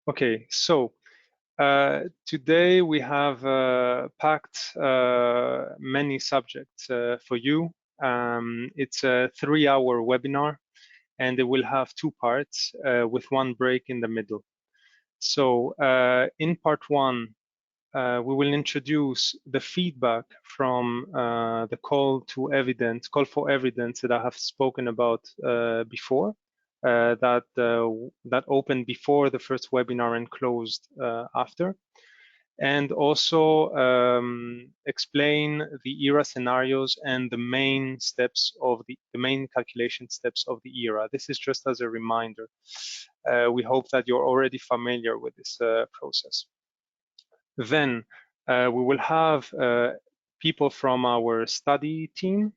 Okay, so today we have packed many subjects for you. It's a 3-hour webinar, and it will have 2 parts with 1 break in the middle. So in part 1, we will introduce the feedback from the call for evidence that I have spoken about before, that opened before the first webinar and closed after, and also explain the ERA scenarios and the main steps of the main calculation steps of the ERA. This is just as a reminder. We hope that you're already familiar with this process. Then we will have people from our study team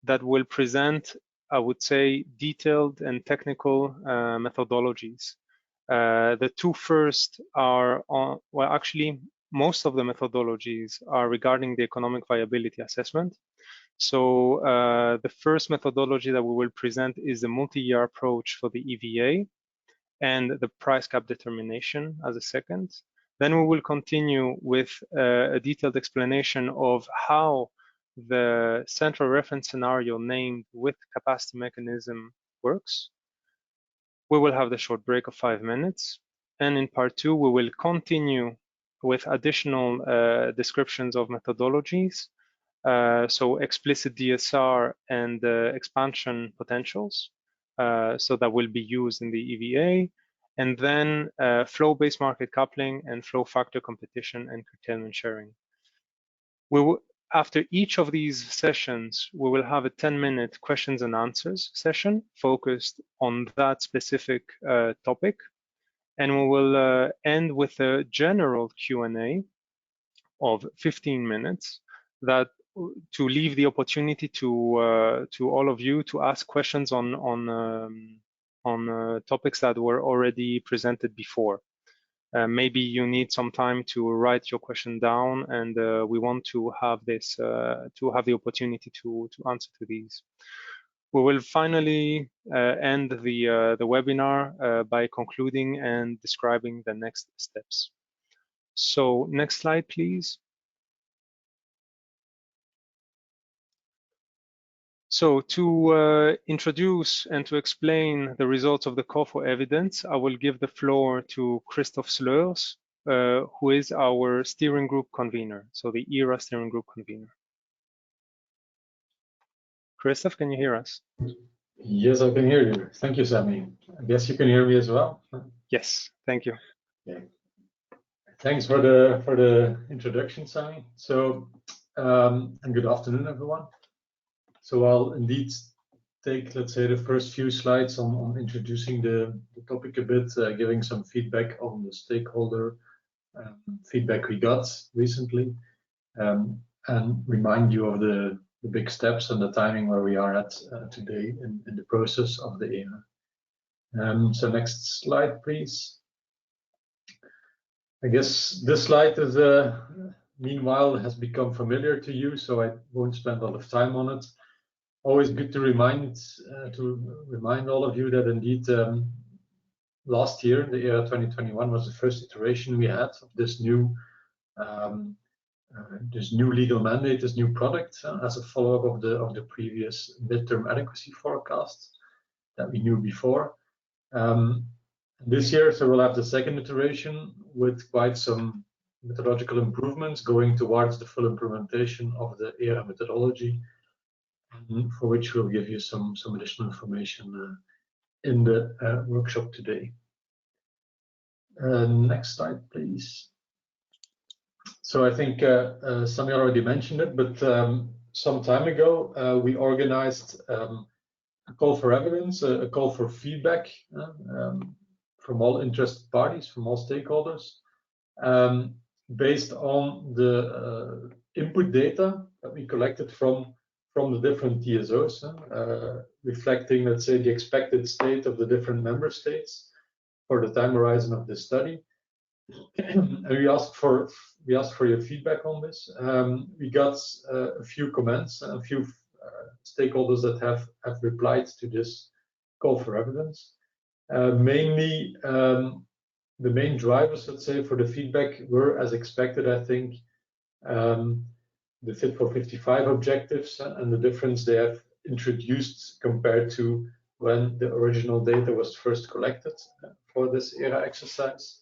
that will present, I would say, detailed and technical methodologies. The 2 first are on, well, actually, most of the methodologies are regarding the economic viability assessment. So the first methodology that we will present is the multi-year approach for the EVA and the price cap determination as a second. Then we will continue with a detailed explanation of how the central reference scenario named with capacity mechanism works. We will have the short break of 5 minutes. And in part 2, we will continue with additional descriptions of methodologies. So explicit DSR and expansion potentials. So that will be used in the EVA. And then flow-based market coupling and flow factor competition and curtailment sharing. We will, after each of these sessions, we will have a 10-minute questions and answers session focused on that specific topic. And we will end with a general Q&A of 15 minutes that to leave the opportunity to all of you to ask questions on topics that were already presented before. Maybe you need some time to write your question down, and we want to have this to have the opportunity to answer to these. We will finally end the webinar by concluding and describing the next steps. So next slide, please. So to introduce and to explain the results of the call for evidence, I will give the floor to Christoph Sleurs, who is our steering group convener, so the ERA steering group convener. Christoph, can you hear us? Yes, I can hear you. Thank you, Sami. I guess you can hear me as well. Yes, thank you. Okay. Thanks for the introduction, Sami. So, and good afternoon, everyone. So I'll indeed take, let's say, the first few slides on introducing the topic a bit, giving some feedback on the stakeholder feedback we got recently, and remind you of the big steps and the timing where we are at today in the process of the ERA. So next slide, please. I guess this slide is, meanwhile, has become familiar to you, so I won't spend a lot of time on it. Always good to remind all of you that indeed last year, the ERA 2021 was the first iteration we had of this new legal mandate, this new product, as a follow-up of the previous midterm adequacy forecast that we knew before. This year, so we'll have the second iteration with quite some methodological improvements going towards the full implementation of the ERA methodology, for which we'll give you some additional information in the workshop today. Next slide, please. So I think Sami already mentioned it, but some time ago we organized a call for evidence, a call for feedback from all interested parties, from all stakeholders, based on the input data that we collected from the different TSOs, reflecting, let's say, the expected state of the different member states for the time horizon of this study. And we asked for your feedback on this. We got a few comments and a few stakeholders that have replied to this call for evidence. Mainly the main drivers, let's say, for the feedback were, as expected, I think, the Fit for 55 objectives and the difference they have introduced compared to when the original data was first collected for this ERA exercise.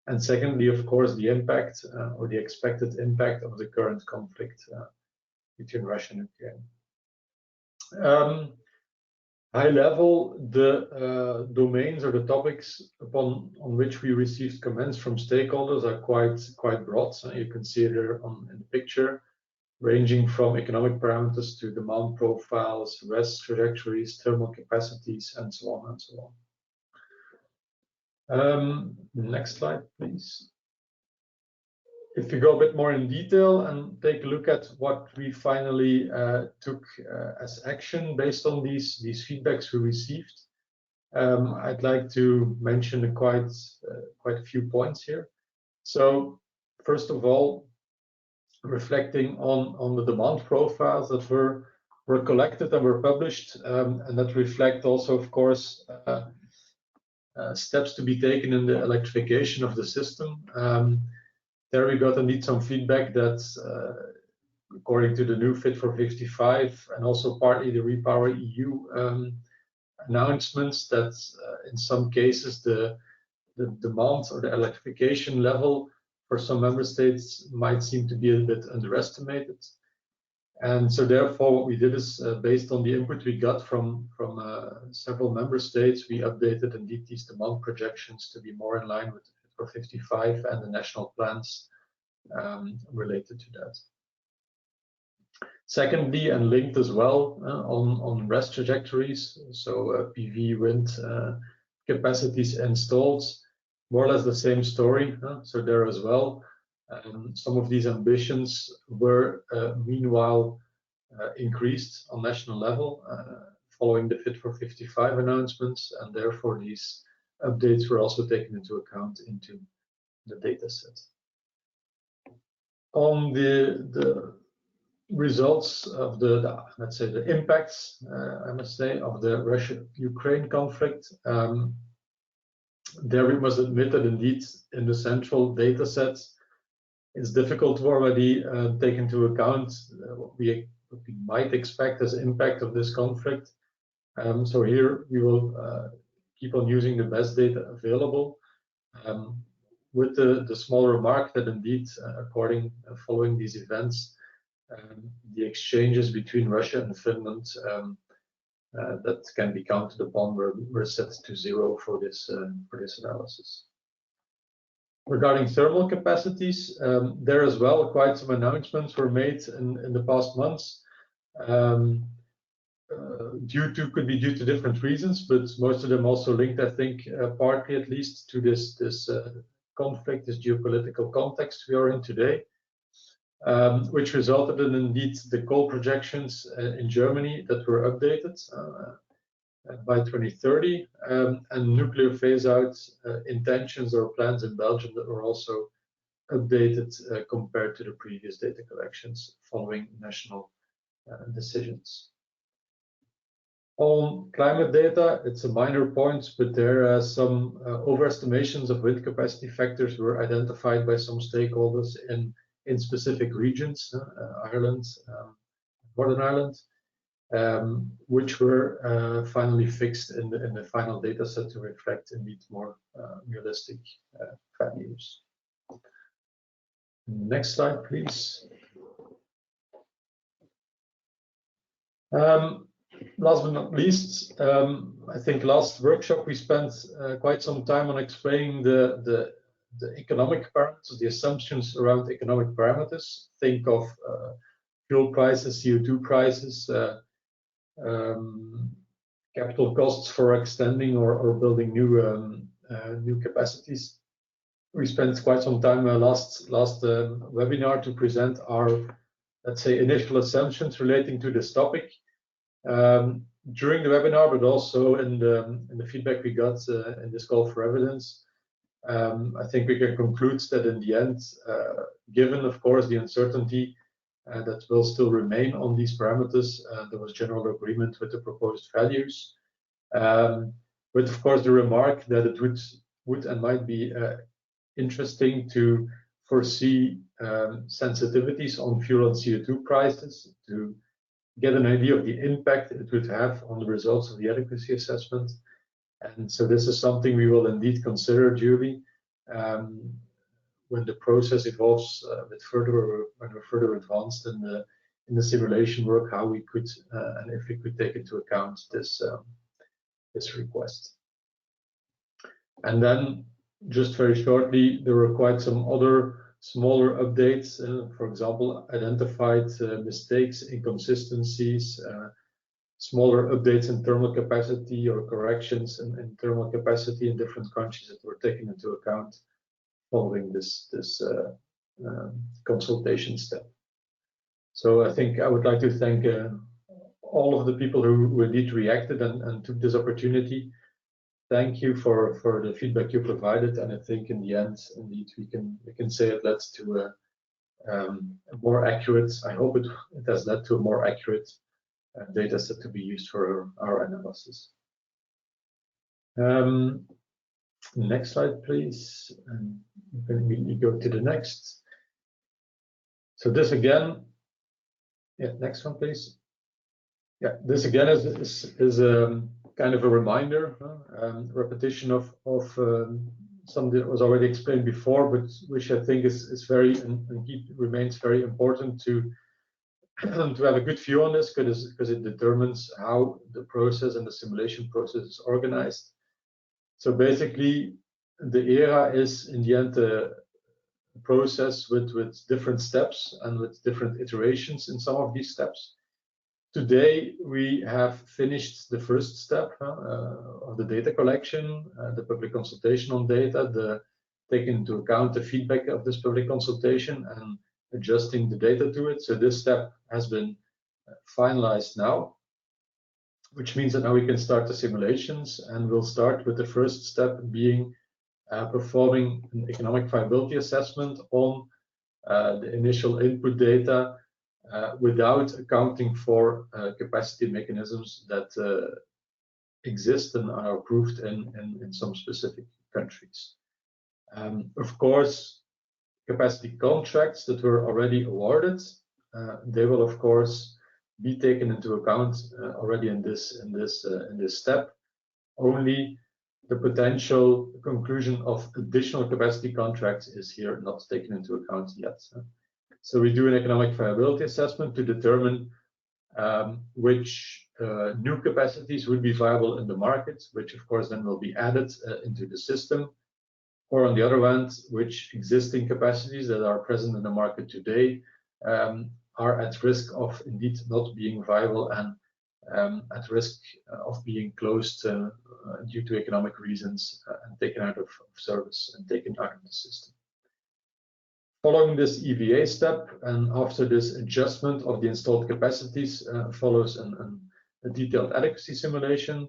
And secondly, of course, the impact or the expected impact of the current conflict between Russia and Ukraine. High level, the domains or the topics on which we received comments from stakeholders are quite broad. You can see it here in the picture, ranging from economic parameters to demand profiles, rest trajectories, thermal capacities, and so on and so on. Next slide, please. If you go a bit more in detail and take a look at what we finally took as action based on these feedbacks we received, I'd like to mention quite a few points here. So first of all, reflecting on the demand profiles that were collected and were published, and that reflect also, of course, steps to be taken in the electrification of the system. There we got indeed some feedback that, according to the new Fit for 55 and also partly the Repower EU announcements, that in some cases the demand or the electrification level for some member states might seem to be a bit underestimated. And so therefore what we did is, based on the input we got from several member states, we updated indeed these demand projections to be more in line with the Fit for 55 and the national plans related to that. Secondly, and linked as well on rest trajectories, so PV wind capacities installed, more or less the same story. So there as well, some of these ambitions were meanwhile increased on national level following the Fit for 55 announcements, and therefore these updates were also taken into account into the data set. On the results of the let's say the impacts, I must say, of the Russia-Ukraine conflict, there we must admit that indeed in the central data sets, it's difficult to already take into account what we might expect as impact of this conflict. So here we will keep on using the best data available, with the small remark that indeed, following these events, the exchanges between Russia and Finland that can be counted upon were set to 0 for this analysis. Regarding thermal capacities, there as well, quite some announcements were made in the past months. Could be due to different reasons, but most of them also linked, I think, partly at least to this conflict, this geopolitical context we are in today, which resulted in indeed the coal projections in Germany that were updated by 2030, and nuclear phase-out intentions or plans in Belgium that were also updated compared to the previous data collections following national decisions. On climate data, it's a minor point, but there are some overestimations of wind capacity factors were identified by some stakeholders in specific regions, Ireland, Northern Ireland, which were finally fixed in the final data set to reflect indeed more realistic values. Next slide, please. Last but not least, I think last workshop we spent quite some time on explaining the economic parameters, the assumptions around economic parameters. Think of fuel prices, CO2 prices, capital costs for extending or building new capacities. We spent quite some time last webinar to present our, let's say, initial assumptions relating to this topic. During the webinar, but also in the feedback we got in this call for evidence, I think we can conclude that in the end, given of course the uncertainty that will still remain on these parameters, there was general agreement with the proposed values, with of course the remark that it would would and might be interesting to foresee sensitivities on fuel and CO2 prices to get an idea of the impact it would have on the results of the adequacy assessment. And so this is something we will indeed consider duly when the process evolves when we're further advanced in the simulation work, how we could and if we could take into account this this request. And then just very shortly, there were quite some other smaller updates. For example, identified mistakes, inconsistencies, smaller updates in thermal capacity or corrections in thermal capacity in different countries that were taken into account following this consultation step. So I think I would like to thank all of the people who indeed reacted and took this opportunity. Thank you for the feedback you provided, and I think in the end, indeed, we can say it led to a more accurate. I hope it has led to a more accurate data set to be used for our analysis. Next slide, please. And we go to the next. So this again, yeah, next one, please. Yeah, this again is kind of a reminder, repetition of something that was already explained before, but which I think is very and remains very important to have a good view on this, because it determines how the process and the simulation process is organized. So basically, the ERA is in the end a process with different steps and with different iterations in some of these steps. Today, we have finished the first step of the data collection, the public consultation on data, taking into account the feedback of this public consultation and adjusting the data to it. So this step has been finalized now, which means that now we can start the simulations, and we'll start with the first step being performing an economic viability assessment on the initial input data without accounting for capacity mechanisms that exist and are approved in some specific countries. Of course, capacity contracts that were already awarded, they will of course be taken into account already in this step. Only the potential conclusion of additional capacity contracts is here not taken into account yet. So we do an economic viability assessment to determine which new capacities would be viable in the market, which of course then will be added into the system, or on the other hand, which existing capacities that are present in the market today are at risk of indeed not being viable and at risk of being closed due to economic reasons and taken out of service and taken out of the system. Following this EVA step and after this adjustment of the installed capacities follows a detailed adequacy simulation,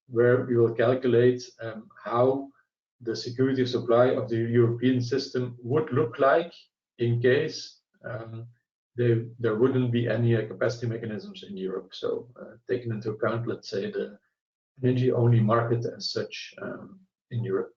where we will calculate how the security of supply of the European system would look like in case there wouldn't be any capacity mechanisms in Europe. So taking into account, let's say, the energy-only market as such in Europe.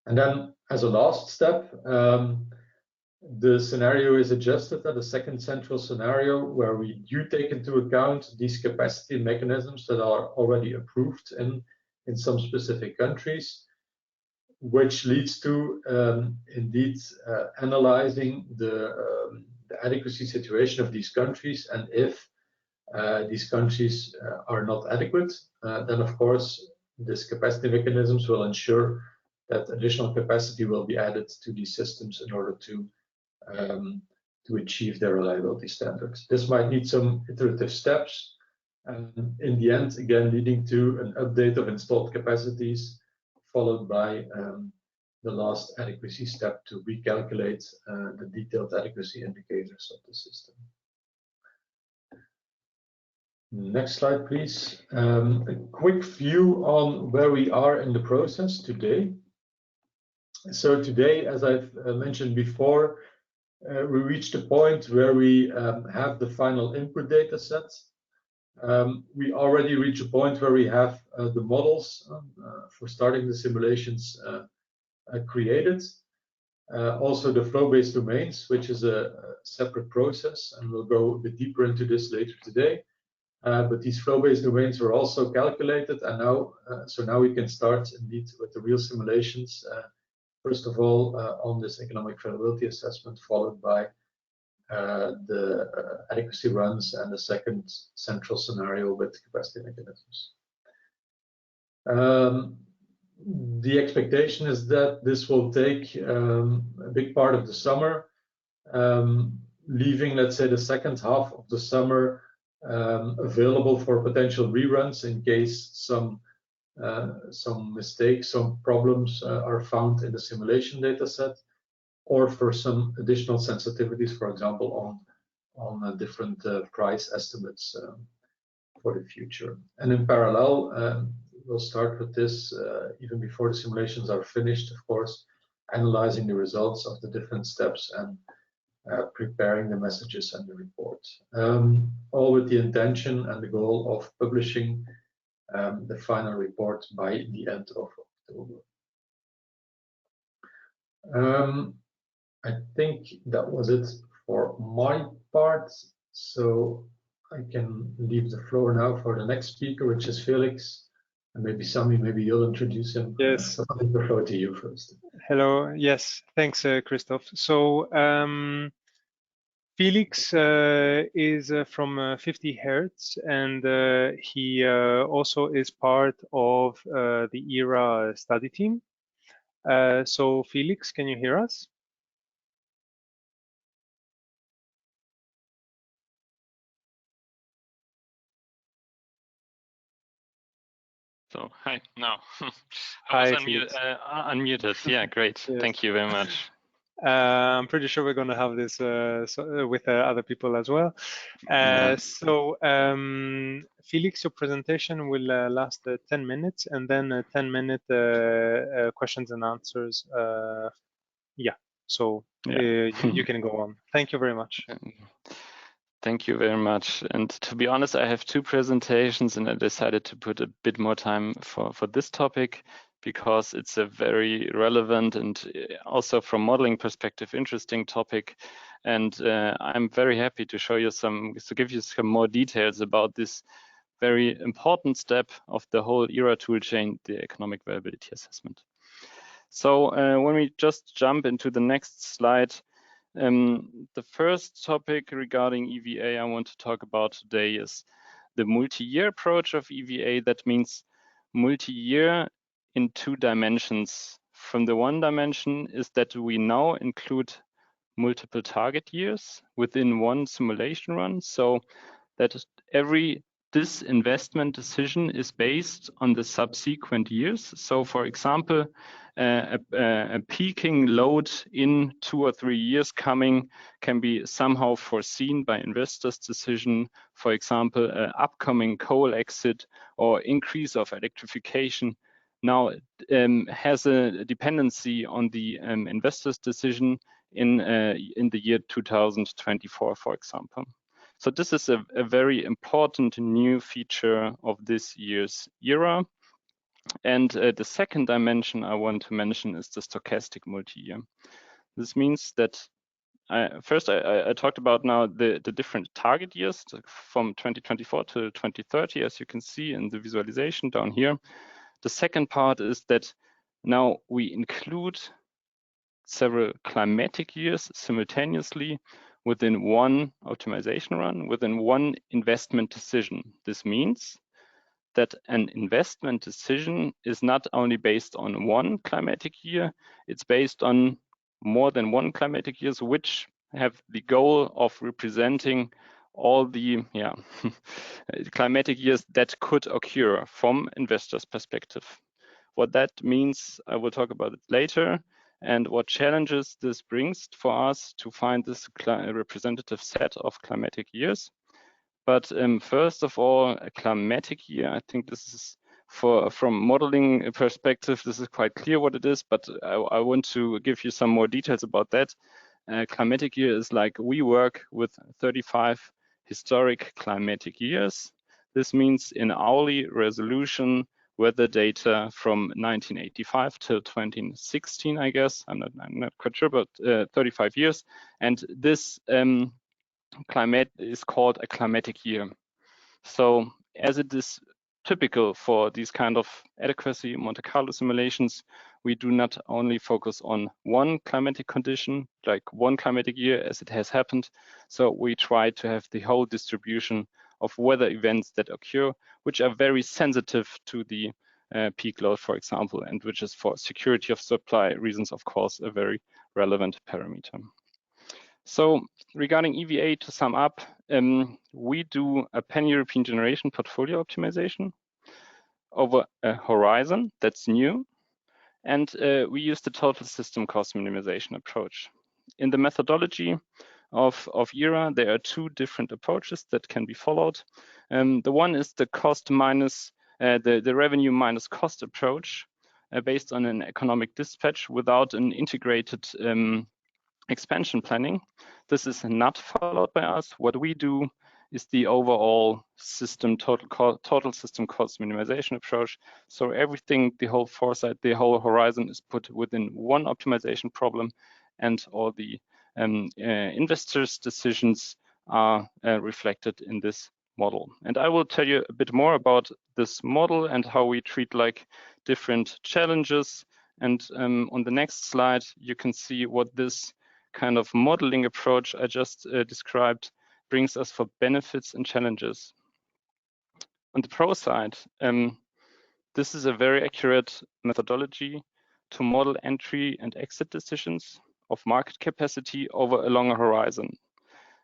And then as a last step, the scenario is adjusted at a second central scenario where we do take into account these capacity mechanisms that are already approved in some specific countries, which leads to indeed analyzing the adequacy situation of these countries. And if these countries are not adequate, then of course these capacity mechanisms will ensure that additional capacity will be added to these systems in order to achieve their reliability standards. This might need some iterative steps, and in the end, again, leading to an update of installed capacities, followed by the last adequacy step to recalculate the detailed adequacy indicators of the system. Next slide, please. A quick view on where we are in the process today. So today, as I've mentioned before, we reached a point where we have the final input data set. We already reach a point where we have the models for starting the simulations created. Also the flow-based domains, which is a separate process, and we'll go a bit deeper into this later today. But these flow-based domains were also calculated, and now, so now we can start indeed with the real simulations. First of all, on this economic viability assessment, followed by the adequacy runs, and the second central scenario with capacity mechanisms. The expectation is that this will take a big part of the summer, leaving, let's say, the second half of the summer available for potential reruns in case some mistakes, some problems are found in the simulation data set, or for some additional sensitivities, for example, on different price estimates for the future. And in parallel, we'll start with this even before the simulations are finished, of course, analyzing the results of the different steps and preparing the messages and the report, all with the intention and the goal of publishing the final report by the end of October. I think that was it for my part, so I can leave the floor now for the next speaker, which is Felix. And maybe Sami, maybe you'll introduce him. Yes. So I'll leave the floor to you first. Hello. Yes. Thanks, Christoph. So Felix is from 50 Hertz, and he also is part of the ERAA study team. So Felix, can you hear us? So, hi, now. I was unmuted. Yeah, great. Yes. Thank you very much. I'm pretty sure we're going to have this with other people as well. So, Felix, your presentation will last 10 minutes, and then a 10-minute questions and answers. Yeah, so you can go on. Thank you very much. Thank you very much. And to be honest, I have two presentations, and I decided to put a bit more time for this topic because it's a very relevant and also from modeling perspective, interesting topic. And I'm very happy to show you to give you some more details about this very important step of the whole ERA toolchain, the economic viability assessment. So when we just jump into the next slide, the first topic regarding EVA I want to talk about today is the multi-year approach of EVA. That means multi-year in two dimensions. From the one dimension is that we now include multiple target years within one simulation run, so that every disinvestment decision is based on the subsequent years. So for example, a peaking load in 2 or 3 years coming can be somehow foreseen by investors' decision. For example, upcoming coal exit or increase of electrification now has a dependency on the investors' decision in the year 2024, for example. So this is a very important new feature of this year's ERA. And the second dimension I want to mention is the stochastic multi-year. This means that first I talked about now the different target years from 2024 to 2030, as you can see in the visualization down here. The second part is that now we include several climatic years simultaneously within one optimization run, within one investment decision. This means that an investment decision is not only based on one climatic year, it's based on more than one climatic years, which have the goal of representing all the climatic years that could occur from investors' perspective. What that means, I will talk about it later, and what challenges this brings for us to find this representative set of climatic years. But first of all, a climatic year, I think this is from modeling perspective, this is quite clear what it is, but I want to give you some more details about that. Climatic year is like we work with 35 historic climatic years. This means in hourly resolution weather data from 1985 till 2016, I guess. I'm not quite sure, but 35 years. And this climate is called a climatic year. So as it is typical for these kind of adequacy Monte Carlo simulations, we do not only focus on one climatic condition, like one climatic year as it has happened. So we try to have the whole distribution of weather events that occur, which are very sensitive to the peak load, for example, and which is for security of supply reasons, of course, a very relevant parameter. So regarding EVA, to sum up, we do a pan-European generation portfolio optimization over a horizon that's new, and we use the total system cost minimization approach. In the methodology of ERA, there are two different approaches that can be followed. The one is the cost minus the revenue minus cost approach, based on an economic dispatch without an integrated expansion planning. This is not followed by us. What we do is the overall system total system cost minimization approach. So everything, the whole foresight, the whole horizon is put within one optimization problem, and all the investors' decisions are reflected in this model. And I will tell you a bit more about this model and how we treat like different challenges. And on the next slide, you can see what this kind of modeling approach I just described brings us for benefits and challenges. On the pro side, this is a very accurate methodology to model entry and exit decisions of market capacity over a longer horizon.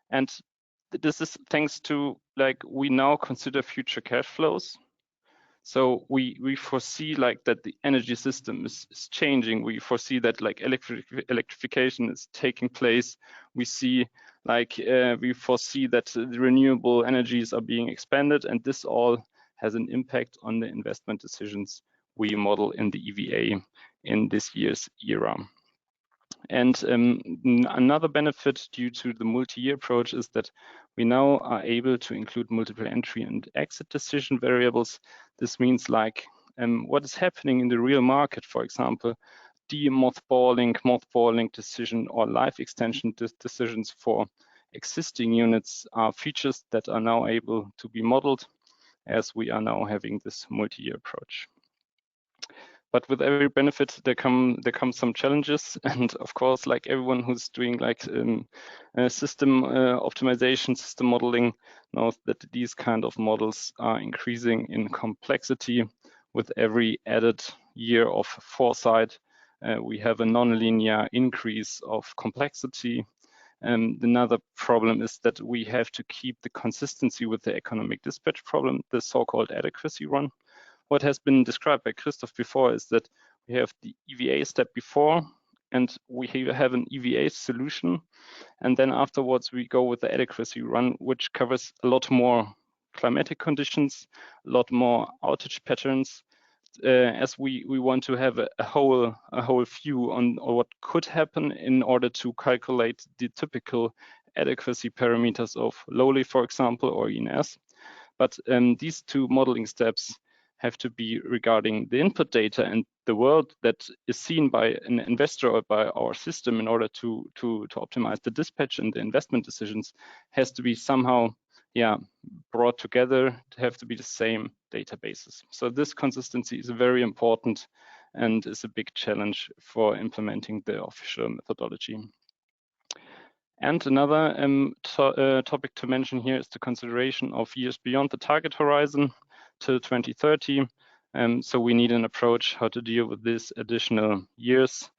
And this is thanks to, like, we now consider future cash flows. So we foresee like that the energy system is changing. We foresee that like electrification is taking place. We see like we foresee that the renewable energies are being expanded, and this all has an impact on the investment decisions we model in the EVA in this year's ERA. And another benefit due to the multi-year approach is that we now are able to include multiple entry and exit decision variables. This means like what is happening in the real market, for example, mothballing decision or life extension decisions for existing units are features that are now able to be modeled as we are now having this multi-year approach. But with every benefit, there come some challenges, and of course, like everyone who's doing like system optimization, system modeling knows that these kind of models are increasing in complexity with every added year of foresight. We have a non-linear increase of complexity. Another problem is that we have to keep the consistency with the economic dispatch problem, the so-called adequacy run. What has been described by Christoph before is that we have the EVA step before, and we have an EVA solution, and then afterwards we go with the adequacy run, which covers a lot more climatic conditions, a lot more outage patterns, as we want to have a whole view on what could happen in order to calculate the typical adequacy parameters of LOLI, for example, or ENS. But these two modeling steps have to be regarding the input data and the world that is seen by an investor or by our system in order to optimize the dispatch and the investment decisions has to be somehow brought together to have to be the same databases. So this consistency is very important and is a big challenge for implementing the official methodology. And another topic to mention here is the consideration of years beyond the target horizon till 2030. So we need an approach how to deal with these additional years,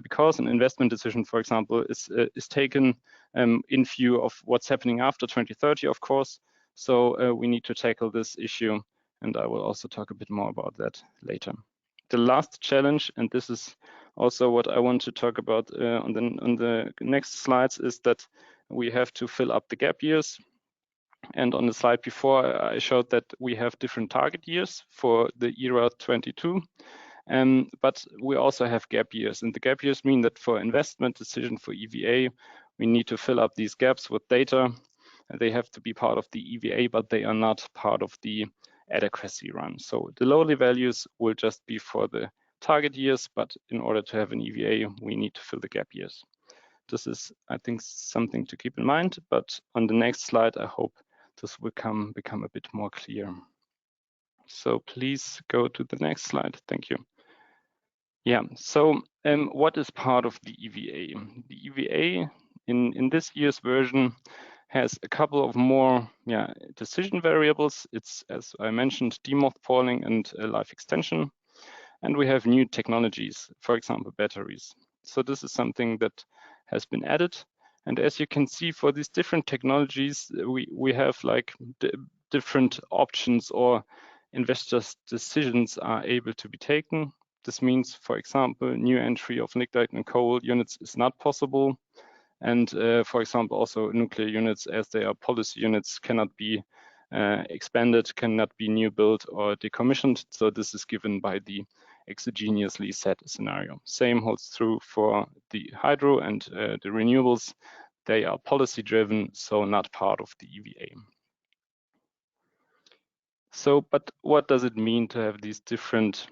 because an investment decision, for example, is taken in view of what's happening after 2030, of course. So we need to tackle this issue, and I will also talk a bit more about that later. The last challenge, and this is also what I want to talk about on the next slides, is that we have to fill up the gap years. And on the slide before, I showed that we have different target years for the ERA 22, but we also have gap years. And the gap years mean that for investment decision for EVA, we need to fill up these gaps with data. They have to be part of the EVA, but they are not part of the adequacy run. So the lowly values will just be for the target years, but in order to have an EVA, we need to fill the gap years. This is, I think, something to keep in mind, but on the next slide, I hope this will become a bit more clear. So please go to the next slide. Thank you. Yeah, so what is part of the EVA? The EVA in this year's version has a couple of more decision variables. It's, as I mentioned, demothballing and life extension. And we have new technologies, for example, batteries. So this is something that has been added. And as you can see, for these different technologies, we have like different options, or investors' decisions are able to be taken. This means, for example, new entry of lignite and coal units is not possible. And for example, also nuclear units, as they are policy units, cannot be expanded, cannot be new built or decommissioned. So this is given by the exogenously set scenario. Same holds true for the hydro and the renewables. They are policy driven, so not part of the EVA. So, but what does it mean to have these different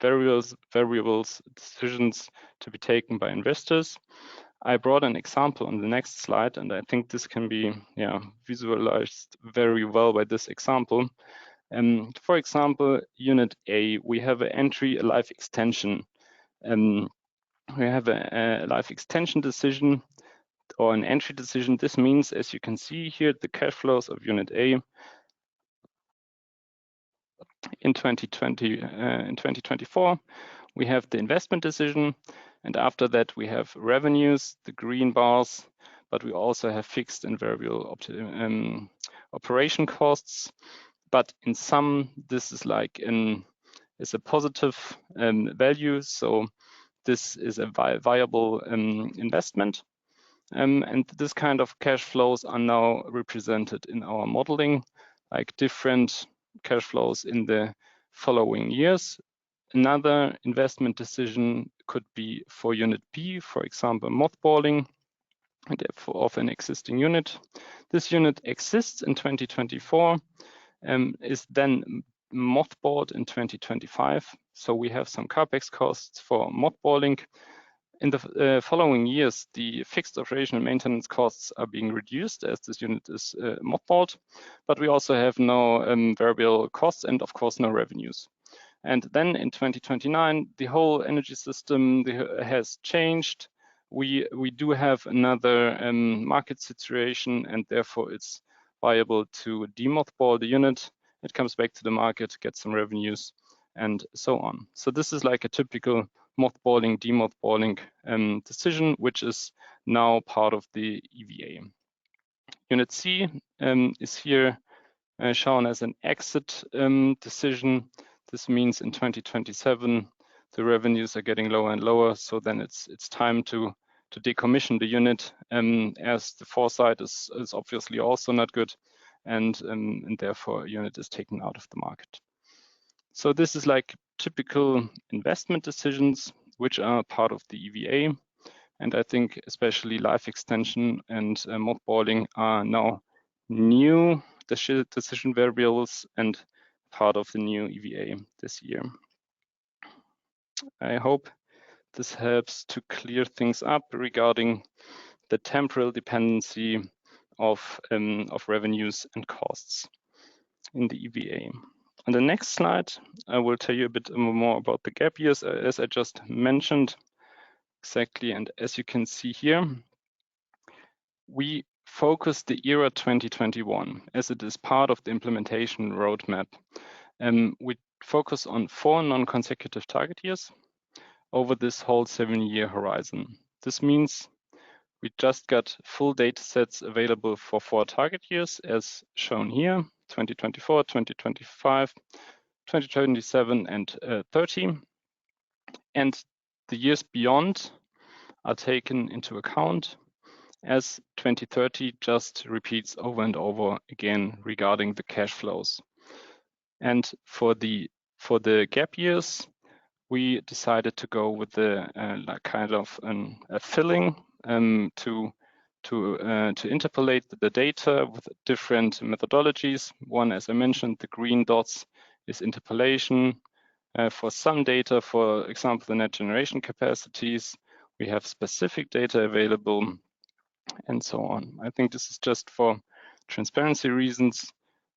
variables, decisions to be taken by investors? I brought an example on the next slide, and I think this can be visualized very well by this example. For example, Unit A, we have an entry, a life extension. We have a life extension decision or an entry decision. This means, as you can see here, the cash flows of Unit A in 2024, we have the investment decision, and after that we have revenues, the green bars, but we also have fixed and variable operation costs. But in sum, this is like is a positive value, so this is a viable investment. And this kind of cash flows are now represented in our modeling, like different cash flows in the following years. Another investment decision could be for Unit B, for example, mothballing of an existing unit. This unit exists in 2024, is then mothballed in 2025. So we have some CapEx costs for mothballing. In the following years, the fixed operation and maintenance costs are being reduced as this unit is mothballed, but we also have no variable costs and of course no revenues. And then in 2029, the whole energy system has changed. We do have another market situation, and therefore it's viable to demothball the unit. It comes back to the market, gets some revenues, and so on. So this is like a typical mothballing, demothballing decision, which is now part of the EVA. Unit C is here shown as an exit decision. This means in 2027, the revenues are getting lower and lower. So then it's time to decommission the unit, as the foresight is obviously also not good, and therefore a unit is taken out of the market. So this is like typical investment decisions, which are part of the EVA. And I think especially life extension and mothballing are now new decision variables and part of the new EVA this year. I hope this helps to clear things up regarding the temporal dependency of revenues and costs in the EVA. On the next slide, I will tell you a bit more about the gap years, as I just mentioned. Exactly, and as you can see here, we focus the ERA 2021 as it is part of the implementation roadmap. We focus on 4 non-consecutive target years over this whole 7-year horizon. This means we just got full data sets available for 4 target years as shown here, 2024, 2025, 2027, and 30. And the years beyond are taken into account, as 2030 just repeats over and over again regarding the cash flows. And for the gap years, we decided to go with the kind of a filling to to interpolate the data with different methodologies. One, as I mentioned, the green dots is interpolation. For some data, for example, the net generation capacities, we have specific data available, and so on. I think this is just for transparency reasons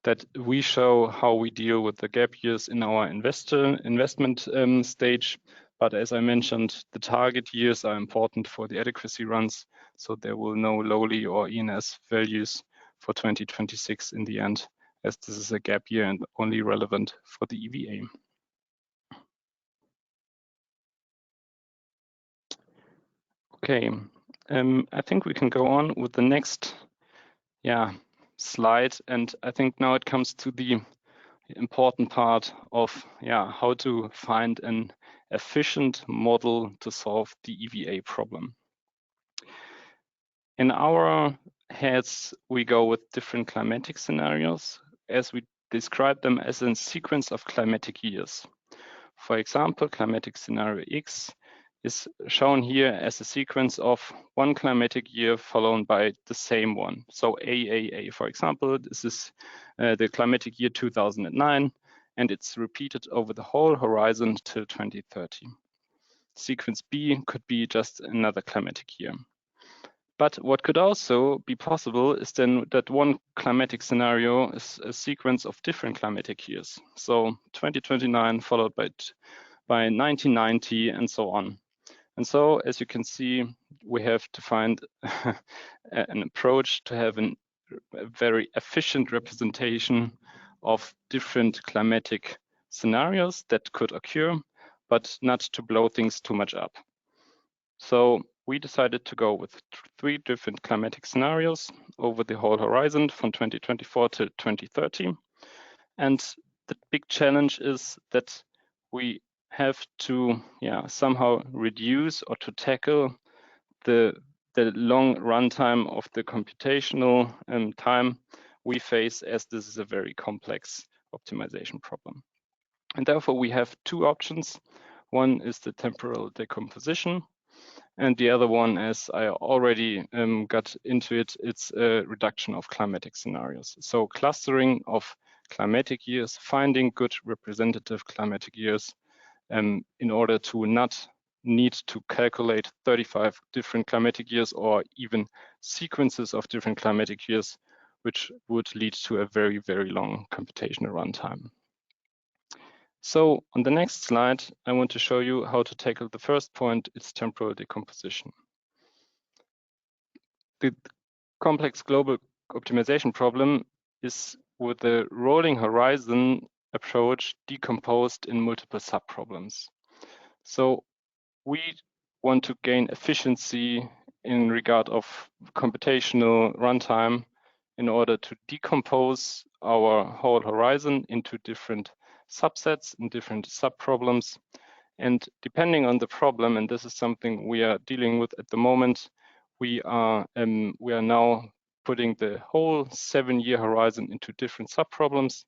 that we show how we deal with the gap years in our investment stage. But as I mentioned, the target years are important for the adequacy runs, so there will no lowly or ENS values for 2026 in the end, as this is a gap year and only relevant for the EVA. Okay, I think we can go on with the next slide, and I think now it comes to the important part of how to find an efficient model to solve the EVA problem. In our heads, we go with different climatic scenarios as we describe them as a sequence of climatic years. For example, climatic scenario X is shown here as a sequence of one climatic year followed by the same one. So AAA, for example, this is the climatic year 2009, and it's repeated over the whole horizon till 2030. Sequence B could be just another climatic year. But what could also be possible is then that one climatic scenario is a sequence of different climatic years. So 2029 followed by 1990 and so on. And so, as you can see, we have to find an approach to have a very efficient representation of different climatic scenarios that could occur, but not to blow things too much up. So we decided to go with 3 different climatic scenarios over the whole horizon from 2024 to 2030. And the big challenge is that we have to somehow reduce or to tackle the long runtime of the computational time we face, as this is a very complex optimization problem. And therefore we have 2 options. One is the temporal decomposition, and the other one, as I already got into it, it's a reduction of climatic scenarios. So clustering of climatic years, finding good representative climatic years in order to not need to calculate 35 different climatic years or even sequences of different climatic years, which would lead to a very, very long computational runtime. So on the next slide, I want to show you how to tackle the first point, its temporal decomposition. The complex global optimization problem is with the rolling horizon approach decomposed in multiple subproblems. So we want to gain efficiency in regard of computational runtime in order to decompose our whole horizon into different subsets and different subproblems. And depending on the problem, and this is something we are dealing with at the moment, we are now putting the whole 7-year horizon into different subproblems.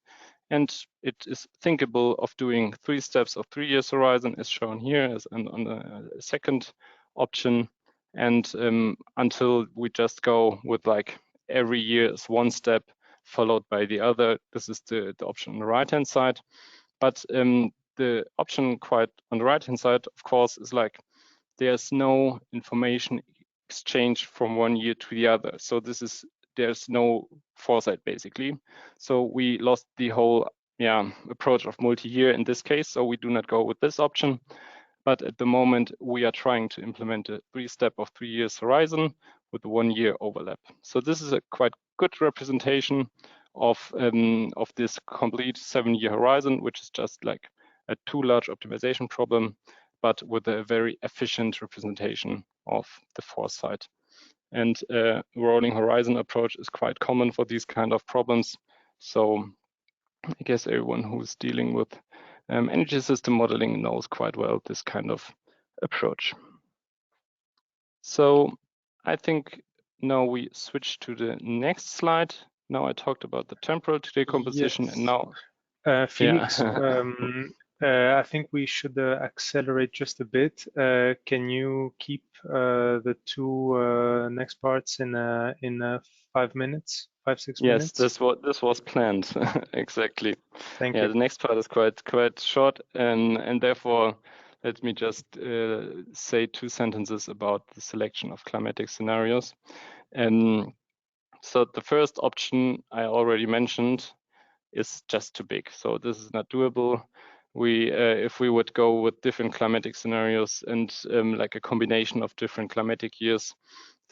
And it is thinkable of doing 3 steps of 3 years horizon as shown here as on the second option. And until we just go with like every year is 1 step followed by the other. This is the option on the right-hand side. But the option quite on the right-hand side, of course, is like there's no information exchange from one year to the other. So there's no foresight basically. So we lost the whole approach of multi-year in this case. So we do not go with this option. But at the moment, we are trying to implement a 3-step of 3 years horizon with 1 year overlap. So this is a quite good representation of this complete 7-year horizon, which is just like a too large optimization problem, but with a very efficient representation of the foresight. And rolling horizon approach is quite common for these kind of problems. So I guess everyone who's dealing with energy system modeling knows quite well this kind of approach. So I think now we switch to the next slide. Now I talked about the temporal decomposition, yes. and now Felix, I think we should accelerate just a bit. Can you keep the two next parts in 5 minutes, 5-6 Yes, minutes? this was planned exactly. Thank Yeah, you. the next part is quite short, and therefore let me just say 2 sentences about the selection of climatic scenarios. So the first option I already mentioned is just too big. So this is not doable. If we would go with different climatic scenarios and like a combination of different climatic years,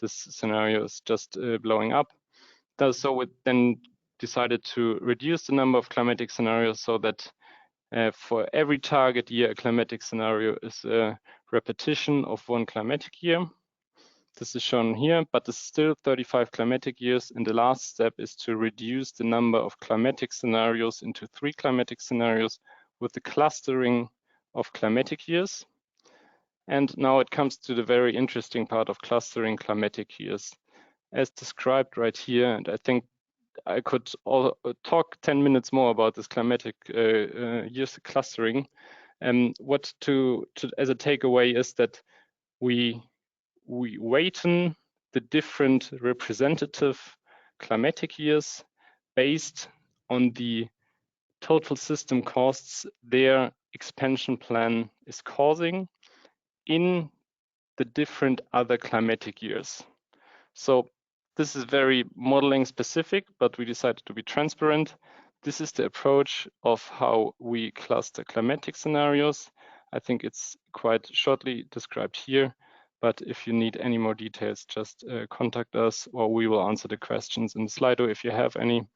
this scenario is just blowing up. So we then decided to reduce the number of climatic scenarios so that for every target year, a climatic scenario is a repetition of one climatic year. This is shown here, but it's still 35 climatic years. And the last step is to reduce the number of climatic scenarios into 3 climatic scenarios with the clustering of climatic years. And now it comes to the very interesting part of clustering climatic years, as described right here. And I think I could talk 10 minutes more about this climatic years clustering. What as a takeaway is that we weighten the different representative climatic years based on the total system costs their expansion plan is causing in the different other climatic years. So this is very modeling specific, but we decided to be transparent. This is the approach of how we cluster climatic scenarios. I think it's quite shortly described here, but if you need any more details, just contact us or we will answer the questions in Slido if you have any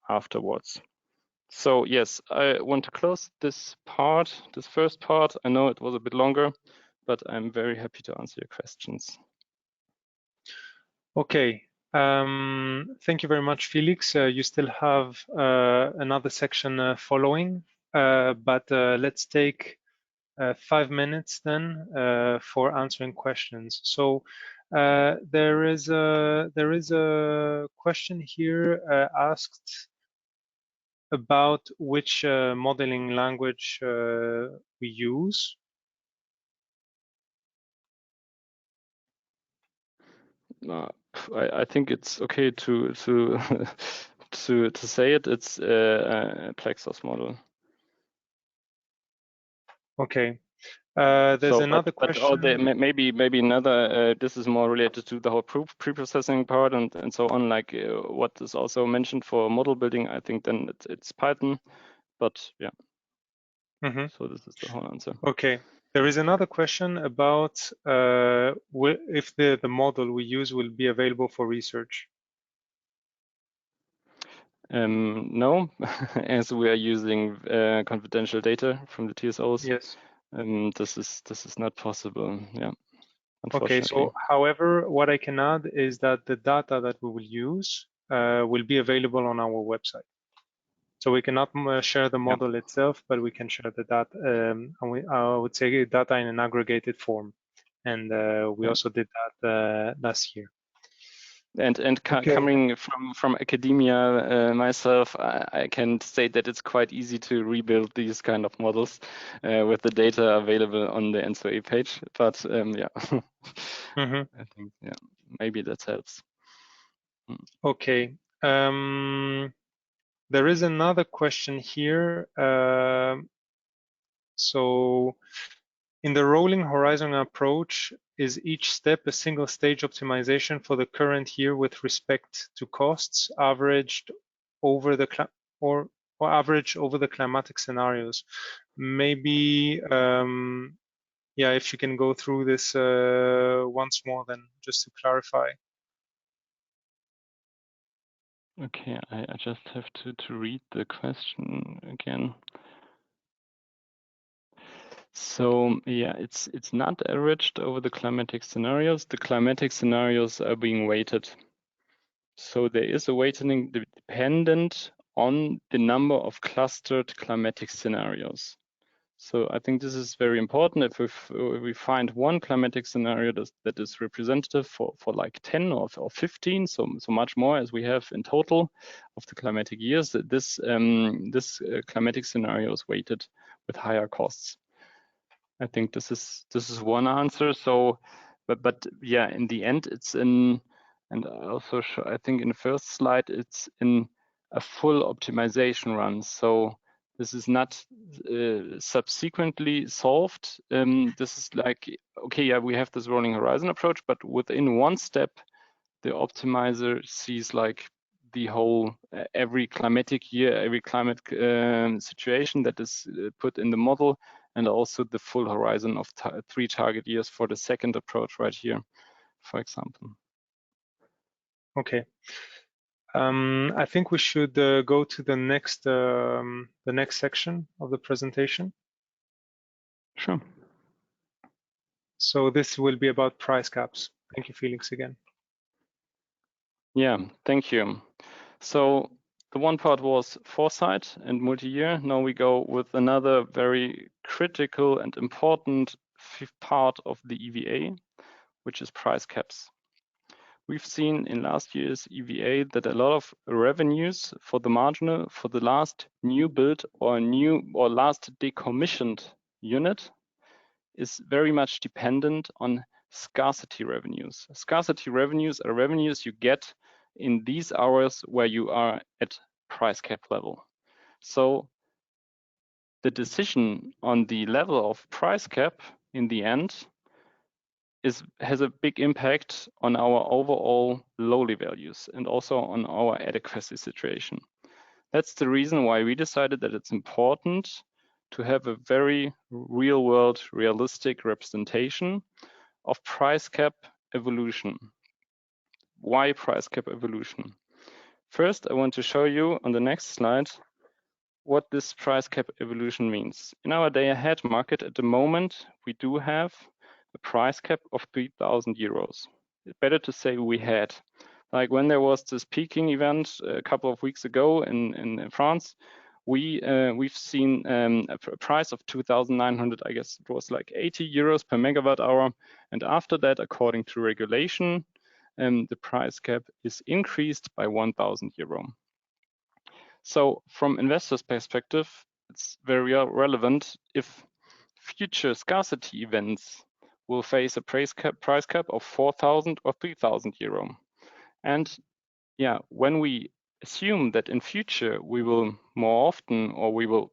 afterwards. So yes, I want to close this part, this first part. I know it was a bit longer, but I'm very happy to answer your questions. Okay. Thank you very much, Felix. You still have another section following, but let's take 5 minutes then for answering questions. So there is a question here asked about which modeling language we use. I think it's okay to to say it. It's a Plexos model. Okay. There's another question. But maybe another. This is more related to the whole pre-processing part and so on. Like what is also mentioned for model building. I think then it's Python. But yeah. Mm-hmm. So this is the whole answer. Okay. There is another question about if the model we use will be available for research. No, as we are using confidential data from the TSOs. Yes. This is not possible. Yeah. Okay. So, however, what I can add is that the data that we will use will be available on our website. So we cannot share the model itself, but we can share the data. And I would say data in an aggregated form. And we also did that last year. And coming from academia myself, I can state that it's quite easy to rebuild these kind of models with the data available on the ENTSO-E page. But yeah, Mm-hmm. I think maybe that helps. Okay. There is another question here. So in the rolling horizon approach, is each step a single stage optimization for the current year with respect to costs averaged over the or average over the climatic scenarios? Maybe, yeah, if you can go through this once more, then just to clarify. Okay, I just have to read the question again. So yeah, it's not averaged over the climatic scenarios. The climatic scenarios are being weighted. So there is a weighting dependent on the number of clustered climatic scenarios. So I think this is very important. If we find one climatic scenario that is representative for like 10 or 15, so much more as we have in total of the climatic years, this climatic scenario is weighted with higher costs. I think this is one answer. So, but yeah, in the end, it's in, and I also I think in the first slide, it's in a full optimization run. So this is not subsequently solved. This is like, okay, yeah, we have this rolling horizon approach, but within one step, the optimizer sees like the whole, every climatic year, every climate situation that is put in the model, and also the full horizon of 3 target years for the second approach right here, for example. Okay. I think we should go to the next section of the presentation. Sure. So this will be about price caps. Thank you, Felix, again. Yeah, thank you. So the one part was foresight and multi-year. Now we go with another very critical and important part of the EVA, which is price caps. We've seen in last year's EVA that a lot of revenues for the marginal, for the last new build or last decommissioned unit is very much dependent on scarcity revenues. Scarcity revenues are revenues you get in these hours where you are at price cap level. So the decision on the level of price cap in the end has a big impact on our overall lowly values and also on our adequacy situation. That's the reason why we decided that it's important to have a very real-world, realistic representation of price cap evolution. Why price cap evolution? First, I want to show you on the next slide what this price cap evolution means. In our day-ahead market at the moment, we do have a price cap of 3,000 euros. It's better to say we had. Like when there was this peaking event a couple of weeks ago in France, we've seen a price of 2,900, I guess it was like 80 euros per megawatt hour. And after that, according to regulation, the price cap is increased by 1,000 euro. So from investors' perspective, it's very relevant if future scarcity events will face a price cap of 4,000 or 3,000 euro. And yeah, when we assume that in future we will more often, or we will,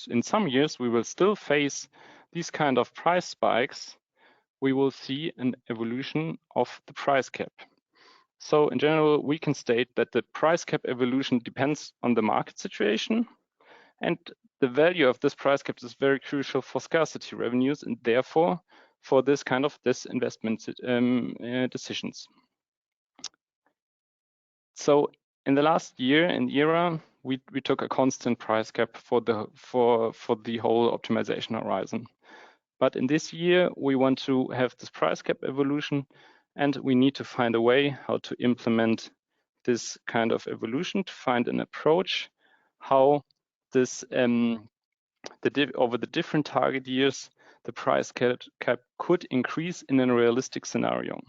in some years, we will still face these kind of price spikes, we will see an evolution of the price cap. So in general, we can state that the price cap evolution depends on the market situation, and the value of this price cap is very crucial for scarcity revenues and therefore for this kind of disinvestment decisions. So in the last year in ERA, we took a constant price cap for the whole optimization horizon. But in this year, we want to have this price cap evolution, and we need to find a way how to implement this kind of evolution, to find an approach how this over the different target years, the price cap could increase in a realistic scenario.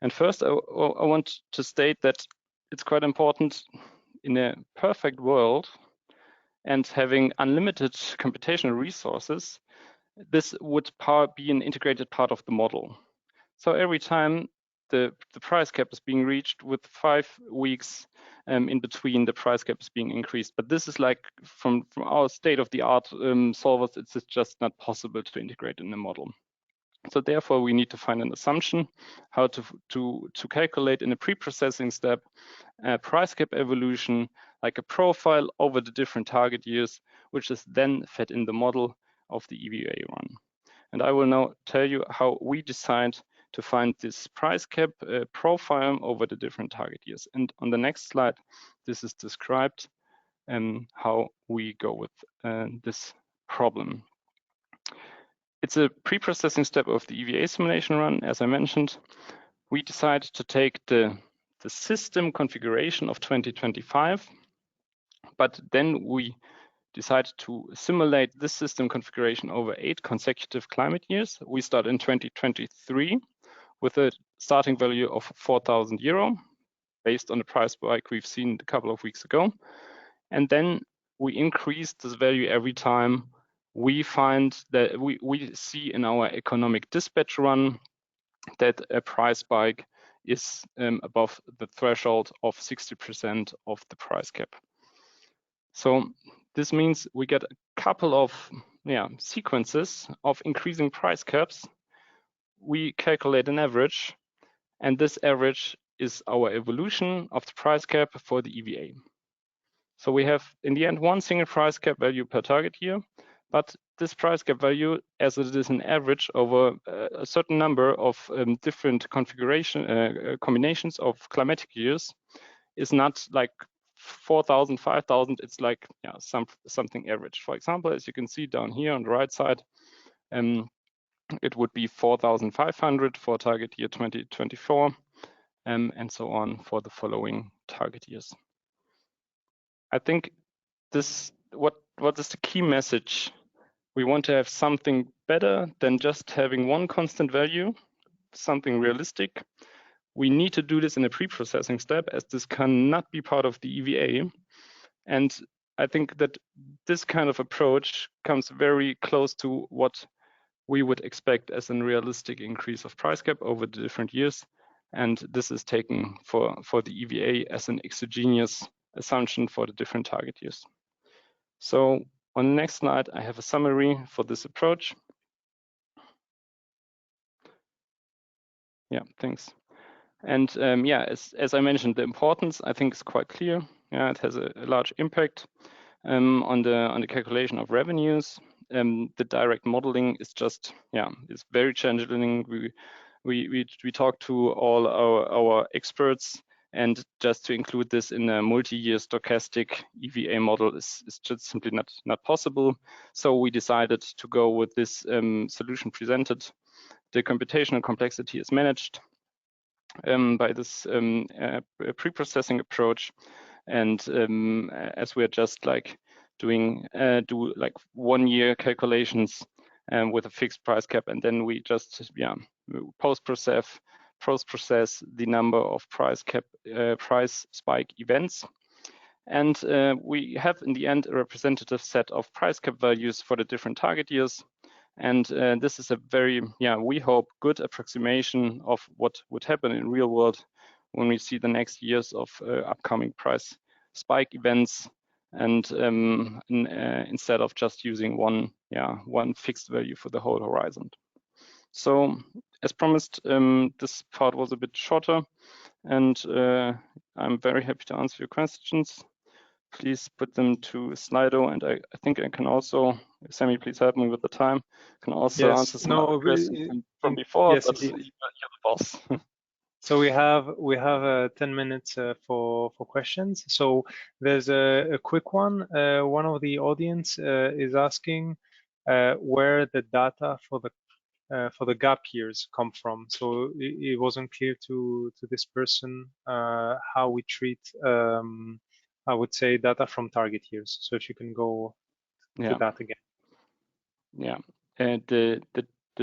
And first, I want to state that it's quite important in a perfect world and having unlimited computational resources, this would be an integrated part of the model. So every time the price cap is being reached with 5 weeks in between, the price cap is being increased. But this is like from our state-of-the-art solvers, it's just not possible to integrate in the model. So therefore, we need to find an assumption how to calculate in a pre-processing step a price cap evolution, like a profile over the different target years, which is then fed in the model of the EVA run. And I will now tell you how we decide to find this price cap profile over the different target years. And on the next slide, this is described how we go with this problem. It's a pre-processing step of the EVA simulation run. As I mentioned, we decide to take the system configuration of 2025, but then we decide to simulate this system configuration over 8 consecutive climate years. We start in 2023 with a starting value of 4,000 euro based on the price spike we've seen a couple of weeks ago. And then we increase this value every time we find that we see in our economic dispatch run that a price spike is above the threshold of 60% of the price cap. So this means we get a couple of sequences of increasing price caps. We calculate an average, and this average is our evolution of the price cap for the EVA. So we have, in the end, one single price cap value per target year, but this price cap value, as it is an average over a certain number of different combinations of climatic years, is not like 4,000, 5,000. It's like something average. For example, as you can see down here on the right side, it would be 4,500 for target year 2024, and so on for the following target years. I think this what is the key message? We want to have something better than just having one constant value, something realistic. We need to do this in a pre-processing step, as this cannot be part of the EVA. And I think that this kind of approach comes very close to what we would expect as a realistic increase of price cap over the different years. And this is taken for the EVA as an exogenous assumption for the different target years. So on the next slide, I have a summary for this approach. Yeah, thanks. And as I mentioned, the importance, I think, is quite clear. Yeah, it has a large impact on the calculation of revenues. The direct modeling is just, it's very challenging. We talked to all our experts, and just to include this in a multi-year stochastic EVA model is just simply not possible. So we decided to go with this solution presented. The computational complexity is managed by this pre-processing approach, and as we're just like do like 1 year calculations with a fixed price cap, and then we just post-process the number of price spike events, and we have in the end a representative set of price cap values for the different target years. And this is a very, we hope, good approximation of what would happen in real world when we see the next years of upcoming price spike events, and instead of just using one fixed value for the whole horizon. So as promised, this part was a bit shorter, and I'm very happy to answer your questions. Please put them to Slido, and I think I can also, Sammy, please help me with the time. I can also answer some other questions from before, yes, but you're the boss. So we have 10 minutes for questions. So there's a quick one. One of the audience is asking where the data for the gap years come from. So it wasn't clear to this person how we treat, I would say, data from target years. So if you can go to that again. Yeah, and the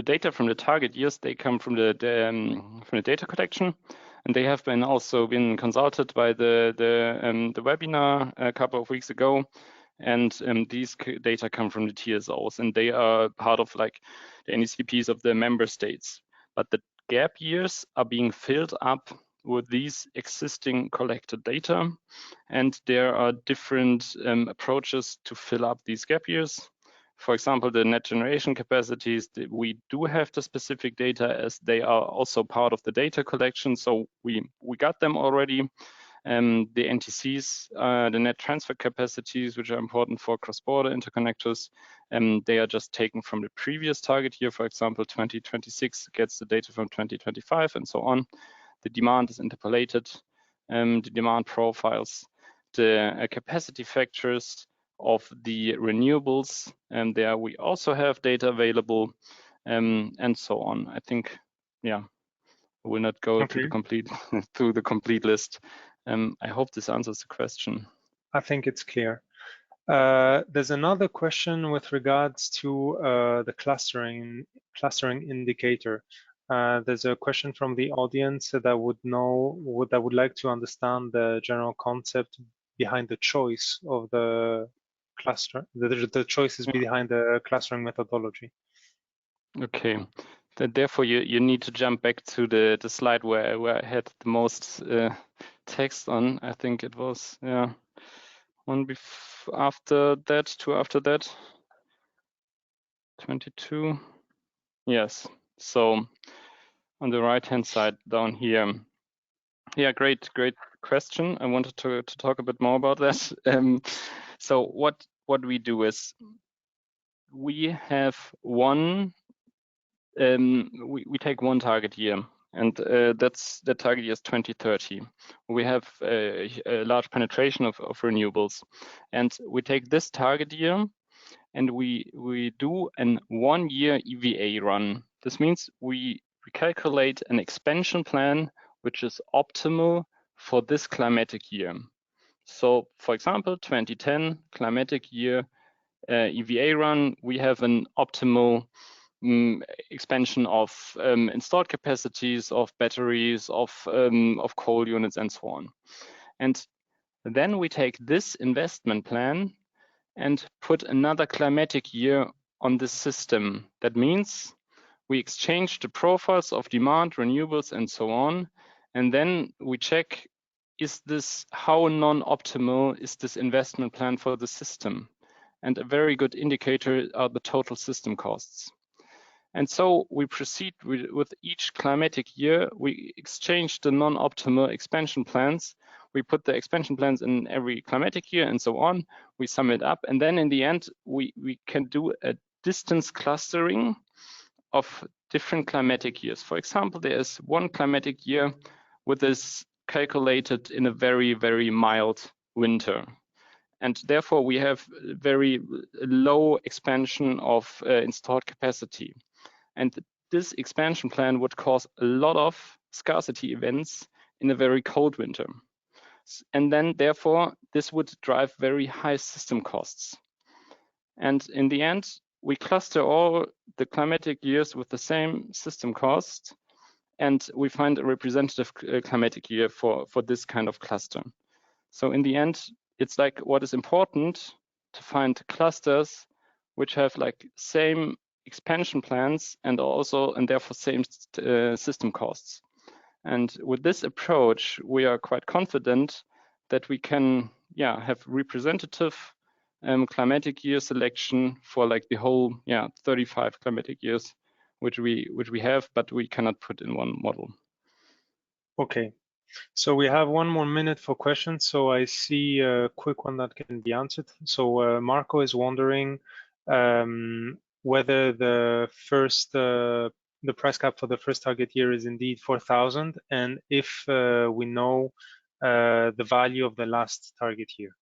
data from the target years, they come from the data collection, and they have also been consulted by the webinar a couple of weeks ago. And these data come from the TSOs, and they are part of like the NECPs of the member states. But the gap years are being filled up with these existing collected data, and there are different approaches to fill up these gap years. For example, the net generation capacities, we do have the specific data as they are also part of the data collection, so we got them already. The NTCs, the net transfer capacities, which are important for cross-border interconnectors, they are just taken from the previous target year. For example, 2026 gets the data from 2025 and so on. The demand is interpolated, the demand profiles, the capacity factors of the renewables, and there we also have data available, and so on. I think, I will not go to the complete list. I hope this answers the question. I think it's clear. There's another question with regards to the clustering indicator. There's a question from the audience that would like to understand the general concept behind the choice of the cluster, the choices behind the clustering methodology. Okay. Therefore, you need to jump back to the slide where I had the most text on. I think it was one after that, two after that, 22. Yes. So on the right-hand side down here. Yeah, great question. I wanted to talk a bit more about that. So what we do is we have one. We take one target year, and the target year is 2030. We have a large penetration of renewables, and we take this target year, and we do an 1-year EVA run. This means we calculate an expansion plan which is optimal for this climatic year. So, for example, 2010 climatic year EVA run, we have an optimal expansion of installed capacities, of batteries, of coal units, and so on. And then we take this investment plan and put another climatic year on the system. That means we exchange the profiles of demand, renewables, and so on, and then we check, is this, how non-optimal is this investment plan for the system? And a very good indicator are the total system costs. And so we proceed with each climatic year. We exchange the non-optimal expansion plans. We put the expansion plans in every climatic year and so on. We sum it up. And then in the end, we can do a distance clustering of different climatic years. For example, there is one climatic year with this calculated in a very, very mild winter. And therefore, we have very low expansion of installed capacity. And this expansion plan would cause a lot of scarcity events in a very cold winter. And then, therefore, this would drive very high system costs. And in the end, we cluster all the climatic years with the same system cost, and we find a representative climatic year for this kind of cluster. So in the end, it's like what is important to find clusters which have like same expansion plans and therefore same system costs. And with this approach, we are quite confident that we can have representative climatic year selection for like the whole 35 climatic years which we have, but we cannot put in one model. Okay. So we have 1 more minute for questions. So I see a quick one that can be answered. So Marco is wondering whether the price cap for the first target year is indeed 4,000, and if we know the value of the last target year.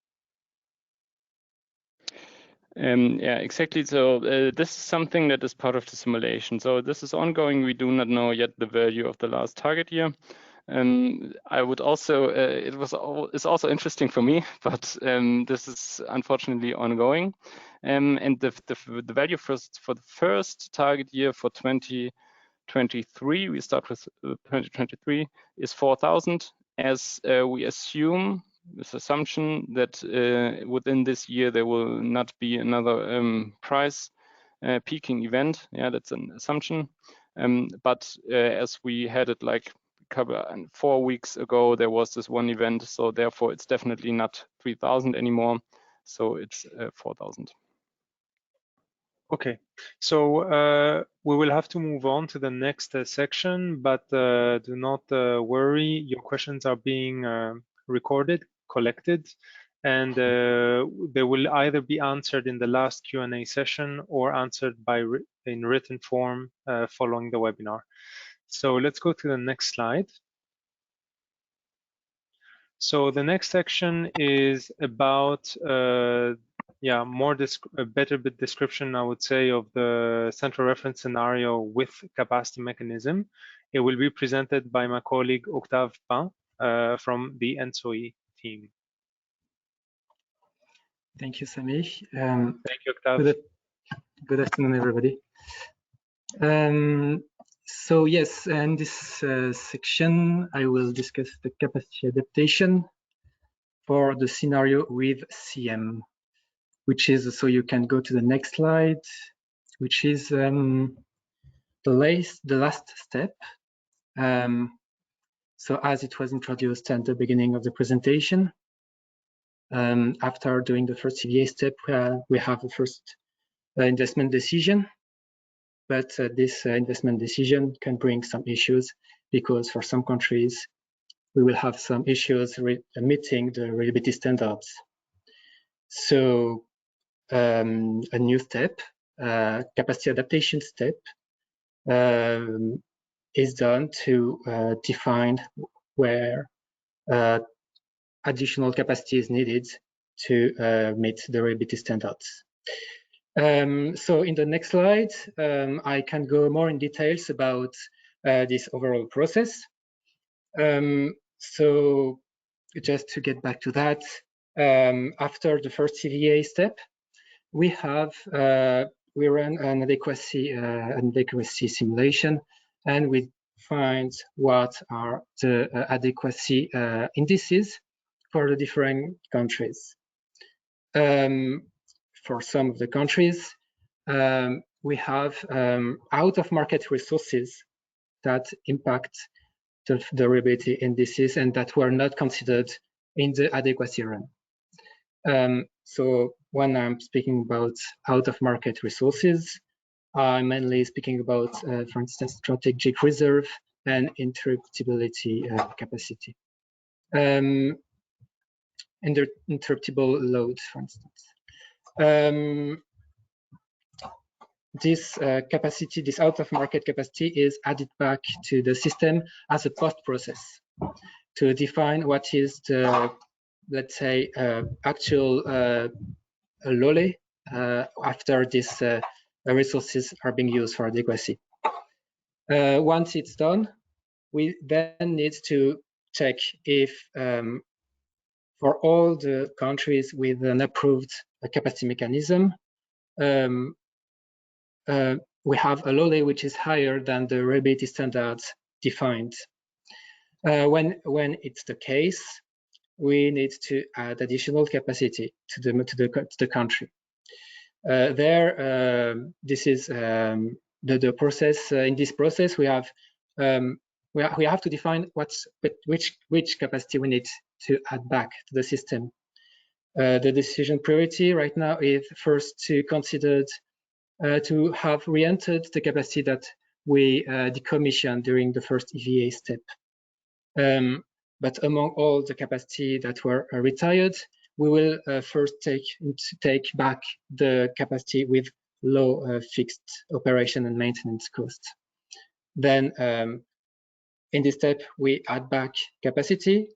Yeah, exactly. So this is something that is part of the simulation. So this is ongoing. We do not know yet the value of the last target year. I would also, it's also interesting for me, but this is unfortunately ongoing. And the value for the first target year for 2023, we start with 2023, is 4,000, as we assume this assumption that within this year there will not be another price peaking event. Yeah, that's an assumption. But as we had it like 4 weeks ago, there was this one event, so therefore it's definitely not 3,000 anymore. So it's 4,000. Okay, so we will have to move on to the next section, but do not worry. Your questions are being recorded, collected, and they will either be answered in the last Q&A session or answered in written form following the webinar. So let's go to the next slide. So the next section is about a better description, I would say, of the central reference scenario with capacity mechanism. It will be presented by my colleague Octave Pain from the ENTSO-E team. Thank you, Sami. Thank you, Octave. Good afternoon, everybody. So yes, in this section, I will discuss the capacity adaptation for the scenario with CM. which is, so you can go to the next slide, which is the last step. So as it was introduced at the beginning of the presentation, after doing the first CVA step, we have the first investment decision. But this investment decision can bring some issues, because for some countries, we will have some issues meeting the reliability standards. So a new step, capacity adaptation step, is done to define where additional capacity is needed to meet the reliability standards. So in the next slide, I can go more in details about this overall process. So just to get back to that, after the first CVA step, we have we run an adequacy simulation, and we find what are the adequacy indices for the different countries. For some of the countries, we have out-of-market resources that impact the reliability indices and that were not considered in the adequacy run. So when I'm speaking about out-of-market resources, I'm mainly speaking about, for instance, strategic reserve and interruptibility capacity. Interruptible load, for instance. This capacity, this out-of-market capacity, is added back to the system as a post-process to define what is the, let's say, actual LOLE after these resources are being used for adequacy. Once it's done, we then need to check if for all the countries with an approved capacity mechanism, we have a LOLE which is higher than the reliability standards defined. When it's the case, we need to add additional capacity to the country. This is the process. In this process, we have to define which capacity we need to add back to the system. The decision priority right now is first to consider to have re-entered the capacity that we decommissioned during the first EVA step. But among all the capacity that were retired, we will first take back the capacity with low fixed operation and maintenance costs. Then in this step, we add back capacity.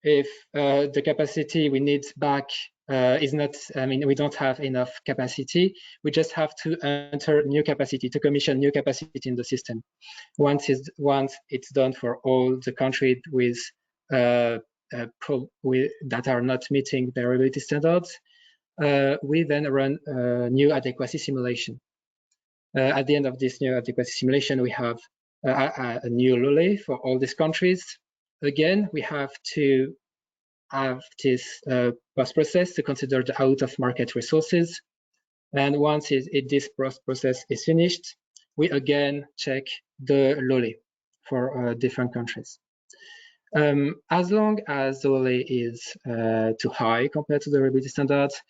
If the capacity we need back is not, we don't have enough capacity, we just have to enter new capacity, to commission new capacity in the system. Once it's done for all the countries with that are not meeting the reliability standards, we then run a new adequacy simulation. At the end of this new adequacy simulation, we have a new LOLE for all these countries. Again, we have to have this post-process to consider the out-of-market resources. And once this process is finished, we again check the LOLE for different countries. As long as the LOLE is too high compared to the reliability standards,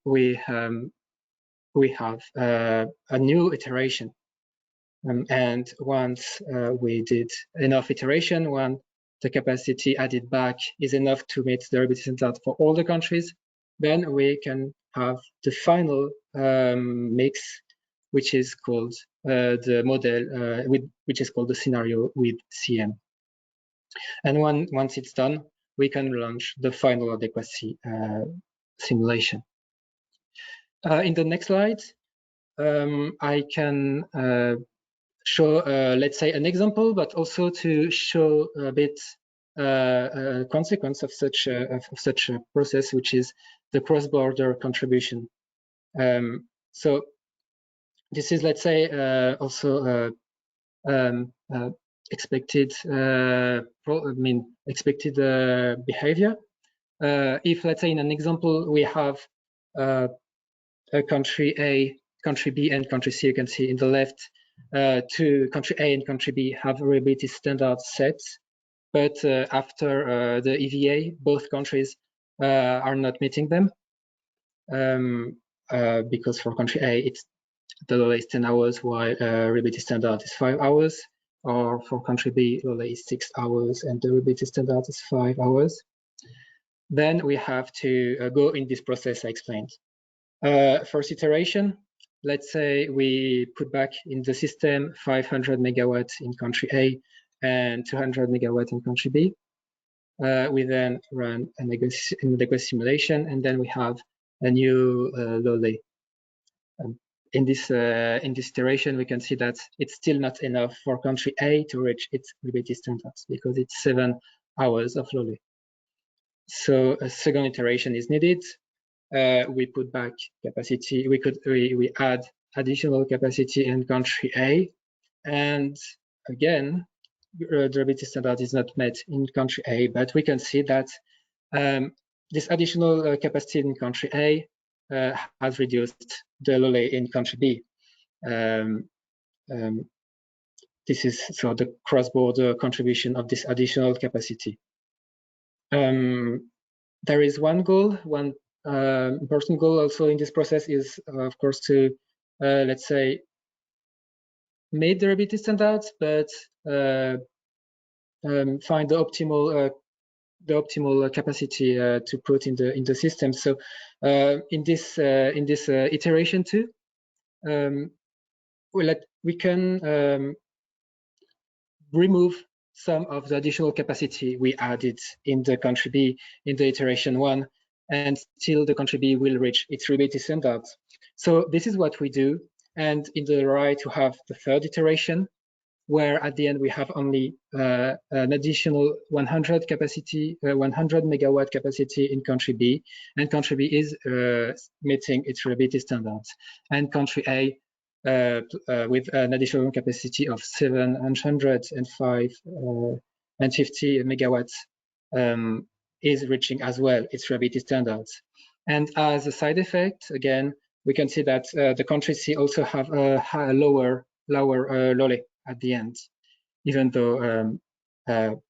we have a new iteration. And once we did enough iteration, when the capacity added back is enough to meet the reliability standard for all the countries, then we can have the final mix, which is called the model, which is called the scenario with CM. And once it's done, we can launch the final adequacy simulation. In the next slide, I can show, let's say, an example, but also to show a bit a consequence of such a process, which is the cross-border contribution. So this is, let's say, also expected expected behavior. If, let's say, in an example, we have country A, country B, and country C. You can see in the left, to country A and country B have reliability standards set, but after the EVA, both countries are not meeting them, because for country A, it's the LOLA is 10 hours, while reliability standard is 5 hours, or for country B, LOLA is 6 hours, and the reliability standard is 5 hours. Then we have to go in this process I explained. First iteration, let's say we put back in the system 500 megawatts in country A and 200 megawatts in country B. We then run a negative simulation, and then we have a new LOLA. In this iteration, we can see that it's still not enough for country A to reach its reliability standards because it's 7 hours of LOLA. So a second iteration is needed. We put back capacity. We add additional capacity in country A, and again, the reliability standard is not met in country A. But we can see that this additional capacity in country A has reduced the LOLA in country B. This is so the cross-border contribution of this additional capacity. There is one goal, one important goal also in this process is, of course, to let's say meet the reliability standards, but find the optimal capacity to put in the system. So in this iteration too, we can remove some of the additional capacity we added in the country B in the iteration 1, and still the country B will reach its reliability standards. So this is what we do. And in the right, you have the third iteration, where at the end we have only an additional 100 megawatt capacity in country B, and country B is meeting its reliability standards. And country A with an additional capacity of 750 megawatts is reaching as well its reliability standards. And as a side effect, again, we can see that the country C also have a lower LOLA at the end, even though the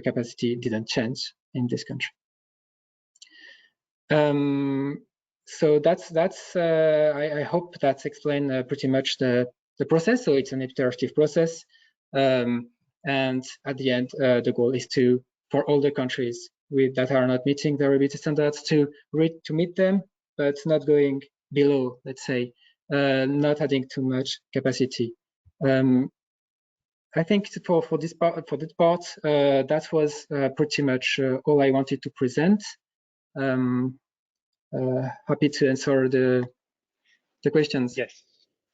capacity didn't change in this country. So that's I hope that's explained pretty much the process. So it's an iterative process, and at the end the goal is for all the countries that are not meeting the reliability standards to meet them, but not going below, let's say, not adding too much capacity. I think for this part, that was pretty much all I wanted to present. Happy to answer the questions. Yes,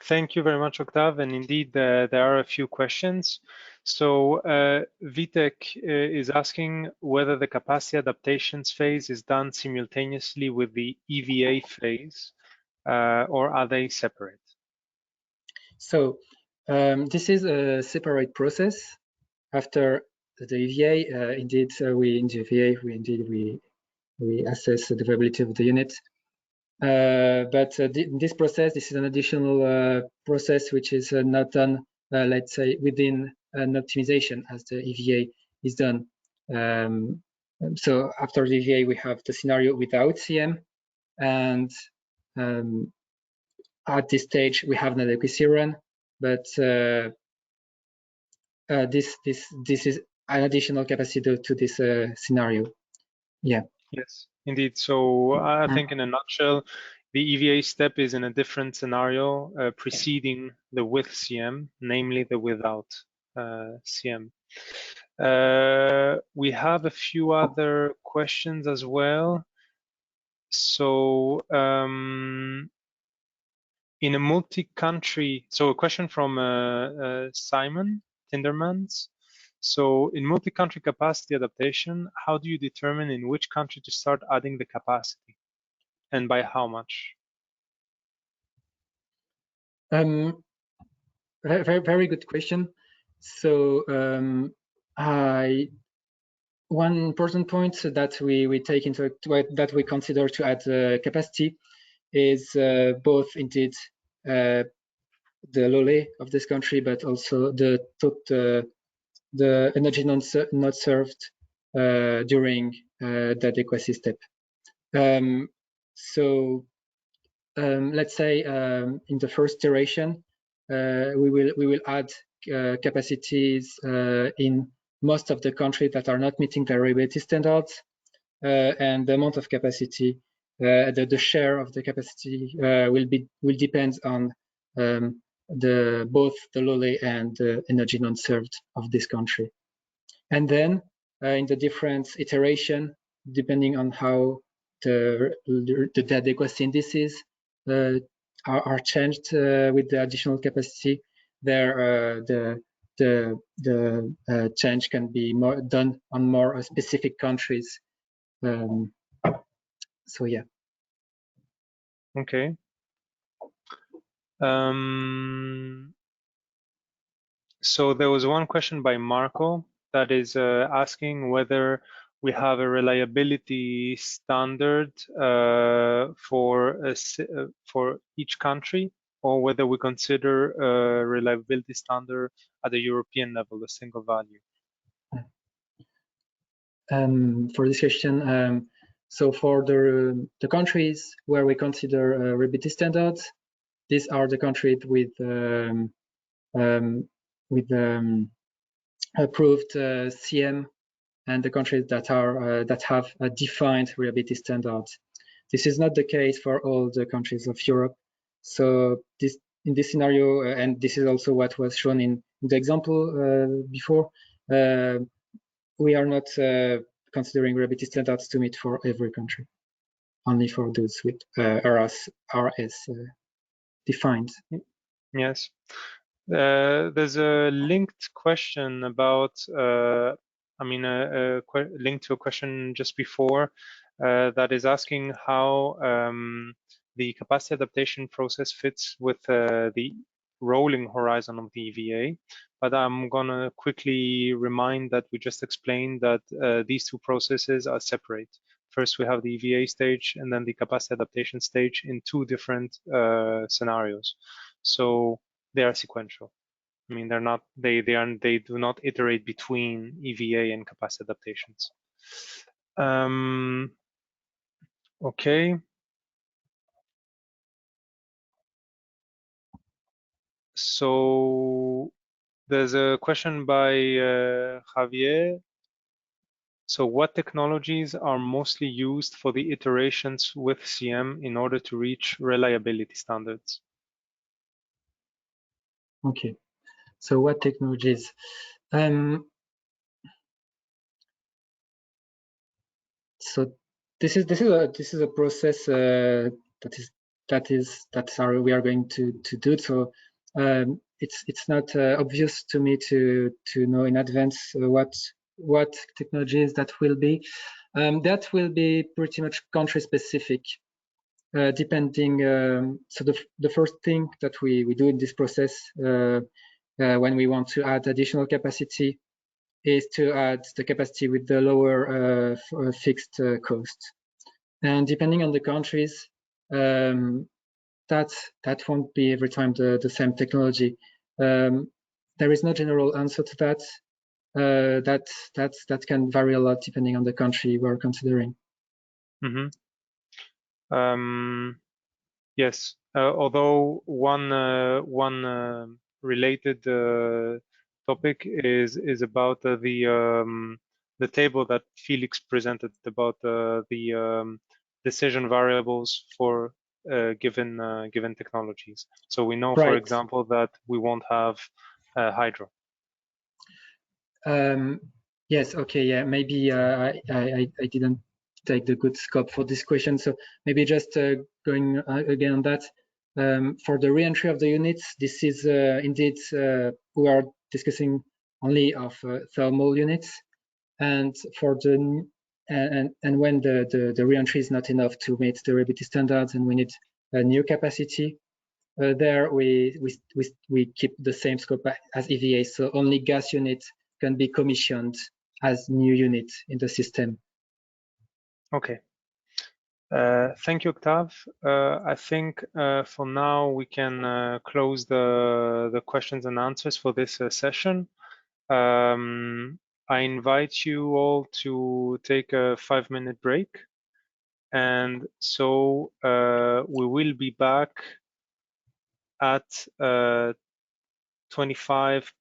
thank you very much, Octave. And indeed, there are a few questions. So Vitek is asking whether the capacity adaptations phase is done simultaneously with the EVA phase, or are they separate? So this is a separate process. After the EVA, indeed, in the EVA, we assess the viability of the unit. But in this process, this is an additional process which is not done, let's say, within an optimization as the EVA is done. So after the EVA, we have the scenario without CM, and at this stage, we have an adequacy run, but this is an additional capacity to this scenario. Yeah. Yes, indeed. So I think in a nutshell, the EVA step is in a different scenario preceding the with CM, namely the without CM. We have a few other questions as well. So in a multi-country, so a question from Simon Tindermans. So in multi-country capacity adaptation, how do you determine in which country to start adding the capacity, and by how much? Very good question. So one important point that we take into that we consider to add capacity is both indeed the LOLE of this country, but also the energy not served during the adequacy step. Let's say in the first iteration, we will add capacities in most of the countries that are not meeting the reliability standards, and the amount of capacity, the share of the capacity will depend on both the LOLE and the energy non-served of this country. And then in the different iteration, depending on how the adequacy indices are changed with the additional capacity, there the change can be more done on more specific countries. So yeah. Okay. So there was one question by Marco that is asking whether we have a reliability standard for each country, or whether we consider a reliability standard at the European level, a single value. For this question, so for the countries where we consider reliability standards, these are the countries with approved CM, and the countries that have a defined reliability standards. This is not the case for all the countries of Europe. So in this scenario, and this is also what was shown in the example before, we are not considering reliability standards to meet for every country, only for those with RS defined. Yes. There's a linked question about, link to a question just before that is asking how the capacity adaptation process fits with the rolling horizon of the EVA. But I'm gonna quickly remind that we just explained that these two processes are separate. First, we have the EVA stage and then the capacity adaptation stage in two different scenarios. So they are sequential. I mean, they're not. They do not iterate between EVA and capacity adaptations. Okay. So there's a question by Javier. So what technologies are mostly used for the iterations with CM in order to reach reliability standards? Okay, so what technologies? So this is a process we are going to do. So it's not obvious to me to know in advance what technologies that will be. That will be pretty much country specific, depending. So the first thing that we do in this process when we want to add additional capacity is to add the capacity with the lower fixed cost. And depending on the countries, that won't be every time the same technology. There is no general answer to that. That can vary a lot depending on the country we're considering. Mm-hmm. Yes, although one related topic is about the table that Felix presented about the decision variables for given technologies. So we know, for example, that we won't have hydro. Yes. Okay. Yeah. Maybe I didn't take the good scope for this question. So maybe just going again on that. For the re-entry of the units, this is indeed we are discussing only of thermal units, and for the and when the re-entry is not enough to meet the reliability standards and we need a new capacity, there we keep the same scope as EVA. So only gas units can be commissioned as new units in the system. Okay. Thank you, Octave. I think for now we can close the questions and answers for this session. I invite you all to take a 5-minute break. And so we will be back at 3:25.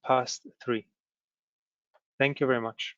Thank you very much.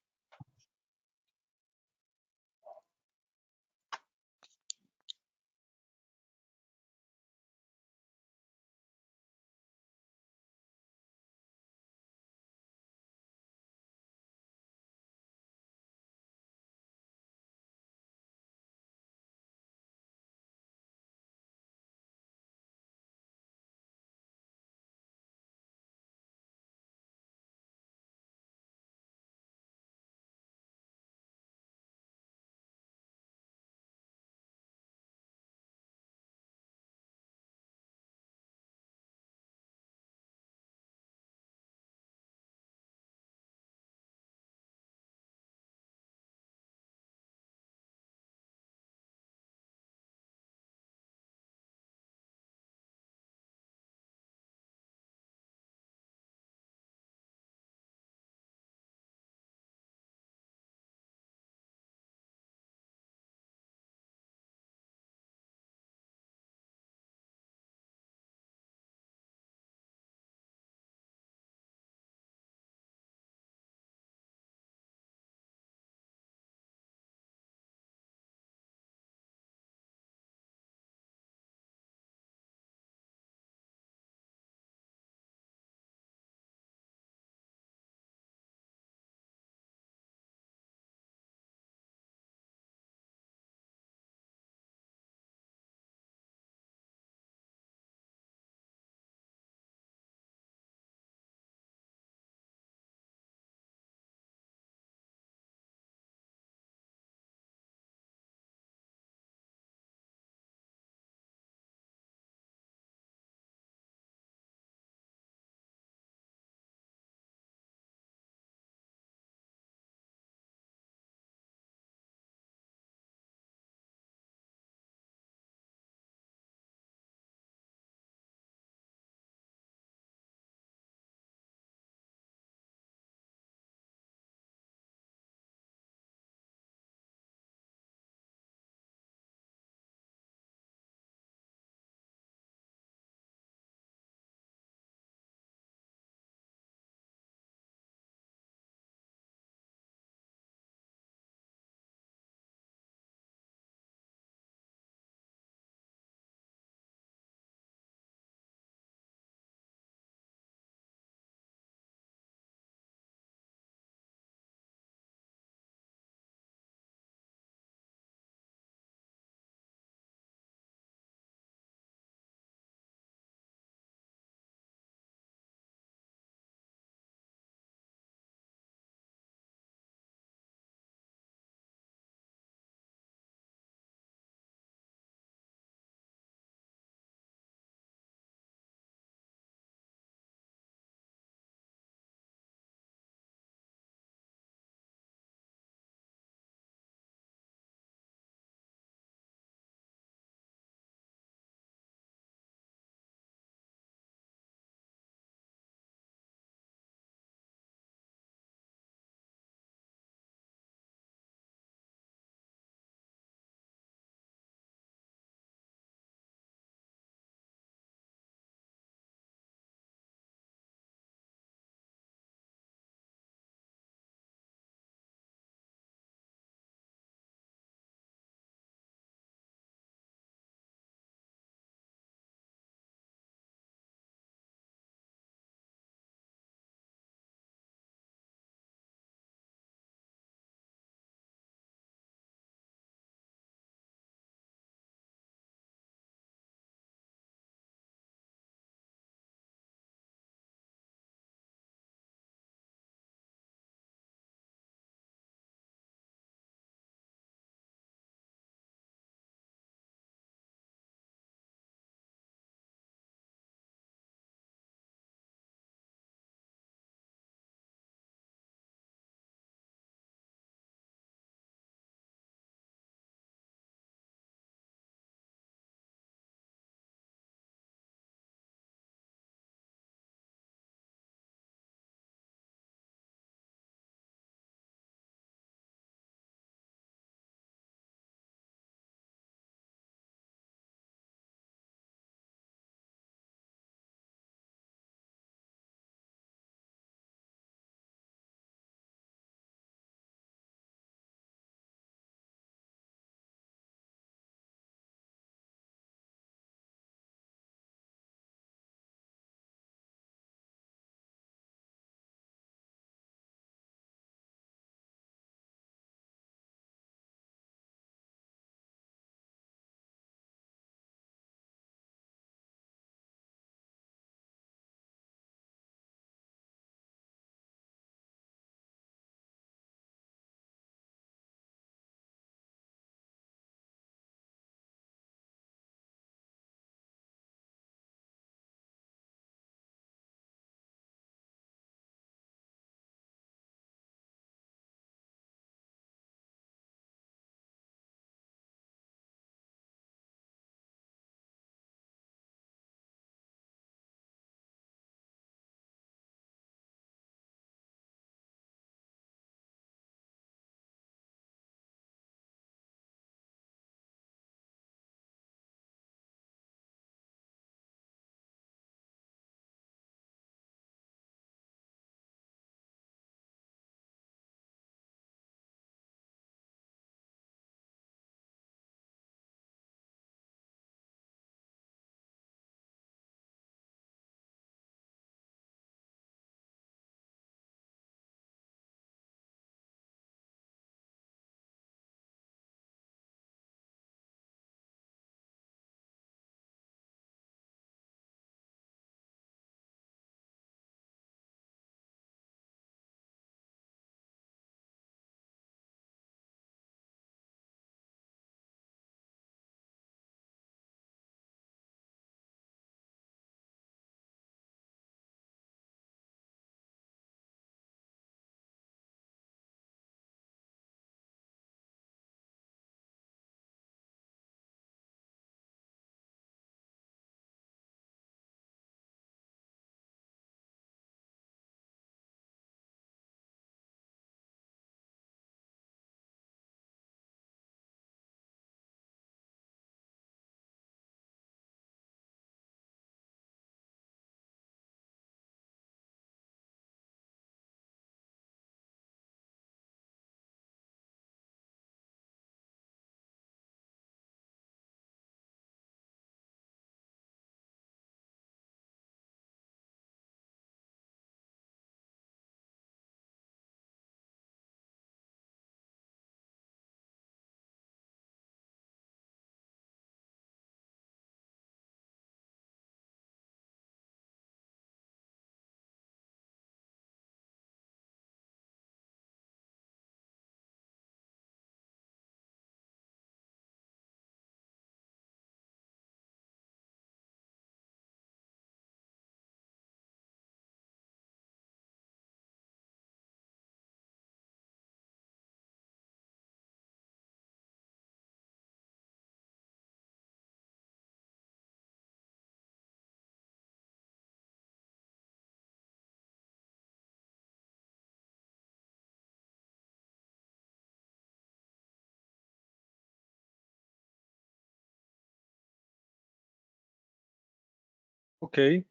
Okay.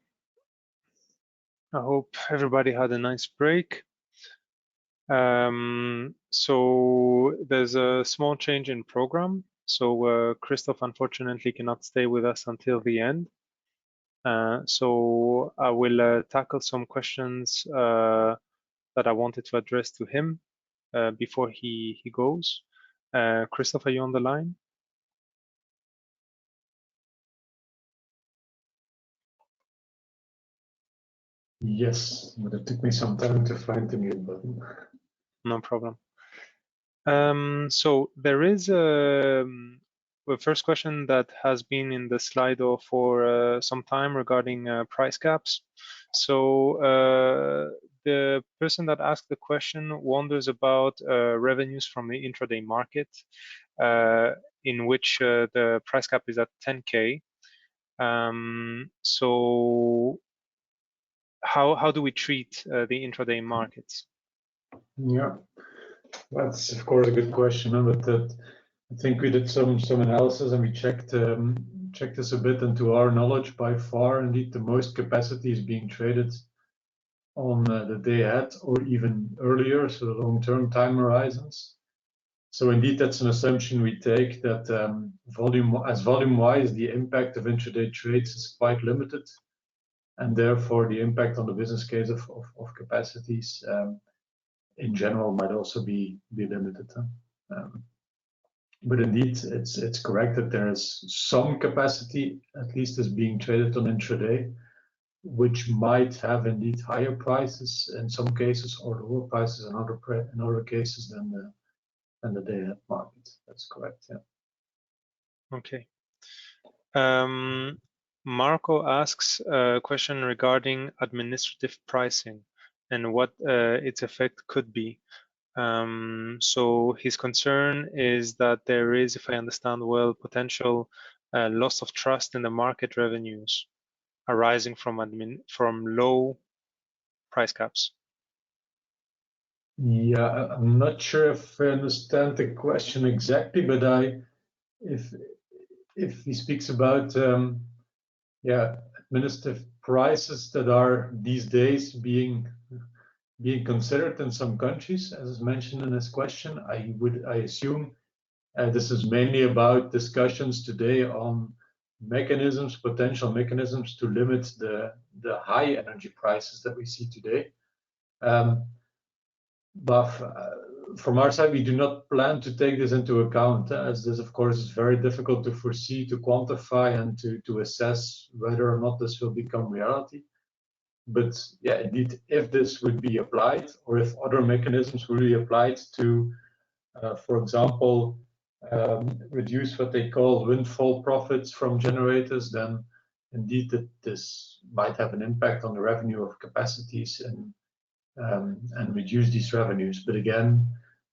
I hope everybody had a nice break. So there's a small change in program. So Christoph unfortunately cannot stay with us until the end. So I will tackle some questions that I wanted to address to him before he goes. Christoph, are you on the line? Yes, but it took me some time to find the mute button. No problem. So there is a first question that has been in the Slido for some time regarding price caps. So the person that asked the question wonders about revenues from the intraday market, in which the price cap is at 10K. So how do we treat the intraday markets? Yeah, that's of course a good question, but I think we did some analysis and we checked this a bit, and to our knowledge, by far, indeed, the most capacity is being traded on the day ahead or even earlier, so the long-term time horizons. So indeed, that's an assumption we take that volume-wise, the impact of intraday trades is quite limited, and therefore the impact on the business case of capacities in general might also be limited. But indeed, it's correct that there is some capacity, at least, is being traded on intraday, which might have indeed higher prices in some cases or lower prices in other cases than the day ahead market. That's correct. Yeah. Okay. Marco asks a question regarding administrative pricing and what its effect could be. So his concern is that there is, if I understand well, potential loss of trust in the market revenues arising from low price caps. Yeah, I'm not sure if I understand the question exactly, but if he speaks about administrative prices that are these days being considered in some countries, as is mentioned in this question, I assume this is mainly about discussions today on potential mechanisms to limit the high energy prices that we see today. But from our side, we do not plan to take this into account, as this, of course, is very difficult to foresee, to quantify, and to assess whether or not this will become reality. But yeah, indeed, if this would be applied, or if other mechanisms would be applied to, for example, reduce what they call windfall profits from generators, then indeed this might have an impact on the revenue of capacities and reduce these revenues. But again,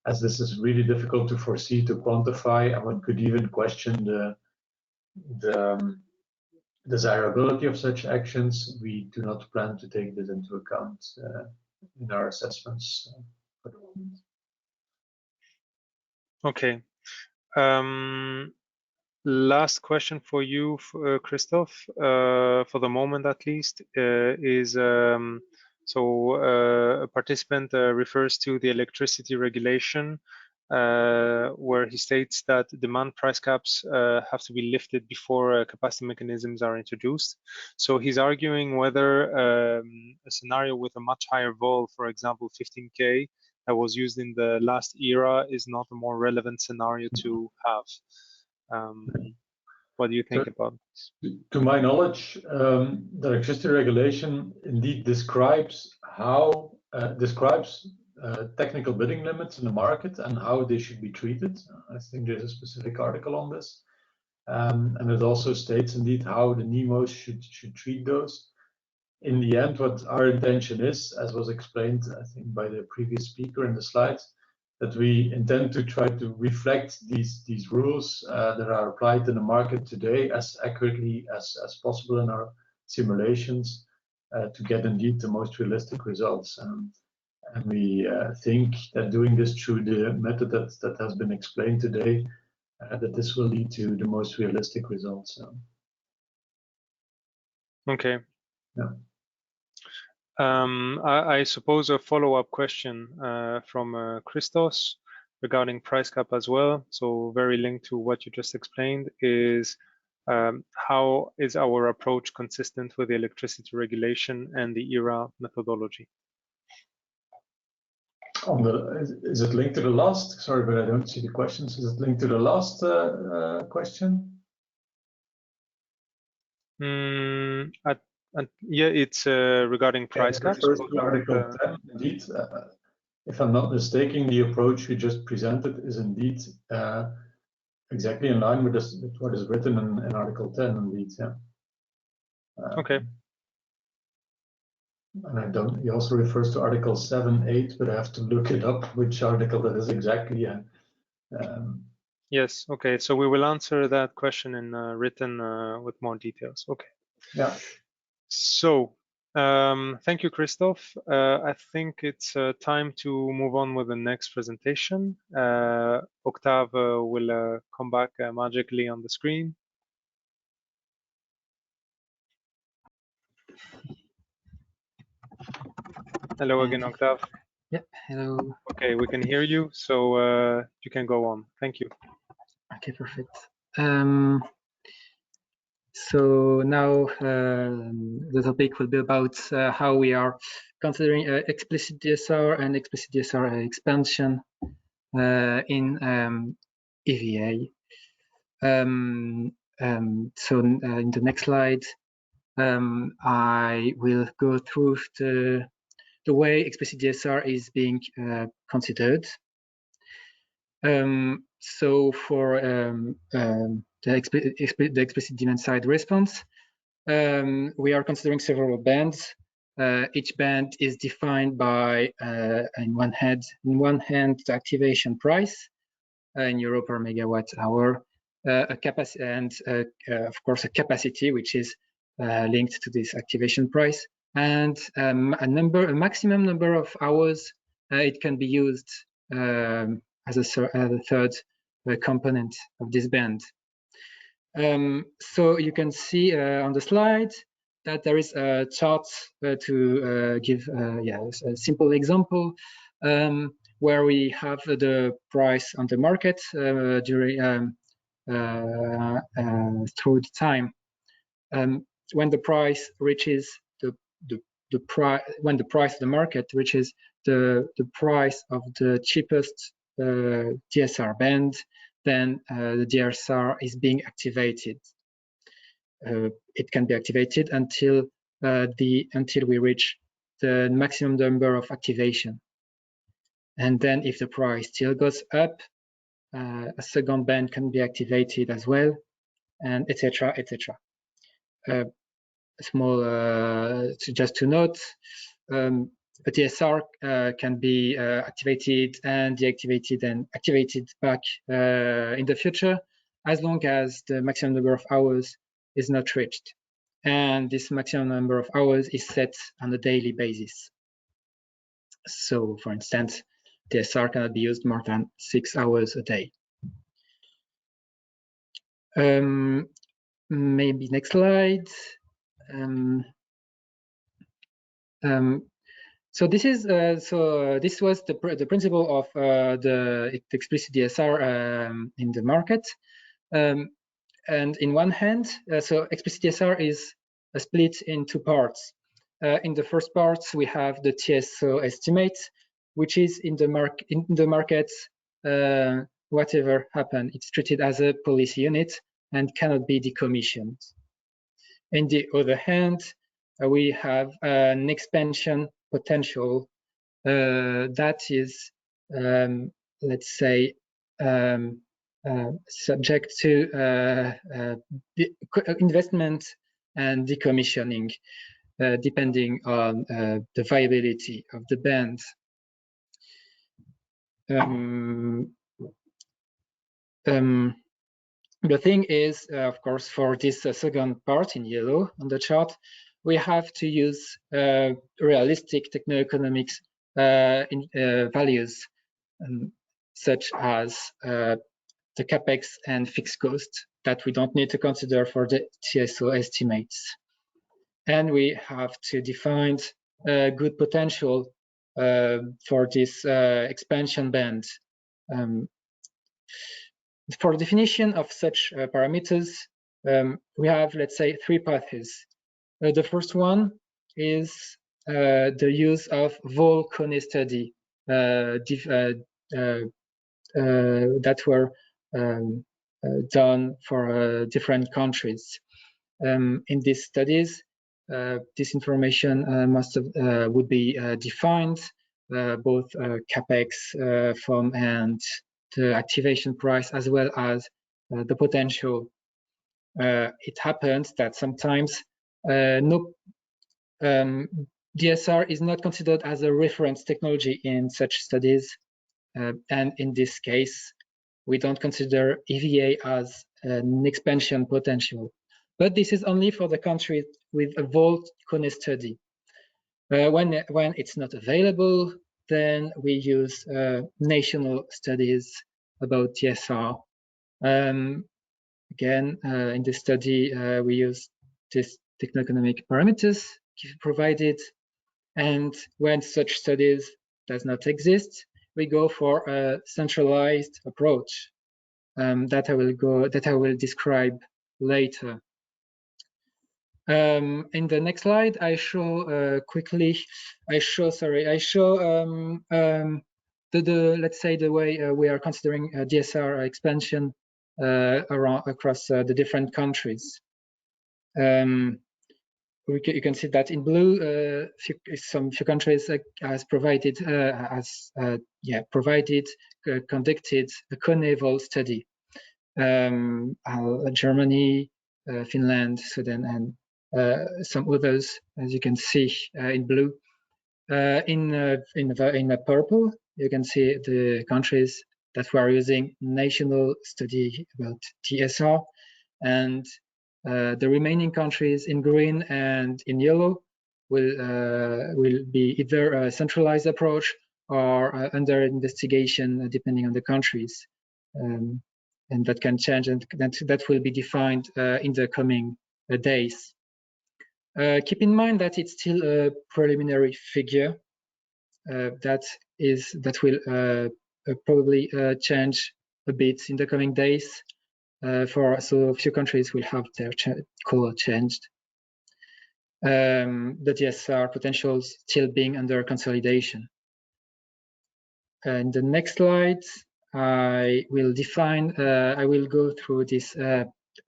as this is really difficult to foresee, to quantify, and one could even question the desirability of such actions, we do not plan to take this into account in our assessments for the moment. Okay. Last question for you, Christoph, for the moment at least, is a participant refers to the electricity regulation, where he states that demand price caps have to be lifted before capacity mechanisms are introduced. So he's arguing whether a scenario with a much higher vol, for example, 15K, that was used in the last era, is not a more relevant scenario to have. What do you think about this? To my knowledge, the electricity regulation indeed describes technical bidding limits in the market and how they should be treated. I think there's a specific article on this. And it also states indeed how the NEMOs should treat those. In the end, what our intention is, as was explained, I think, by the previous speaker in the slides, that we intend to try to reflect these rules that are applied in the market today as accurately as possible in our simulations to get indeed the most realistic results. And we think that doing this through the method that has been explained today, that this will lead to the most realistic results. Okay. Yeah. I suppose a follow-up question from Christos regarding price cap as well. So very linked to what you just explained is how is our approach consistent with the electricity regulation and the ERA methodology? Is it linked to the last? Sorry, but I don't see the questions. Is it linked to the last question? Yeah, it's regarding price caps. First to Article 10, indeed. If I'm not mistaken, the approach we just presented is indeed exactly in line with what is written in Article 10, indeed. Yeah. Okay. And I don't. He also refers to Article 7, 8, but I have to look it up which article that is exactly. Yes. Okay. So we will answer that question in written with more details. Okay. Yeah. So thank you, Christoph. I think it's time to move on with the next presentation. Octave will come back magically on the screen. Hello again, Octave. Yeah, hello. Okay, we can hear you, so you can go on. Thank you. Okay, perfect. So now the topic will be about how we are considering explicit DSR and explicit DSR expansion in EVA. So in the next slide, I will go through the way explicit DSR is being considered. So for the explicit demand side response, we are considering several bands. Each band is defined by, in one hand, the activation price in euro per megawatt hour, a capacity, and of course a capacity which is linked to this activation price, and a maximum number of hours it can be used as a third component of this band. So you can see on the slide that there is a chart to give a simple example where we have the price on the market during through the time. When the price reaches when the price of the market reaches the price of the cheapest DSR band, then the DSR is being activated. It can be activated until we reach the maximum number of activation. And then if the price still goes up, a second band can be activated as well, and etc. etc. Just to note, a DSR can be activated and deactivated and activated back in the future, as long as the maximum number of hours is not reached. And this maximum number of hours is set on a daily basis. So, for instance, DSR cannot be used more than 6 hours a day. Maybe next slide. So this is this was the principle of the explicit DSR in the market. And in one hand, so explicit DSR is split in two parts. In the first part, we have the TSO estimate, which is in the market. Whatever happened, it's treated as a policy unit and cannot be decommissioned. On the other hand, we have an expansion potential that is, let's say, subject to investment and decommissioning, depending on the viability of the band. The thing is, of course, for this second part in yellow on the chart, we have to use realistic techno-economics values, such as the capex and fixed cost that we don't need to consider for the TSO estimates. and we have to define good potential for this expansion band. For definition of such parameters, we have, let's say, three paths. The first one is the use of vol-cone study that were done for different countries. In these studies, this information would be defined, both capex, FOM, and the activation price, as well as the potential. It happens that sometimes DSR is not considered as a reference technology in such studies, and in this case, we don't consider EVA as an expansion potential. But this is only for the countries with a vol-cone study. When it's not available, then we use national studies about DSR. Again, in this study, we use these techno-economic parameters provided, and when such studies does not exist, we go for a centralized approach that I will describe later. In the next slide, I show let's say the way we are considering DSR expansion across the different countries. You can see that in blue, few countries has provided conducted a cone-vol study. Germany, Finland, Sweden, and some others, as you can see in blue. In the purple, you can see the countries that were using national study about DSR, and the remaining countries in green and in yellow will be either a centralized approach or under investigation, depending on the countries, and that can change, and that will be defined in the coming days. Keep in mind that it's still a preliminary figure that will probably change a bit in the coming days. So a few countries will have their color changed. The DSR potentials still being under consolidation. In the next slide, I will go through this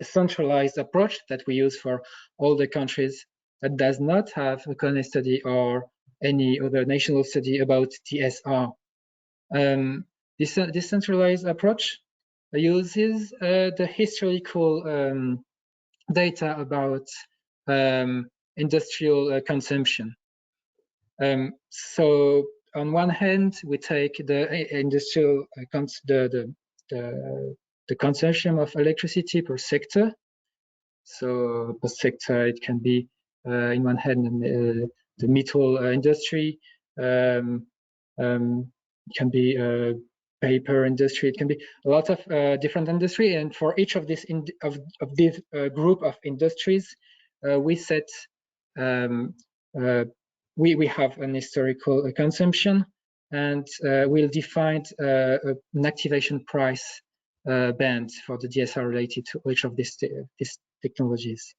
centralized approach that we use for all the countries that does not have a cone study or any other national study about DSR. This decentralized approach uses the historical data about industrial consumption. So on one hand, we take the industrial the consumption of electricity per sector. So per sector, it can be in one hand the metal industry, it can be paper industry, it can be a lot of different industry, and for each of this group of industries, we set we have an historical consumption, and we'll define an activation price band for the DSR related to each of these technologies.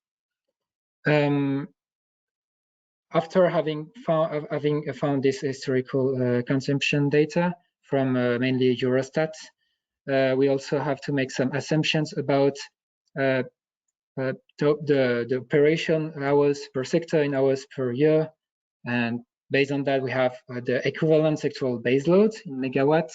After having found this historical consumption data from mainly Eurostat, we also have to make some assumptions about the operation hours per sector in hours per year, and based on that we have the equivalent sectoral baseload in megawatts,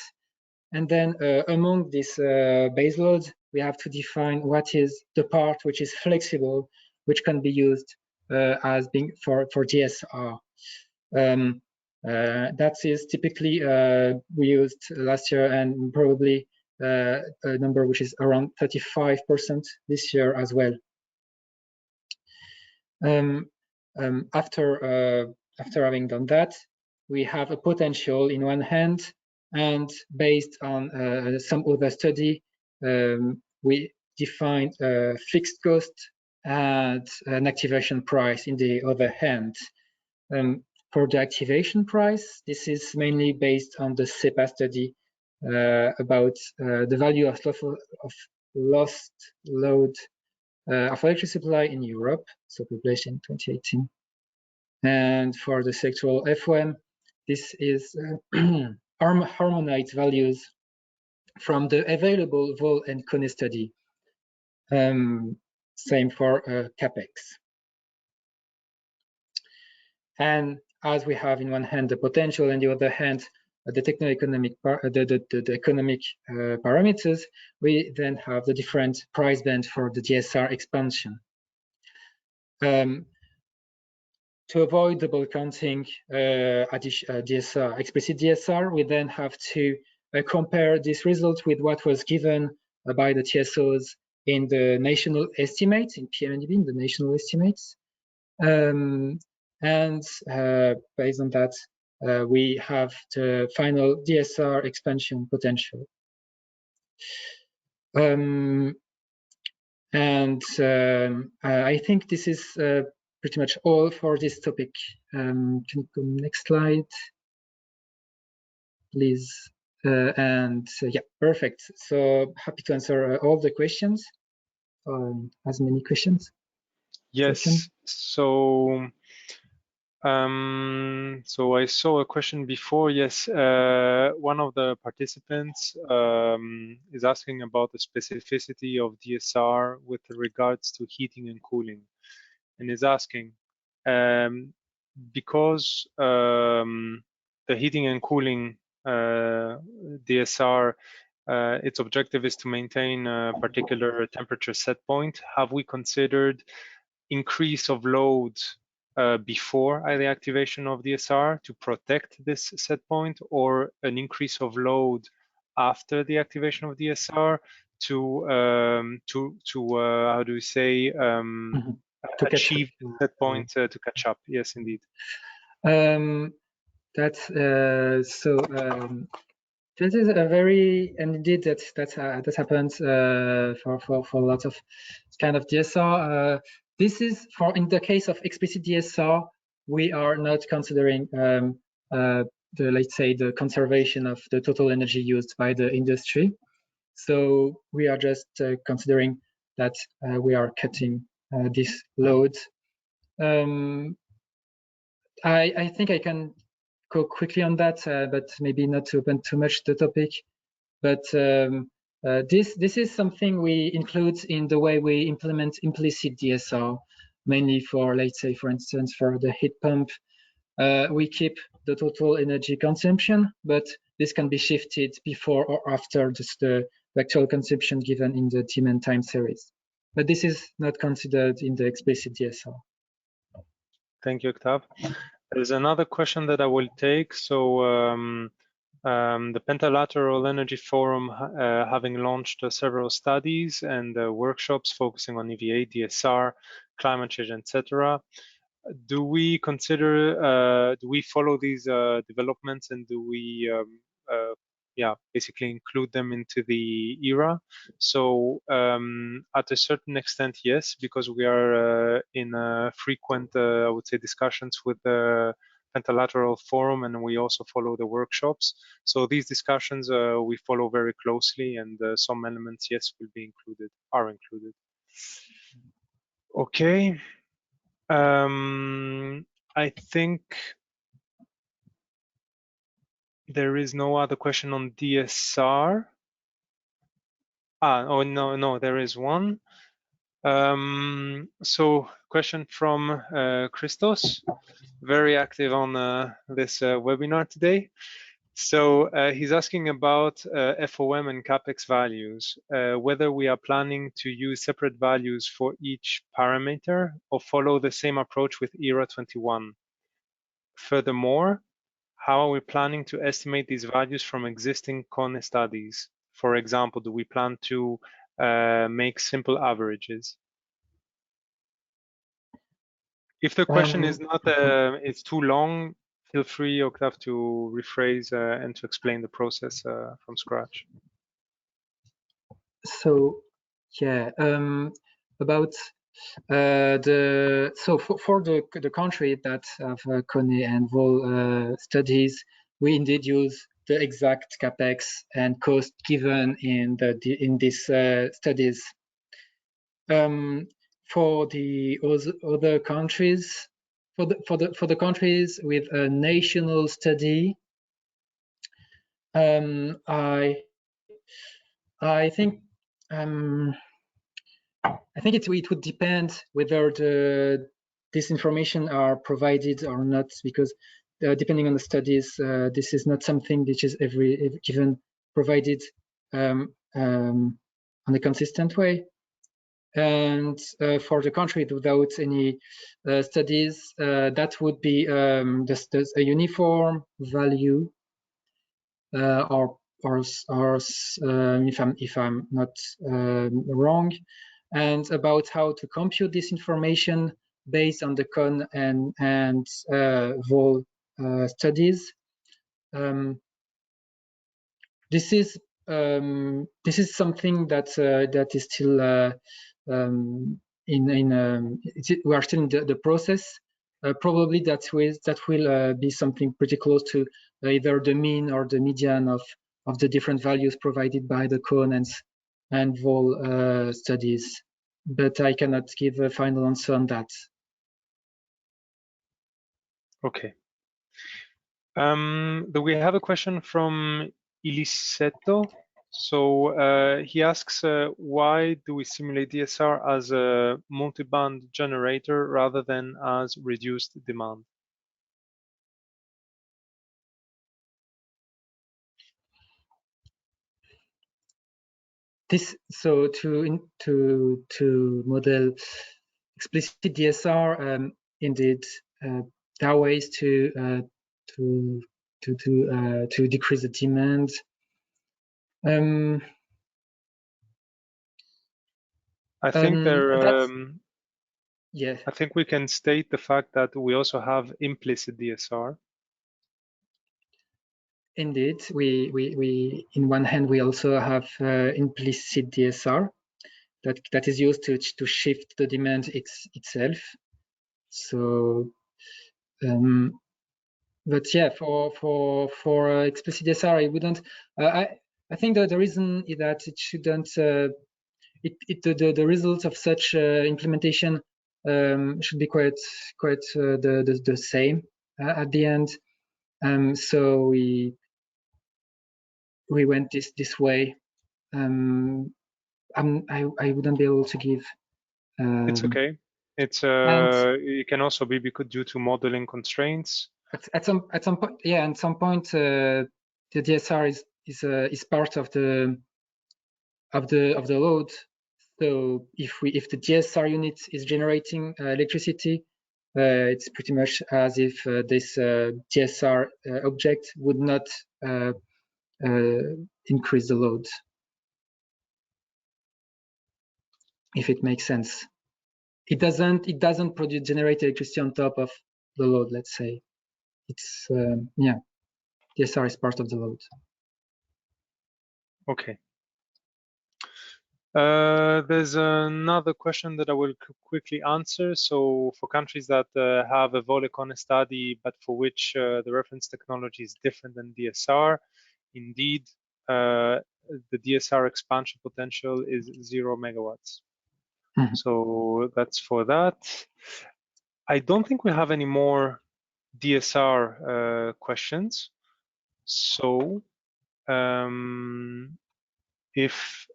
and then among this baseload we have to define what is the part which is flexible, which can be used as being for DSR. That is typically we used last year, and probably a number which is around 35% this year as well. After having done that, we have a potential in one hand, and based on some other study, we defined a fixed cost and an activation price in the other hand. For the activation price, this is mainly based on the SEPA study about the value of lost load of electricity supply in Europe, so published in 2018. And for the sectoral FOM, this is harmonized values from the available Vol and Kone study. Same for CAPEX. And as we have in one hand the potential and the other hand the techno-economic the economic parameters, we then have the different price band for the DSR expansion. To avoid double counting DSR, explicit DSR, we then have to compare this result with what was given by the TSOs in the national estimates, in PMNDB, in the national estimates. And based on that, we have the final DSR expansion potential. I think this is pretty much all for this topic. Can you go next slide, please? Yeah, perfect. So happy to answer all the questions. As many questions? Yes. So I saw a question before. Yes, one of the participants is asking about the specificity of DSR with regards to heating and cooling, and is asking because the heating and cooling DSR, its objective is to maintain a particular temperature set point. Have we considered increase of load before the activation of DSR to protect this set point, or an increase of load after the activation of DSR to how do we say to achieve that point to catch up? Yes, indeed. That's this is a very, and indeed that happens for lots of kind of DSR. This is for in the case of explicit DSR, we are not considering let's say the conservation of the total energy used by the industry. So we are just considering that we are cutting this load. I think I can go quickly on that, but maybe not to open too much the topic. But this is something we include in the way we implement implicit DSR, mainly for, let's say, for instance, for the heat pump. We keep the total energy consumption, but this can be shifted before or after just the actual consumption given in the demand time series. But this is not considered in the explicit DSR. Thank you, Octave. There's another question that I will take. So the Pentalateral Energy Forum, having launched several studies and workshops focusing on EVA, DSR, climate change, etc. Do we consider, do we follow these developments, and do we basically include them into the ERA? So at a certain extent, yes, because we are in frequent, I would say, discussions with the Pentalateral Forum, and we also follow the workshops. So these discussions we follow very closely, and some elements, yes, will be included, are included. Okay. I think there is no other question on DSR. Oh, no, there is one. So question from Christos, very active on this webinar today. So he's asking about FOM and CAPEX values, whether we are planning to use separate values for each parameter or follow the same approach with ERA 21. Furthermore, how are we planning to estimate these values from existing Kone studies? For example, do we plan to make simple averages? If the question is not, it's too long, feel free, Octave, to rephrase and to explain the process from scratch. So, yeah, about So for the country that have Kone and Vol studies, we indeed use the exact capex and cost given in these studies. For the other countries, for the countries with a national study, I think it would depend whether this information are provided or not, because depending on the studies, this is not something which is every given provided on a consistent way. And for the country without any studies, that would be just a uniform value, or if I'm not wrong, and about how to compute this information based on the Con and Vol studies. This is something that is still we are still in the process. Probably that will be something pretty close to either the mean or the median of the different values provided by the Con and Vol studies, but I cannot give a final answer on that. Okay. We have a question from Iliseto. So he asks, why do we simulate DSR as a multi-band generator rather than as reduced demand? So to model explicit DSR, indeed, there are ways to decrease the demand. I think yeah. I think we can state the fact that we also have implicit DSR. Indeed, we in one hand we also have implicit DSR that is used to shift the demand itself. So, but yeah, for explicit DSR, I wouldn't. I think that the reason is that it shouldn't. The results of such implementation should be quite the same at the end. So we went this way. I wouldn't be able to give. It's okay. It's it can also be due to modeling constraints. At some point, yeah. At some point, the DSR is part of the load. So if the DSR unit is generating electricity, it's pretty much as if this DSR object would not increase the load, if it makes sense. It doesn't generate electricity on top of the load, let's say. It's yeah, DSR is part of the load. Okay. There's another question that I will quickly answer. So for countries that have a Vol-Econ study, but for which the reference technology is different than DSR, indeed, the DSR expansion potential is 0 megawatts. Mm-hmm. So that's for that. I don't think we have any more DSR questions. So if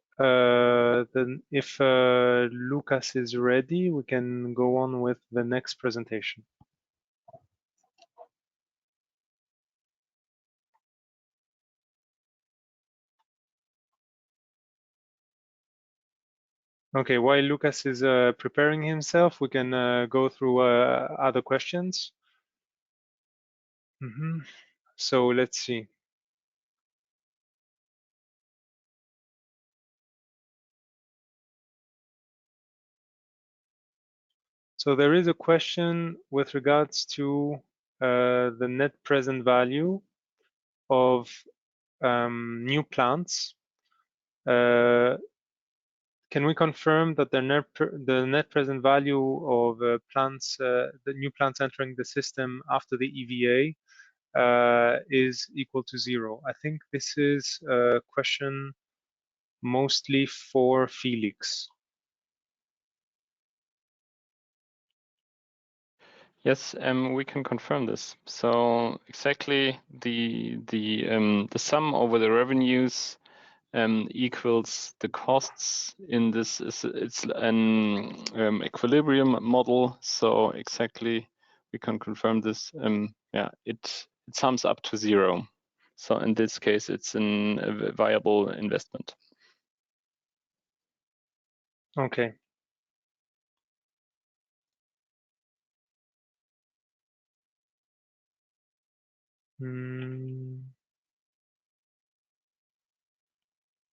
Lucas is ready, we can go on with the next presentation. Okay, while Lucas is preparing himself, we can go through other questions. Mm-hmm. So let's see. So there is a question with regards to the net present value of new plants can we confirm that the net present value of plants, the new plants entering the system after the EVA is equal to 0? I think this is a question mostly for Felix. Yes, we can confirm this. So exactly the sum over the revenues equals the costs in this. It's an equilibrium model. So exactly we can confirm this. Yeah, it sums up to 0. So in this case, it's a viable investment. Okay.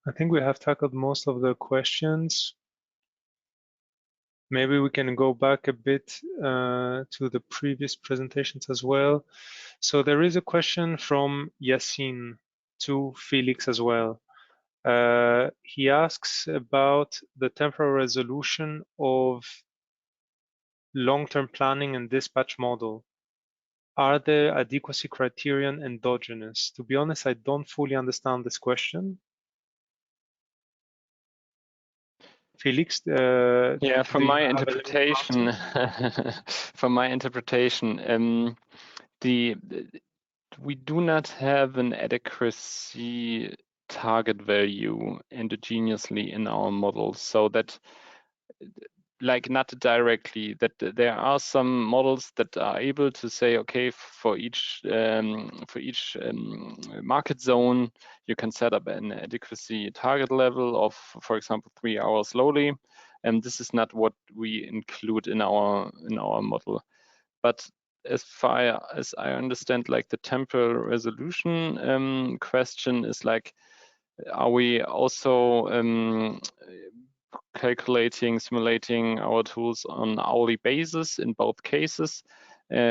I think we have tackled most of the questions. Maybe we can go back a bit to the previous presentations as well. So there is a question from Yassine to Felix as well. He asks about the temporal resolution of long-term planning and dispatch model. Are the adequacy criterion endogenous? To be honest, I don't fully understand this question. Felix, yeah, from my interpretation, we do not have an adequacy target value endogenously in our models, so that, like, not directly, that there are some models that are able to say, okay, for each market zone, you can set up an adequacy target level of, for example, 3 hours slowly, and this is not what we include in our model. But as far as I understand, like, the temporal resolution question is like, are we also simulating our tools on hourly basis in both cases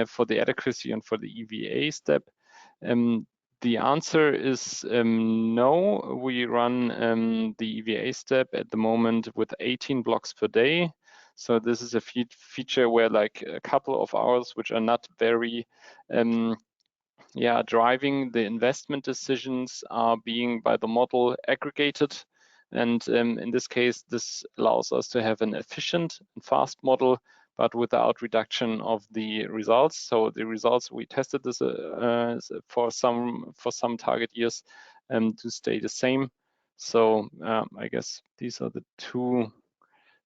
for the adequacy and for the EVA step? The answer is no. We run the EVA step at the moment with 18 blocks per day. So this is a feature where, like, a couple of hours, which are not very driving the investment decisions, are being by the model aggregated. And in this case, this allows us to have an efficient and fast model, but without reduction of the results. So the results, we tested this for some target years to stay the same. So I guess these are the 2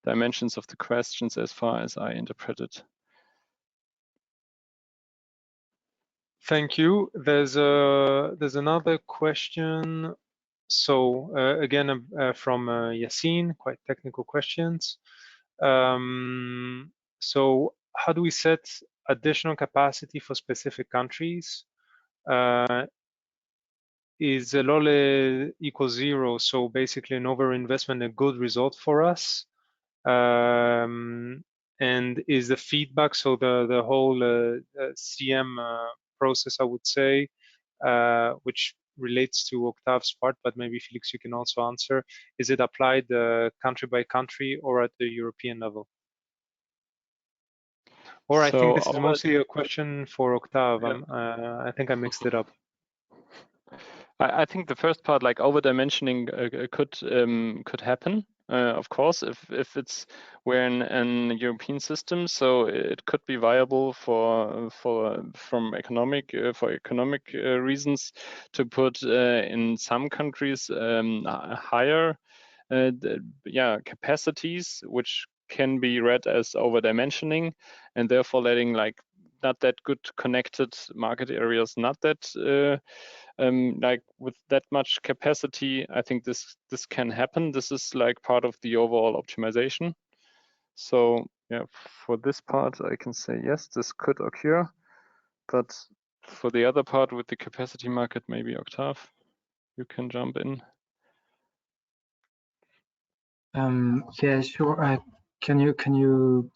dimensions of the questions as far as I interpret it. Thank you. There's another question. So again, from Yassine, quite technical questions. So how do we set additional capacity for specific countries? Is LOLE equals 0? So basically an overinvestment a good result for us? And is the feedback, so the whole CM process, I would say, which relates to Octave's part, but maybe Felix, you can also answer, is it applied country by country or at the European level? Or I think this is mostly a question for Octave. Yeah. I think I mixed it up. I think the first part, like over-dimensioning, could happen. Of course, if it's we're in an European system, so it could be viable for economic reasons to put in some countries higher capacities, which can be read as over-dimensioning, and therefore letting, like, not that good connected market areas not that like with that much capacity. I think this can happen. This is like part of the overall optimization. So yeah, for this part I can say yes, this could occur. But for the other part with the capacity market, maybe Octave, you can jump in. Yeah, sure. Can you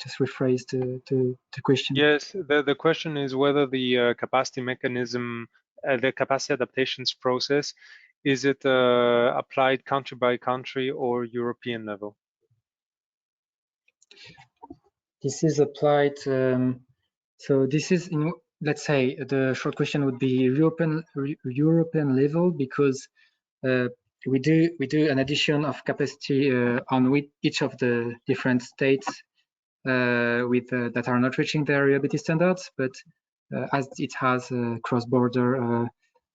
just rephrase the question? Yes, the question is whether the capacity mechanism, the capacity adaptations process, is it applied country by country or European level? this is applied. So this is in, let's say the short question would be European level, because we do an addition of capacity on each of the different states that are not reaching their reliability standards, but as it has cross-border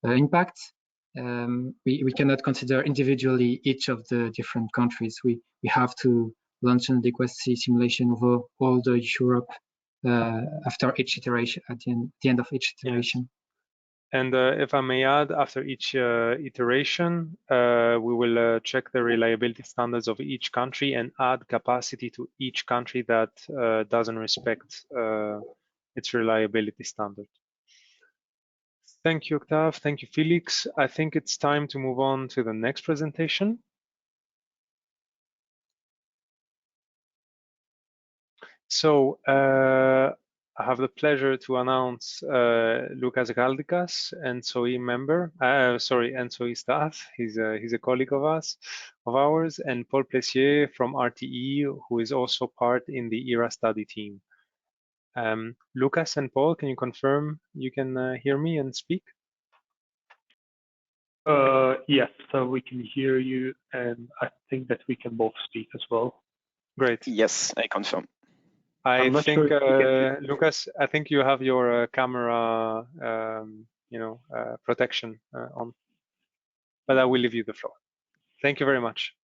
impacts, we cannot consider individually each of the different countries. We have to launch an adequacy simulation over all the Europe after each iteration, at the end of each iteration. Yes. And if I may add, after each iteration, we will check the reliability standards of each country and add capacity to each country that doesn't respect its reliability standard. Thank you, Octave. Thank you, Felix. I think it's time to move on to the next presentation. So I have the pleasure to announce Lucas Galdikas, ENTSO-E member, ENTSO-E staff. He's a colleague of ours, and Paul Plessier from RTE, who is also part in the ERA study team. Lucas and Paul, can you confirm you can hear me and speak? Yes, so we can hear you, and I think that we can both speak as well. Great. Yes, I confirm. I think, sure Lucas, I think you have your camera, protection on, but I will leave you the floor. Thank you very much.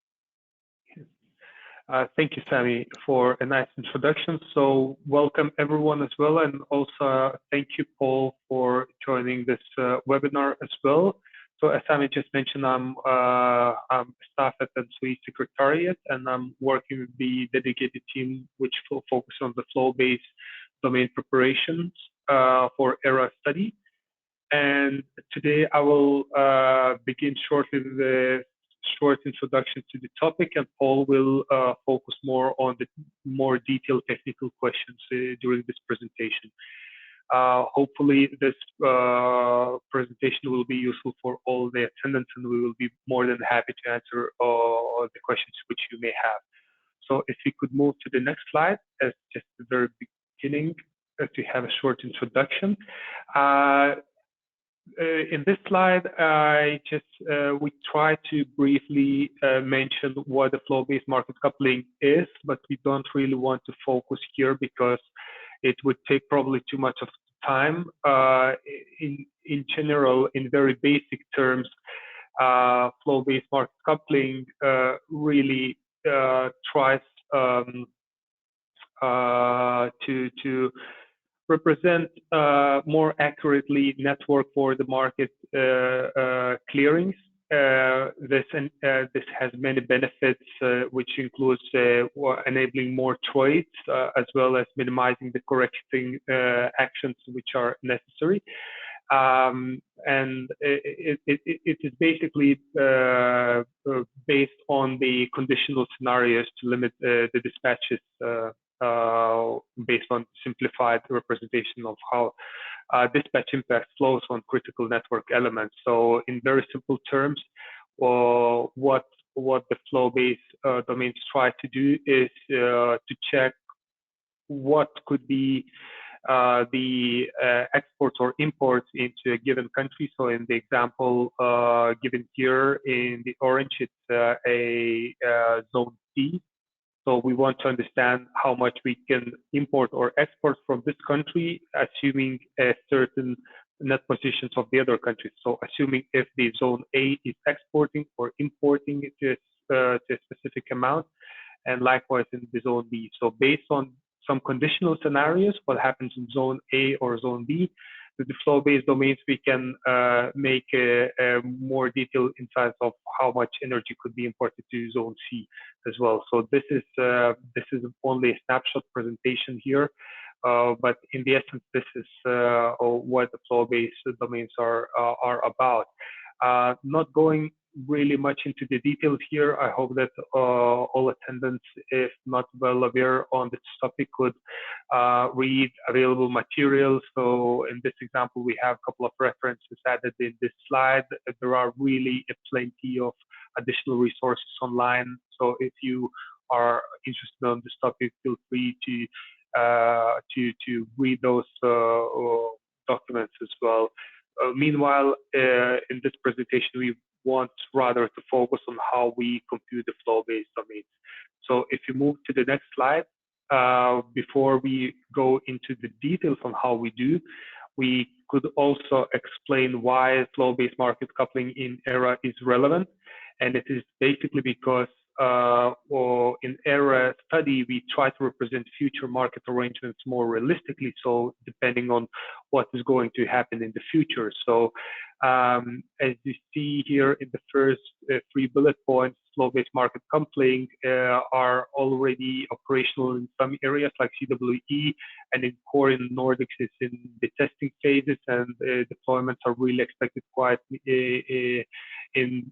Thank you, Sami, for a nice introduction. So welcome everyone as well, and also thank you, Paul, for joining this webinar as well. So as Sami just mentioned, I'm staff at the ENTSO-E Secretariat, and I'm working with the dedicated team which will focus on the flow-based domain preparations for ERA study. And today I will begin shortly with a short introduction to the topic, and Paul will focus more on the more detailed technical questions during this presentation. Hopefully this presentation will be useful for all the attendants, and we will be more than happy to answer all the questions which you may have. So if we could move to the next slide, as just the very beginning, to have a short introduction. In this slide, we try to briefly mention what the flow-based market coupling is, but we don't really want to focus here because it would take probably too much of time. In general, in very basic terms, flow-based market coupling really tries to represent more accurately network for the market clearings. This has many benefits, which includes enabling more trades, as well as minimizing the correcting actions which are necessary. And it is basically based on the conditional scenarios to limit the dispatches based on simplified representation of how dispatch impact flows on critical network elements. So in very simple terms, what the flow-based domains try to do is to check what could be the exports or imports into a given country. So in the example given here in the orange, it's a zone C. So we want to understand how much we can import or export from this country, assuming a certain net positions of the other countries. So assuming if the zone A is exporting or importing to a specific amount, and likewise in the zone B. So based on some conditional scenarios, what happens in zone A or zone B, with the flow-based domains, we can make a more detailed insights of how much energy could be imported to zone C as well. So this is only a snapshot presentation here, but in the essence, this is what the flow-based domains are about. Not going really much into the details here. I hope that all attendants, if not well aware on this topic, could read available materials. So in this example, we have a couple of references added in this slide. There are really plenty of additional resources online. So if you are interested on this topic, feel free to to read those documents as well. Meanwhile, in this presentation, we want rather to focus on how we compute the flow-based domains. So if you move to the next slide, before we go into the details on how we do, we could also explain why flow-based market coupling in ERA is relevant. And it is basically because in ERA study, we try to represent future market arrangements more realistically. So depending on what is going to happen in the future. So as you see here in the first 3 bullet points, flow-based market coupling are already operational in some areas like CWE, and in core in Nordics it's in the testing phases, and deployments are really expected quite in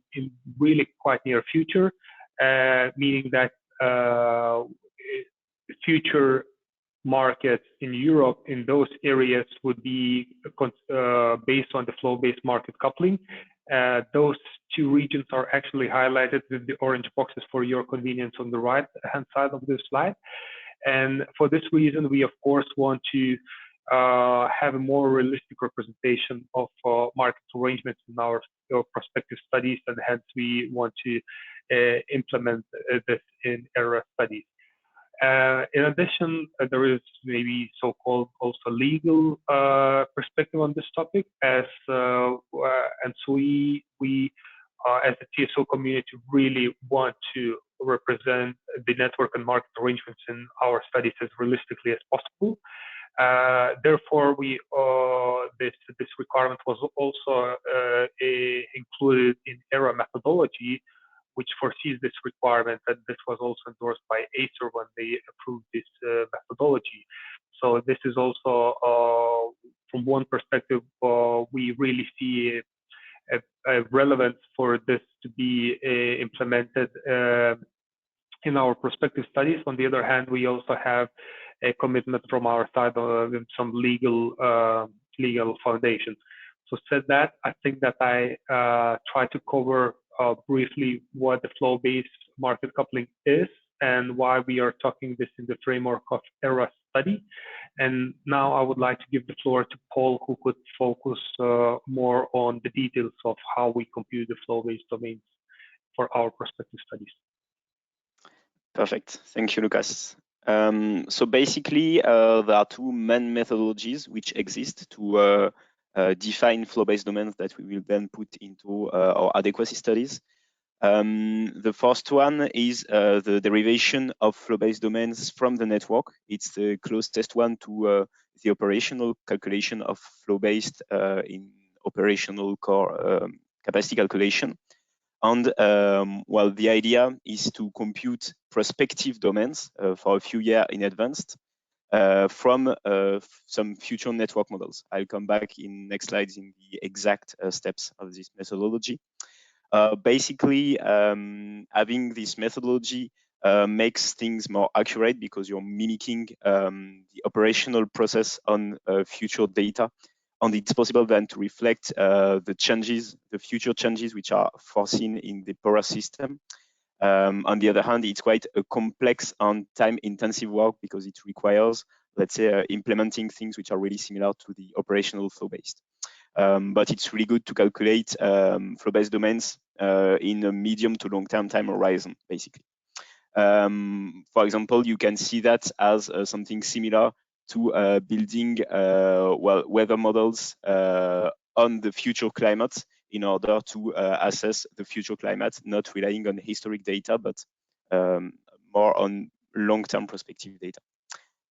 really quite near future, meaning that future markets in Europe in those areas would be based on the flow-based market coupling. Those 2 regions are actually highlighted with the orange boxes for your convenience on the right-hand side of this slide. And for this reason, we of course want to have a more realistic representation of market arrangements in our prospective studies, and hence we want to implement this in ERA studies. In addition, there is maybe so-called also legal perspective on this topic. As ENTSO-E, we as the TSO community really want to represent the network and market arrangements in our studies as realistically as possible. Therefore, this requirement was also included in ERA methodology, which foresees this requirement, and this was also endorsed by Acer when they approved this methodology. So this is also, from one perspective, we really see a relevance for this to be implemented in our prospective studies. On the other hand, we also have a commitment from our side of some legal foundation. So said that, I think that I try to cover briefly what the flow-based market coupling is and why we are talking this in the framework of ERA study. And now I would like to give the floor to Paul, who could focus more on the details of how we compute the flow-based domains for our prospective studies. Perfect. Thank you, Lucas. So basically, there are 2 main methodologies which exist to define flow-based domains that we will then put into our adequacy studies. The first one is the derivation of flow-based domains from the network. It's the closest one to the operational calculation of flow-based in operational core capacity calculation. And well, the idea is to compute prospective domains for a few years in advance from some future network models. I'll come back in next slides in the exact steps of this methodology. Basically, having this methodology makes things more accurate because you're mimicking the operational process on future data. And it's possible then to reflect the changes, the future changes which are foreseen in the PORA system. On the other hand, it's quite a complex and time-intensive work because it requires, let's say, implementing things which are really similar to the operational flow-based. But it's really good to calculate flow-based domains in a medium to long-term time horizon, basically. For example, you can see that as something similar to building well, weather models on the future climate in order to assess the future climate, not relying on historic data, but more on long-term prospective data.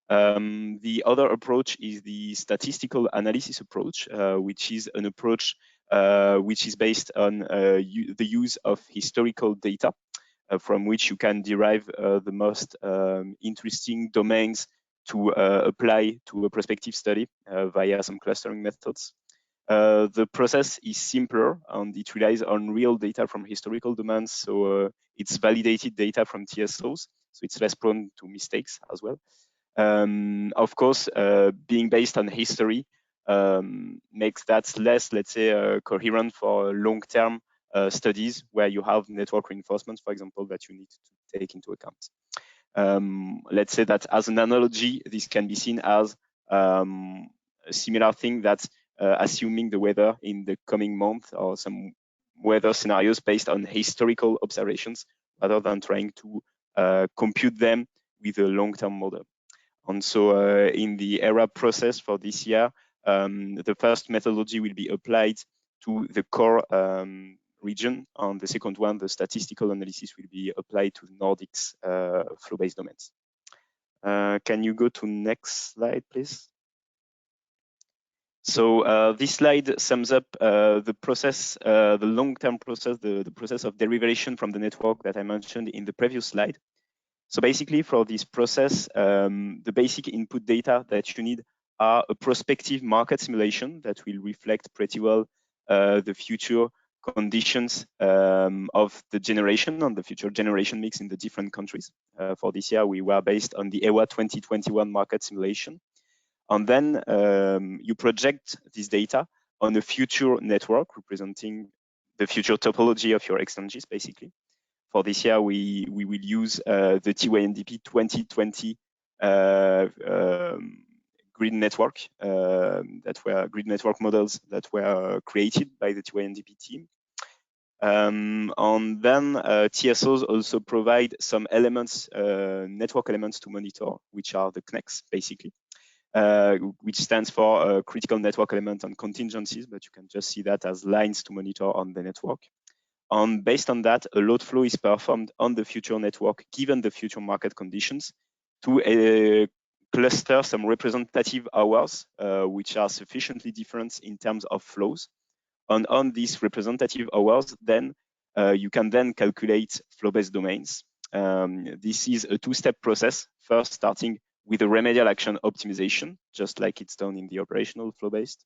The other approach is the statistical analysis approach, which is an approach which is based on the use of historical data from which you can derive the most interesting domains to apply to a prospective study via some clustering methods. The process is simpler and it relies on real data from historical domains, so it's validated data from TSOs, so it's less prone to mistakes as well. Of course, being based on history makes that less, let's say, coherent for long-term studies where you have network reinforcements, for example, that you need to take into account. let's say that as an analogy, this can be seen as a similar thing that assuming the weather in the coming month or some weather scenarios based on historical observations rather than trying to compute them with a long-term model. And so in the ERAA process for this year, the first methodology will be applied to the core region, and the second one, the statistical analysis, will be applied to the Nordics flow-based domains. Can you go to next slide, please? So this slide sums up the process, the long-term process, the process of derivation from the network that I mentioned in the previous slide. So basically for this process, the basic input data that you need are a prospective market simulation that will reflect pretty well the future conditions of the generation and the future generation mix in the different countries. For this year, we were based on the EWA 2021 market simulation. And then you project this data on a future network representing the future topology of your exchanges, basically. For this year, we will use the TYNDP 2020 grid network grid network models that were created by the TYNDP team. And then TSOs also provide some elements, network elements to monitor, which are the CNECs, basically, which stands for critical network element and contingencies, but you can just see that as lines to monitor on the network. And based on that, a load flow is performed on the future network, given the future market conditions, to cluster some representative hours, which are sufficiently different in terms of flows. And on these representative hours, then you can then calculate flow-based domains. This is a two-step process, first starting with a remedial action optimization, just like it's done in the operational flow-based.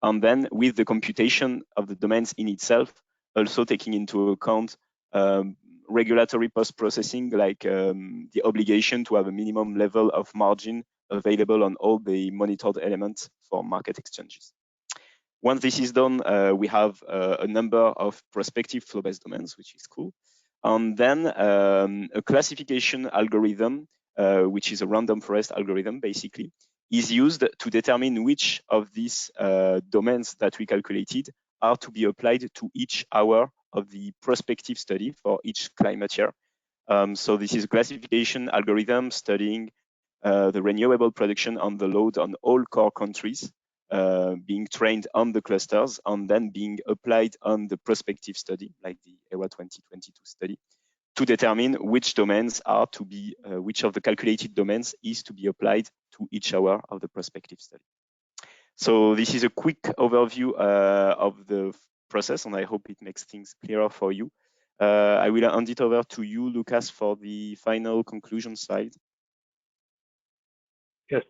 And then with the computation of the domains in itself, also taking into account regulatory post-processing, like the obligation to have a minimum level of margin available on all the monitored elements for market exchanges. Once this is done, we have a number of prospective flow-based domains, which is cool. And then a classification algorithm, which is a random forest algorithm, basically, is used to determine which of these domains that we calculated are to be applied to each hour of the prospective study for each climate year. So this is a classification algorithm studying the renewable production on the load on all core countries, being trained on the clusters and then being applied on the prospective study, like the EWA 2022 study, to determine which domains are to be, which of the calculated domains is to be applied to each hour of the prospective study. So this is a quick overview of the process, and I hope it makes things clearer for you. I will hand it over to you, Lucas, for the final conclusion slide. Yes,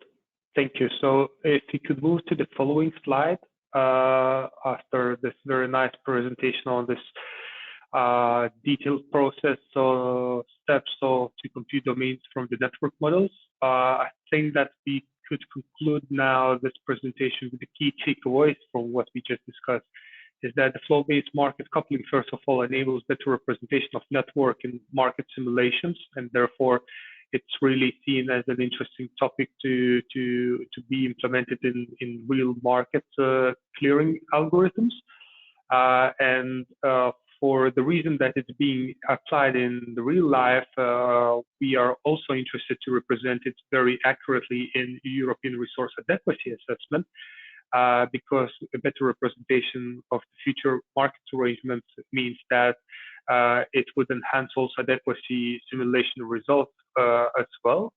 thank you. So if you could move to the following slide after this very nice presentation on this detailed process or steps to compute domains from the network models. I think that we could conclude now this presentation with the key takeaways from what we just discussed, is that the flow-based market coupling, first of all, enables better representation of network and market simulations, and therefore it's really seen as an interesting topic to be implemented in real market clearing algorithms. And for the reason that it's being applied in the real life, we are also interested to represent it very accurately in European resource adequacy assessment, because a better representation of the future market arrangements means that it would enhance also adequacy simulation results as well.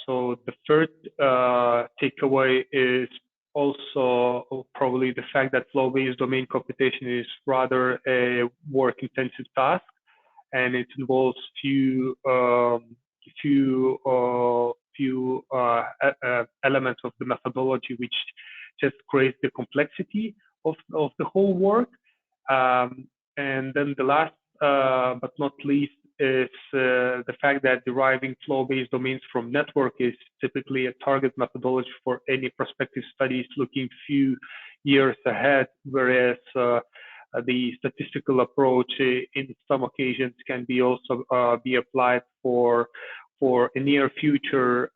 So the third takeaway is also probably the fact that flow-based domain computation is rather a work-intensive task, and it involves few elements of the methodology, which just creates the complexity of the whole work. And then the last but not least is the fact that deriving flow-based domains from network is typically a target methodology for any prospective studies looking few years ahead, whereas the statistical approach in some occasions can be also be applied for a near future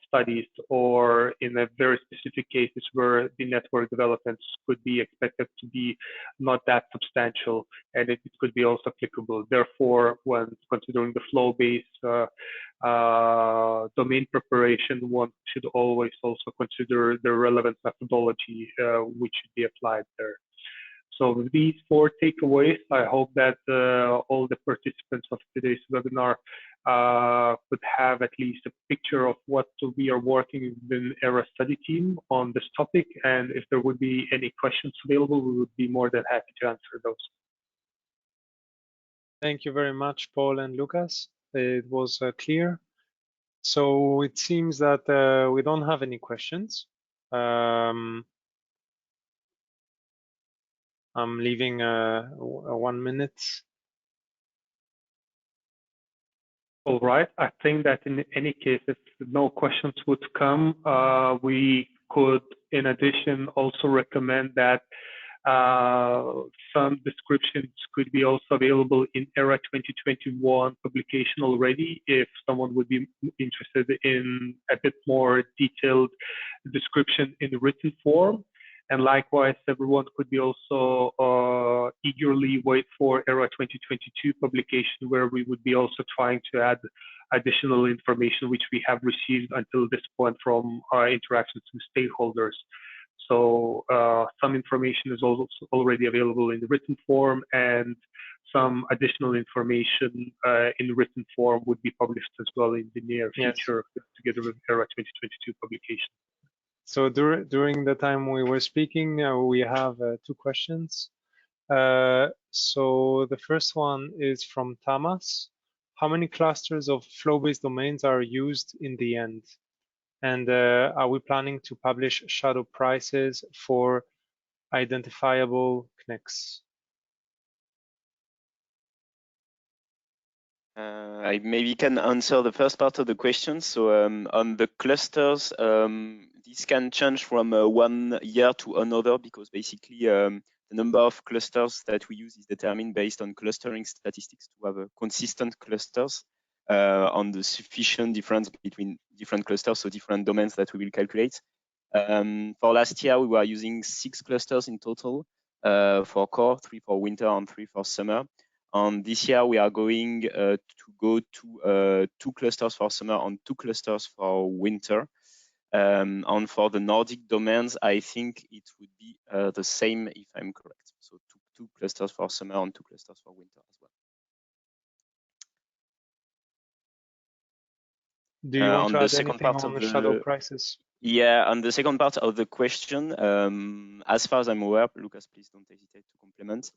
studies, or in a very specific cases where the network developments could be expected to be not that substantial, and it could be also applicable. Therefore, when considering the flow-based domain preparation, one should always also consider the relevant methodology which should be applied there. So with these 4 takeaways, I hope that all the participants of today's webinar could have at least a picture of what we are working within ERA study team on this topic. And if there would be any questions available, we would be more than happy to answer those. Thank you very much, Paul and Lucas. It was clear. So it seems that we don't have any questions. I'm leaving 1 minute. All right. I think that in any case, if no questions would come, we could, in addition, also recommend that some descriptions could be also available in ERA 2021 publication already, if someone would be interested in a bit more detailed description in written form. And likewise, everyone could be also eagerly wait for ERA 2022 publication, where we would be also trying to add additional information which we have received until this point from our interactions with stakeholders. So some information is also already available in the written form, and some additional information in written form would be published as well in the near future, together with ERA 2022 publication. So during the time we were speaking, we have 2 questions. So the first one is from Tamas. How many clusters of flow-based domains are used in the end? And are we planning to publish shadow prices for identifiable CNEX? I maybe can answer the first part of the question. So on the clusters, this can change from 1 year to another, because basically the number of clusters that we use is determined based on clustering statistics to have consistent clusters on the sufficient difference between different clusters, so different domains that we will calculate. For last year, we were using 6 clusters in total for core, 3 for winter and 3 for summer. And this year, we are going to go to 2 clusters for summer and 2 clusters for winter. And for the Nordic domains, I think it would be the same, if I'm correct. So two clusters for summer and 2 clusters for winter as well. Do you want to add anything on the shadow prices? Yeah, on the second part of the question, as far as I'm aware, Lucas, please don't hesitate to complement.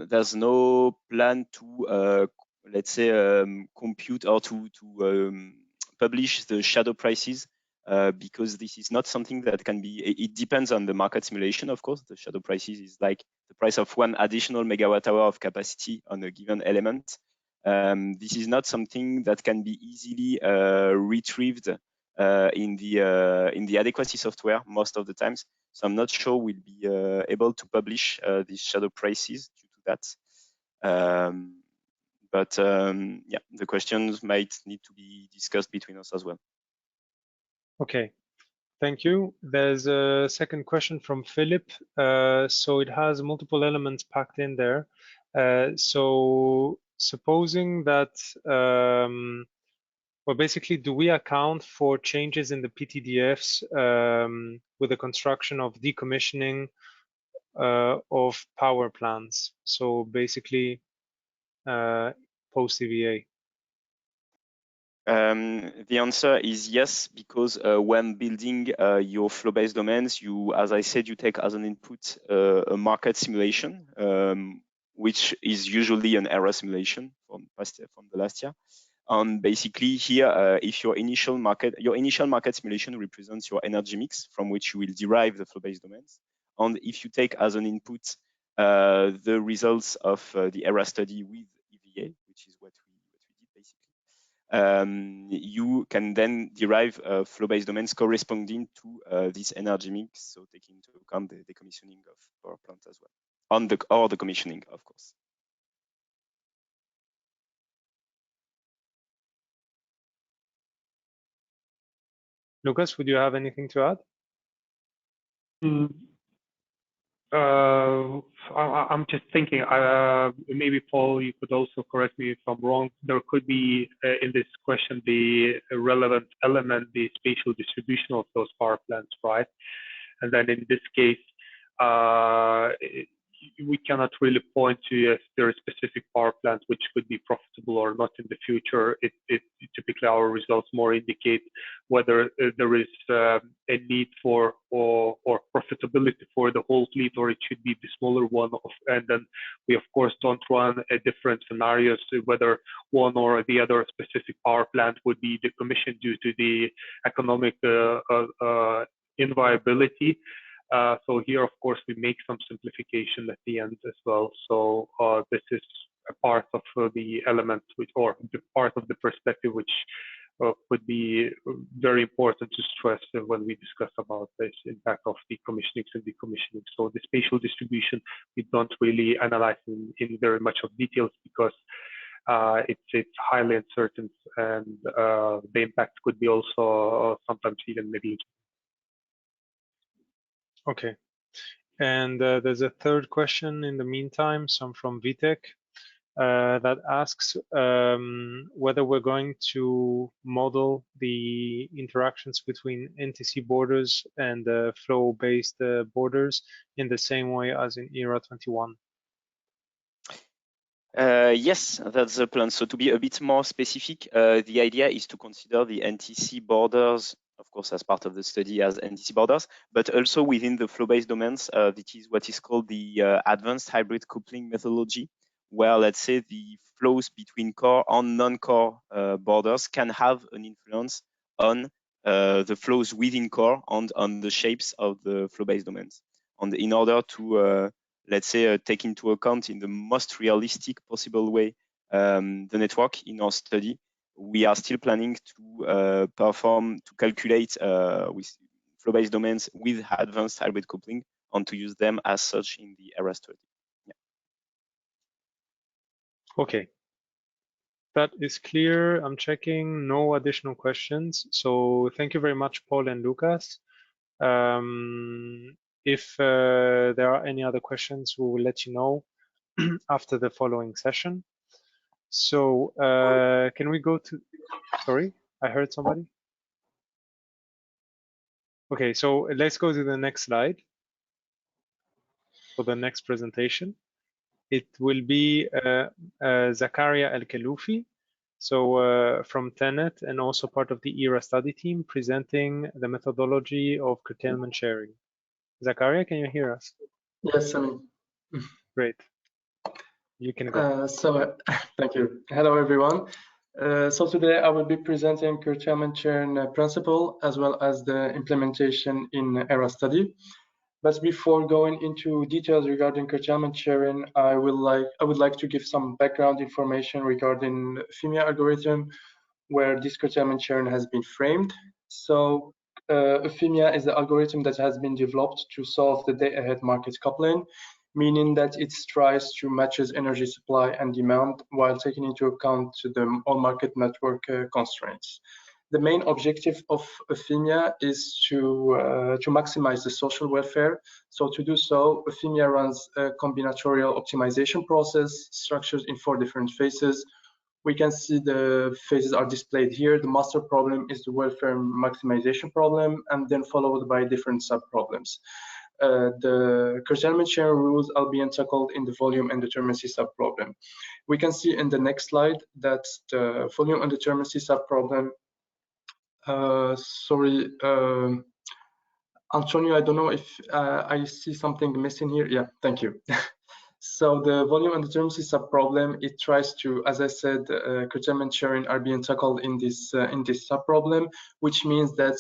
There's no plan to, let's say, compute or to publish the shadow prices, because this is not something that can be, it depends on the market simulation, of course. The shadow prices is like the price of 1 additional megawatt hour of capacity on a given element. This is not something that can be easily retrieved in the adequacy software most of the times. So I'm not sure we'll be able to publish these shadow prices due to that. Yeah, the questions might need to be discussed between us as well. Okay, thank you. There's a second question from Philip. So it has multiple elements packed in there. So supposing that, well, basically, do we account for changes in the PTDFs with the construction of decommissioning of power plants? So basically, post-EVA. The answer is yes, because when building your flow-based domains, you, as I said, you take as an input a market simulation, which is usually an error simulation from the last year. And basically here, if your initial market simulation represents your energy mix from which you will derive the flow-based domains. And if you take as an input the results of the ERA study with EVA, which is what we did basically, you can then derive flow-based domains corresponding to this energy mix, so taking into account the decommissioning of power plants as well. on the commissioning, of course. Lucas, would you have anything to add? I'm just thinking, maybe Paul, you could also correct me if I'm wrong. There could be in this question the relevant element, the spatial distribution of those power plants, right? And then in this case, we cannot really point to if there are specific power plants which could be profitable or not in the future. Typically our results more indicate whether there is a need for or profitability for the whole fleet, or it should be the smaller one. And then we of course don't run different scenarios whether one or the other specific power plant would be decommissioned due to the economic inviability. So here, of course, we make some simplification at the end as well. So this is a part of the element, or the part of the perspective, which would be very important to stress when we discuss about this impact of decommissioning and decommissioning. So the spatial distribution, we don't really analyze in very much of details because it's highly uncertain, and the impact could be also sometimes even negligible. Okay, and there's a third question in the meantime, some from Vitek, that asks whether we're going to model the interactions between NTC borders and flow-based borders in the same way as in ERA 21. Yes, that's the plan. So to be a bit more specific, the idea is to consider the NTC borders, of course, as part of the study as NTC borders, but also within the flow-based domains. This is what is called the advanced hybrid coupling methodology, where, let's say, the flows between core and non-core borders can have an influence on the flows within core and on the shapes of the flow-based domains. And in order to let's say, take into account in the most realistic possible way the network in our study, we are still planning to calculate with flow-based domains with advanced hybrid coupling and to use them as such in the ERA study. Yeah. Okay, that is clear. I'm checking, no additional questions. So thank you very much, Paul and Lucas. If there are any other questions, we will let you know after the following session. So can we go to, sorry, I heard somebody. Okay, so let's go to the next slide for the next presentation. It will be Zakaria El-Khaloufi, so from Tenet and also part of the ERA study team, presenting the methodology of curtailment sharing. Zakaria, can you hear us? Yes, I mean. Great. You can go. Thank you. Hello, everyone. So today I will be presenting curtailment sharing principle as well as the implementation in ERA study. But before going into details regarding curtailment sharing, I would like to give some background information regarding FIMIA algorithm, where this curtailment sharing has been framed. So FIMIA is the algorithm that has been developed to solve the day-ahead market coupling, meaning that it tries to matches energy supply and demand while taking into account the all-market network constraints. The main objective of FIMIA is to maximize the social welfare. So to do so, FIMIA runs a combinatorial optimization process structured in 4 different phases. We can see the phases are displayed here. The master problem is the welfare maximization problem, and then followed by different sub-problems. The curtailment sharing rules are being tackled in the volume indeterminacy sub-problem. We can see in the next slide that the volume indeterminacy sub-problem, sorry, Antonio, I don't know if I see something missing here. Yeah, thank you. So the volume indeterminacy sub-problem, it tries to, as I said, curtailment sharing are being tackled in this sub-problem, which means that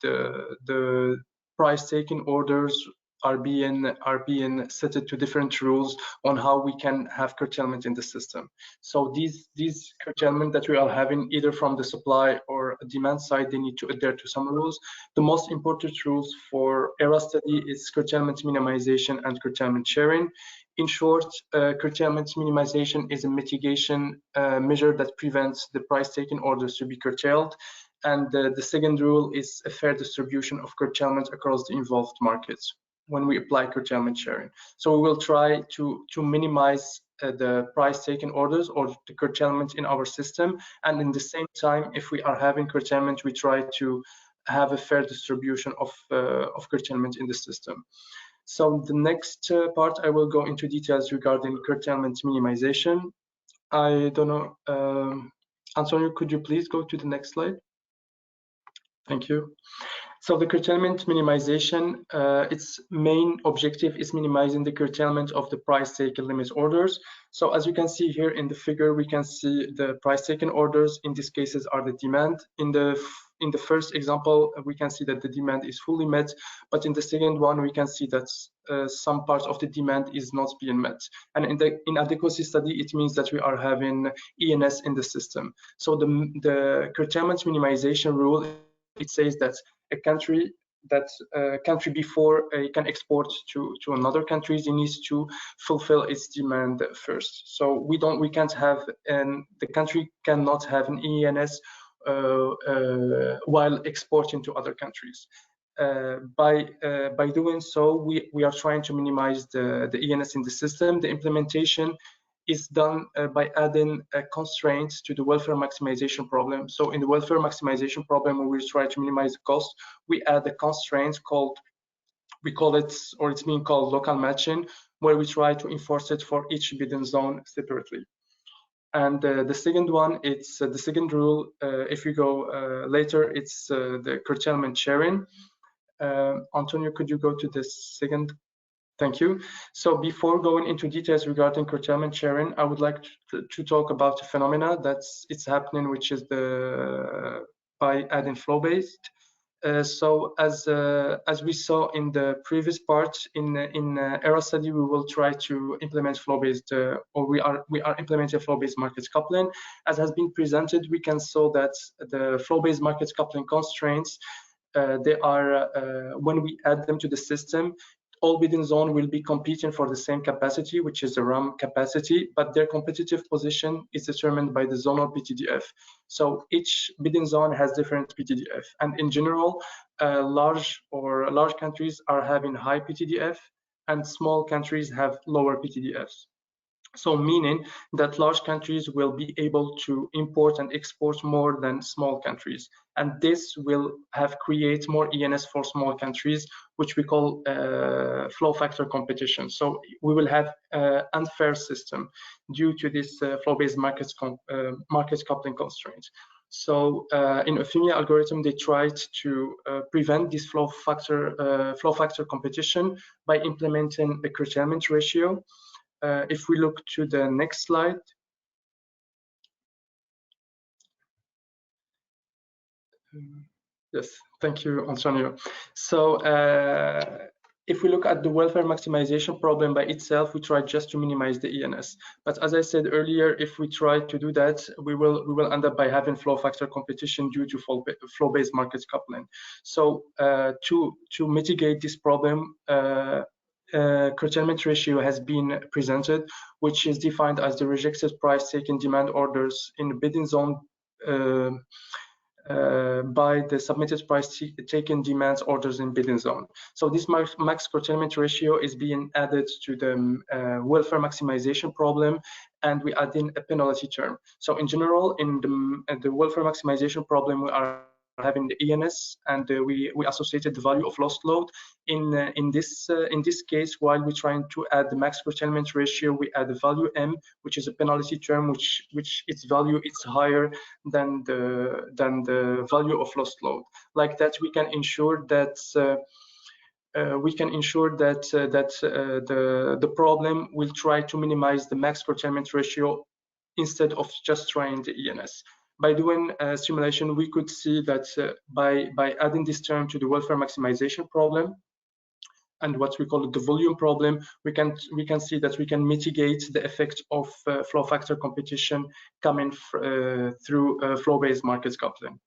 the price taking orders are being set to different rules on how we can have curtailment in the system. So these curtailment that we are having either from the supply or demand side, they need to adhere to some rules. The most important rules for ERA study is curtailment minimization and curtailment sharing. In short, curtailment minimization is a mitigation measure that prevents the price-taking orders to be curtailed. And the second rule is a fair distribution of curtailment across the involved markets when we apply curtailment sharing. So we will try to minimize the price-taking orders or the curtailment in our system. And in the same time, if we are having curtailment, we try to have a fair distribution of curtailment in the system. So the next part, I will go into details regarding curtailment minimization. I don't know, Antonio, could you please go to the next slide? Thank you. So the curtailment minimization, its main objective is minimizing the curtailment of the price-taking limit orders. So as you can see here in the figure, we can see the price-taking orders. In these cases are the demand. In the first example, we can see that the demand is fully met, but in the second one, we can see that some part of the demand is not being met. And in adequacy study, it means that we are having ENS in the system. So the curtailment minimization rule, it says that a country before it can export to another country, it needs to fulfill its demand first. So we can't have, and the country cannot have an ENS while exporting to other countries. By doing so, we are trying to minimize the ENS in the system. The implementation is done by adding constraints to the welfare maximization problem. So in the welfare maximization problem, when we try to minimize the cost, we add a constraint it's being called local matching, where we try to enforce it for each bidding zone separately. And the second one, it's the second rule. If we go later, it's the curtailment sharing. Antonio, could you go to the second? Thank you. So before going into details regarding curtailment sharing, I would like to talk about a phenomena it's happening, which is by adding flow-based. So as we saw in the previous part in ERA study, we will try to implement flow-based, or we are implementing flow-based market coupling. As has been presented, we can show that the flow-based market coupling constraints, they are when we add them to the system, all bidding zones will be competing for the same capacity, which is the RAM capacity, but their competitive position is determined by the zonal PTDF. So each bidding zone has different PTDF, and in general, large countries are having high PTDF, and small countries have lower PTDFs. So meaning that large countries will be able to import and export more than small countries. And this will create more ENS for small countries, which we call flow factor competition. So we will have an unfair system due to this flow-based market coupling constraints. So in Euphemia algorithm, they tried to prevent this flow factor competition by implementing a curtailment ratio. If we look to the next slide, yes, thank you, Antonio. So if we look at the welfare maximization problem by itself, we try just to minimize the ENS. But as I said earlier, if we try to do that, we will end up by having flow factor competition due to flow-based market coupling. So to mitigate this problem, curtailment ratio has been presented, which is defined as the rejected price taken demand orders in the bidding zone by the submitted price taken demands orders in bidding zone. So this max curtailment ratio is being added to the welfare maximization problem, and we add in a penalty term. So in general, in the welfare maximization problem, we are having the ENS, and we associated the value of lost load. In this case, while we're trying to add the max curtailment ratio, we add the value M, which is a penalty term, which its value is higher than the value of lost load. Like that, we can ensure that the problem will try to minimize the max curtailment ratio instead of just trying the ENS. By doing a simulation, we could see that by adding this term to the welfare maximization problem, and what we call the volume problem, we can see that we can mitigate the effect of flow factor competition coming through flow-based market coupling.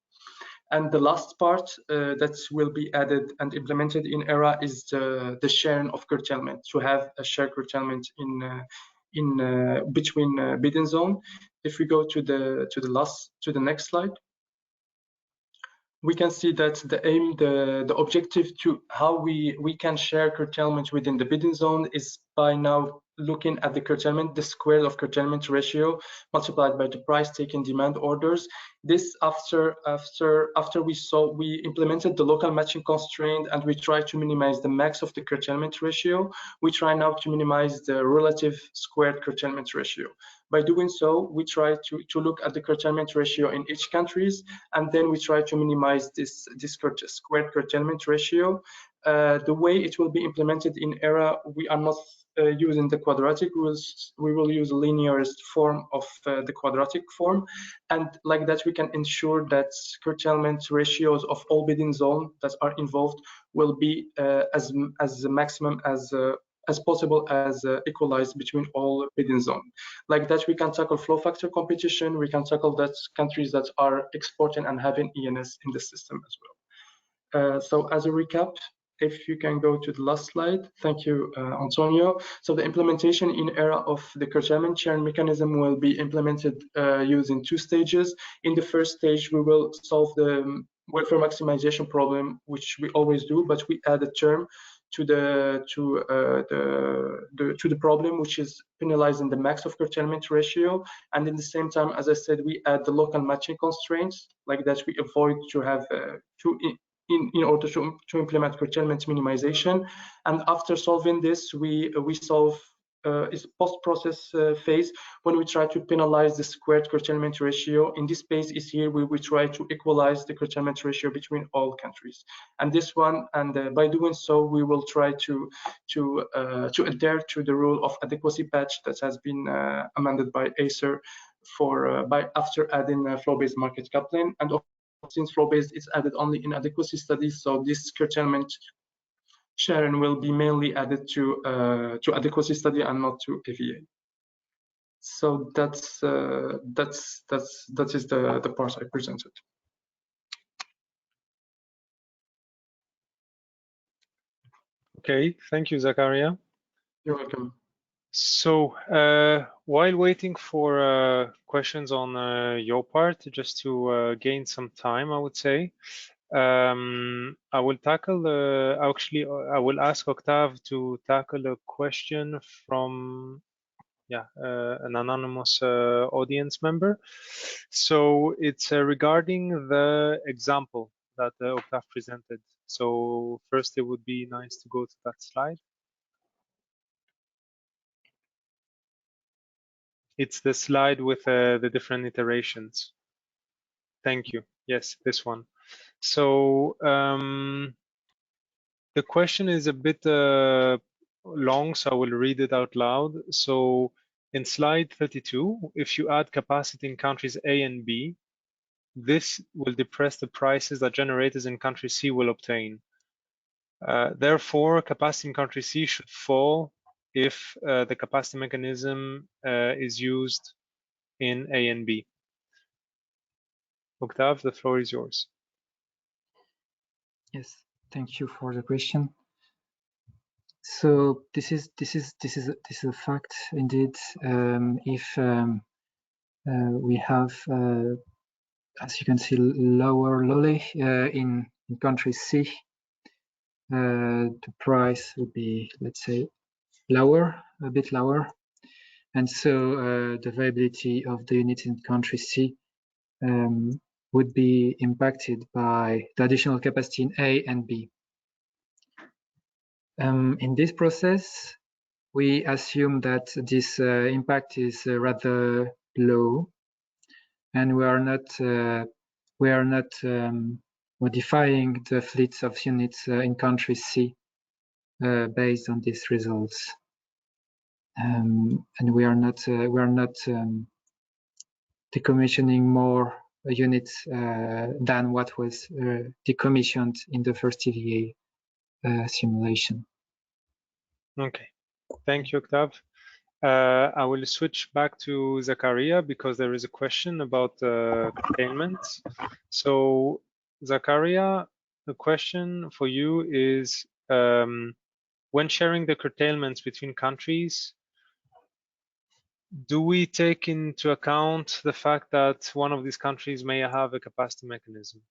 And the last part that will be added and implemented in ERA is the sharing of curtailment, to have a shared curtailment between bidding zone. If we go to the next slide, we can see that the objective to how we can share curtailment within the bidding zone is by now looking at the curtailment, the square of curtailment ratio multiplied by the price taking demand orders. This after we implemented the local matching constraint and we try to minimize the max of the curtailment ratio. We try now to minimize the relative squared curtailment ratio. By doing so, we try to look at the curtailment ratio in each countries, and then we try to minimize this squared curtailment ratio. The way it will be implemented in ERA, we are not using the quadratic rules. We will use a linearist form of the quadratic form, and like that we can ensure that curtailment ratios of all bidding zones that are involved will be as maximum as possible as equalized between all bidding zones. Like that we can tackle flow factor competition, we can tackle that countries that are exporting and having ENS in the system as well. So as a recap, if you can go to the last slide. Thank you, Antonio. So the implementation in ERA of the curtailment sharing mechanism will be implemented using 2 stages. In the first stage, we will solve the welfare maximization problem, which we always do, but we add a term to the problem, which is penalizing the max of curtailment ratio. And in the same time, as I said, we add the local matching constraints, like that we avoid to have in order to implement curtailment minimization. And after solving this, we solve is post-process phase, when we try to penalize the squared curtailment ratio. In this phase is here we try to equalize the curtailment ratio between all countries. And this one, and by doing so, we will try to adhere to the rule of adequacy patch that has been amended by ACER after adding flow-based market coupling. And since flow-based is added only in adequacy studies, so this curtailment sharing will be mainly added to adequacy study and not to EVA. So that is the part I presented. Okay, thank you, Zakaria. You're welcome. So while waiting for questions on your part, just to gain some time, I would say, I will tackle, I will ask Octave to tackle a question from an anonymous audience member. So it's regarding the example that Octave presented. So first, it would be nice to go to that slide. It's the slide with the different iterations. Thank you. Yes, this one. So the question is a bit long, so I will read it out loud. So in slide 32, if you add capacity in countries A and B, this will depress the prices that generators in country C will obtain. Therefore, capacity in country C should fall if the capacity mechanism is used in A and B. Octave, the floor is yours. Yes, thank you for the question. So this is a fact indeed. If we have, as you can see, lower LOLE in country C, the price would be, let's say, lower, a bit lower, and so the viability of the unit in country C would be impacted by the additional capacity in A and B. In this process, we assume that this impact is rather low, and we are not modifying the fleets of units in country C based on these results, and we are not decommissioning more units than what was decommissioned in the first EVA simulation. Okay, thank you, Octave. I will switch back to Zakaria because there is a question about curtailment. So, Zakaria, the question for you is, when sharing the curtailments between countries, do we take into account the fact that one of these countries may have a capacity mechanism?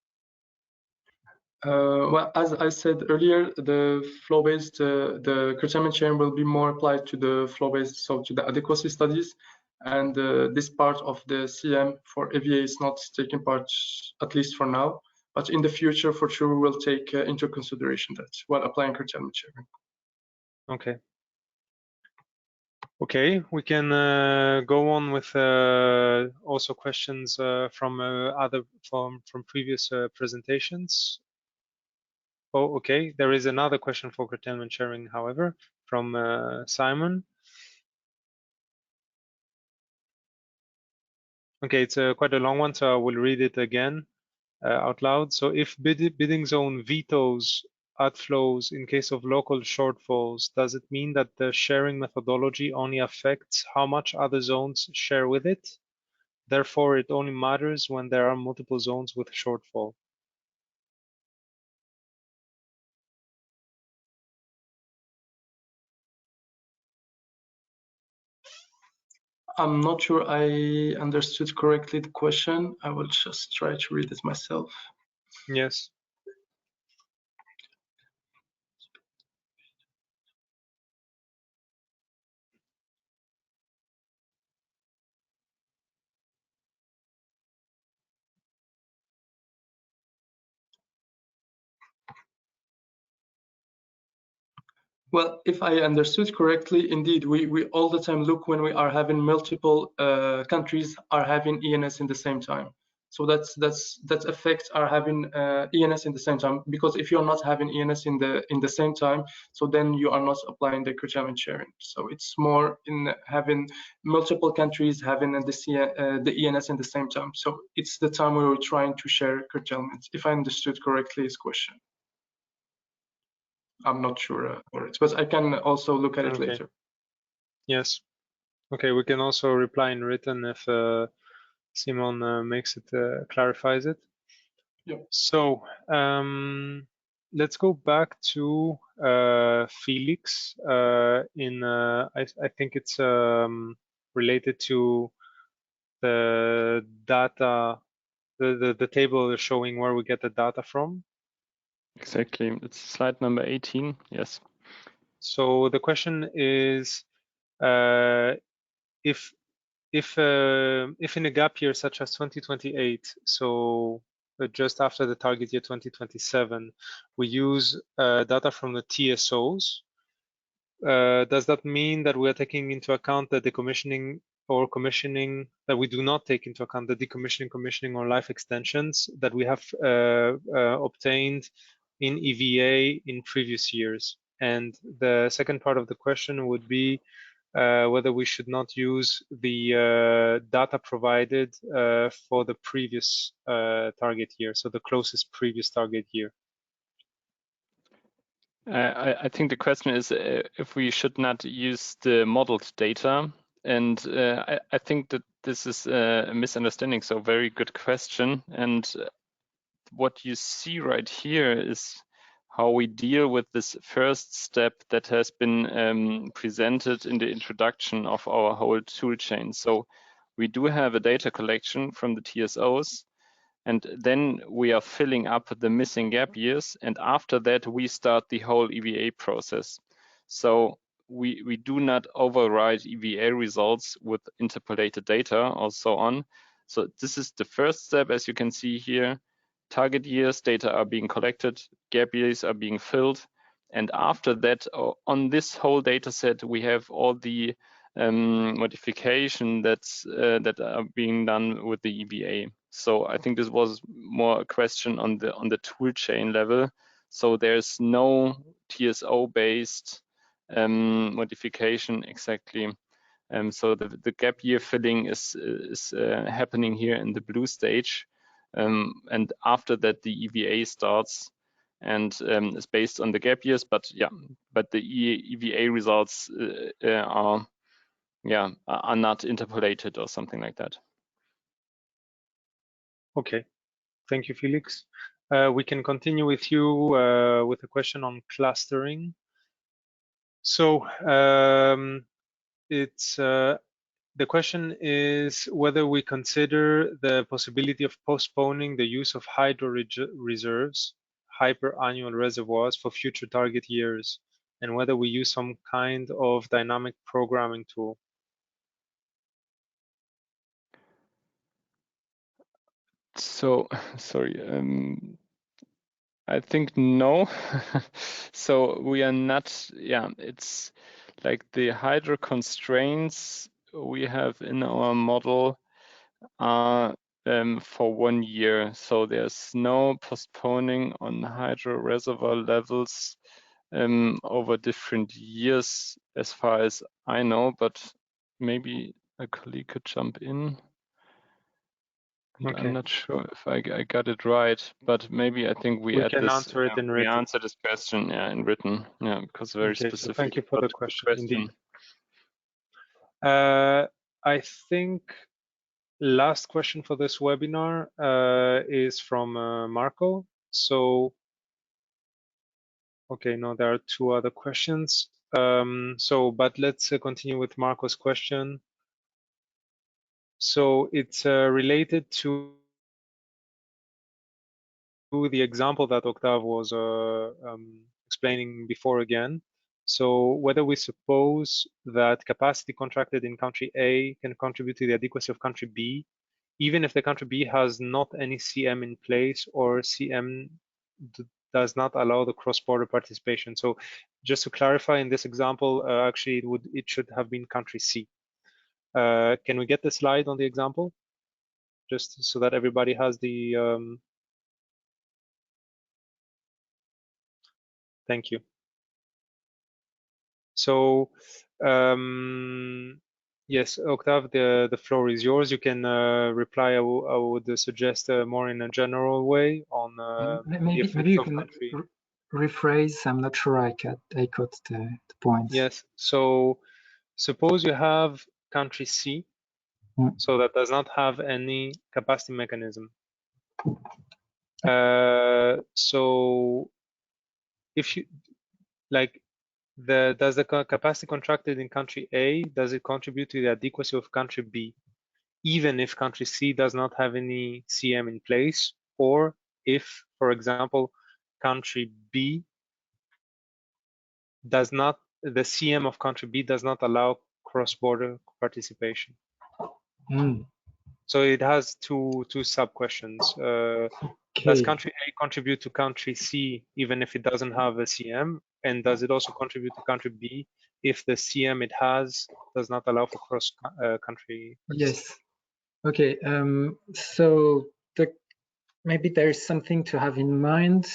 Well, as I said earlier, the flow-based, the curtailment sharing will be more applied to the flow-based, so to the adequacy studies. And this part of the CM for EVA is not taking part, at least for now. But in the future, for sure, we'll take into consideration that while applying curtailment sharing. Okay. Okay, we can go on with also questions from previous presentations. Oh, okay. There is another question for curtailment sharing, however, from Simon. Okay, it's quite a long one, so I will read it again out loud. So if bidding zone vetoes outflows in case of local shortfalls, does it mean that the sharing methodology only affects how much other zones share with it? Therefore, it only matters when there are multiple zones with shortfall. I'm not sure I understood correctly the question. I will just try to read it myself. Yes. Well, if I understood correctly, indeed, we all the time look when we are having multiple countries are having ENS in the same time. So that affects our having ENS in the same time, because if you're not having ENS in the same time, so then you are not applying the curtailment sharing. So it's more in having multiple countries having the ENS in the same time. So it's the time we were trying to share curtailment, if I understood correctly his question. I'm not sure for it, but I can also look at it later. Yes. Okay, we can also reply in written if Simon makes it, clarifies it. Yep. So let's go back to Felix. I think it's related to the data, the table showing where we get the data from. Exactly, it's slide number 18. Yes. So the question is, if in a gap year such as 2028, so just after the target year 2027, we use data from the TSOs, does that mean that we are taking into account the decommissioning or commissioning, that we do not take into account the decommissioning, commissioning, or life extensions that we have obtained in EVA in previous years? And the second part of the question would be whether we should not use the data provided for the previous target year, so the closest previous target year. I think the question is if we should not use the modeled data, and I think that this is a misunderstanding, so very good question. And what you see right here is how we deal with this first step that has been presented in the introduction of our whole tool chain. So we do have a data collection from the TSOs, and then we are filling up the missing gap years. And after that, we start the whole EVA process. So we do not override EVA results with interpolated data or so on. So this is the first step, as you can see here. Target years data are being collected, gap years are being filled. And after that, on this whole data set, we have all the modification that are being done with the EVA. So I think this was more a question on the tool chain level. So there's no TSO-based modification exactly. So the gap year filling is happening here in the blue stage. And after that, the EVA starts. and is based on the gap years. But yeah, but the EVA results are not interpolated or something like that. Okay, thank you, Felix. We can continue with you with a question on clustering. So the question is whether we consider the possibility of postponing the use of hydro reserves, hyperannual reservoirs, for future target years, and whether we use some kind of dynamic programming tool. So, sorry, I think no. So we are not, it's like the hydro constraints we have in our model are for 1 year. So there's no postponing on hydro reservoir levels over different years, as far as I know, but maybe a colleague could jump in. Okay. I'm not sure if I got it right, but maybe I think we can answer it in we written. answer this question in written, because very Okay, specific. so thank you for the question. Indeed. I think last question for this webinar is from Marco. So, okay, no, there are 2 other questions. But let's continue with Marco's question. So it's related to the example that Octave was explaining before again. So whether we suppose that capacity contracted in country A can contribute to the adequacy of country B, even if the country B has not any CM in place or CM does not allow the cross-border participation. So just to clarify, in this example, actually it should have been country C. Can we get the slide on the example? Just so that everybody has the thank you. So yes, Octave, the floor is yours. You can reply. I would suggest more in a general way on maybe you can rephrase. I'm not sure I caught the point. Yes. So suppose you have country C, so that does not have any capacity mechanism. So if you like, does the capacity contracted in country A, does it contribute to the adequacy of country B, even if country C does not have any CM in place, or if, for example, country B does not, the CM of country B does not allow cross-border participation? So it has two sub-questions. Does country A contribute to country C even if it doesn't have a CM? And does it also contribute to country B if the CM it has does not allow for cross-country? Yes. Okay. So maybe there is something to have in mind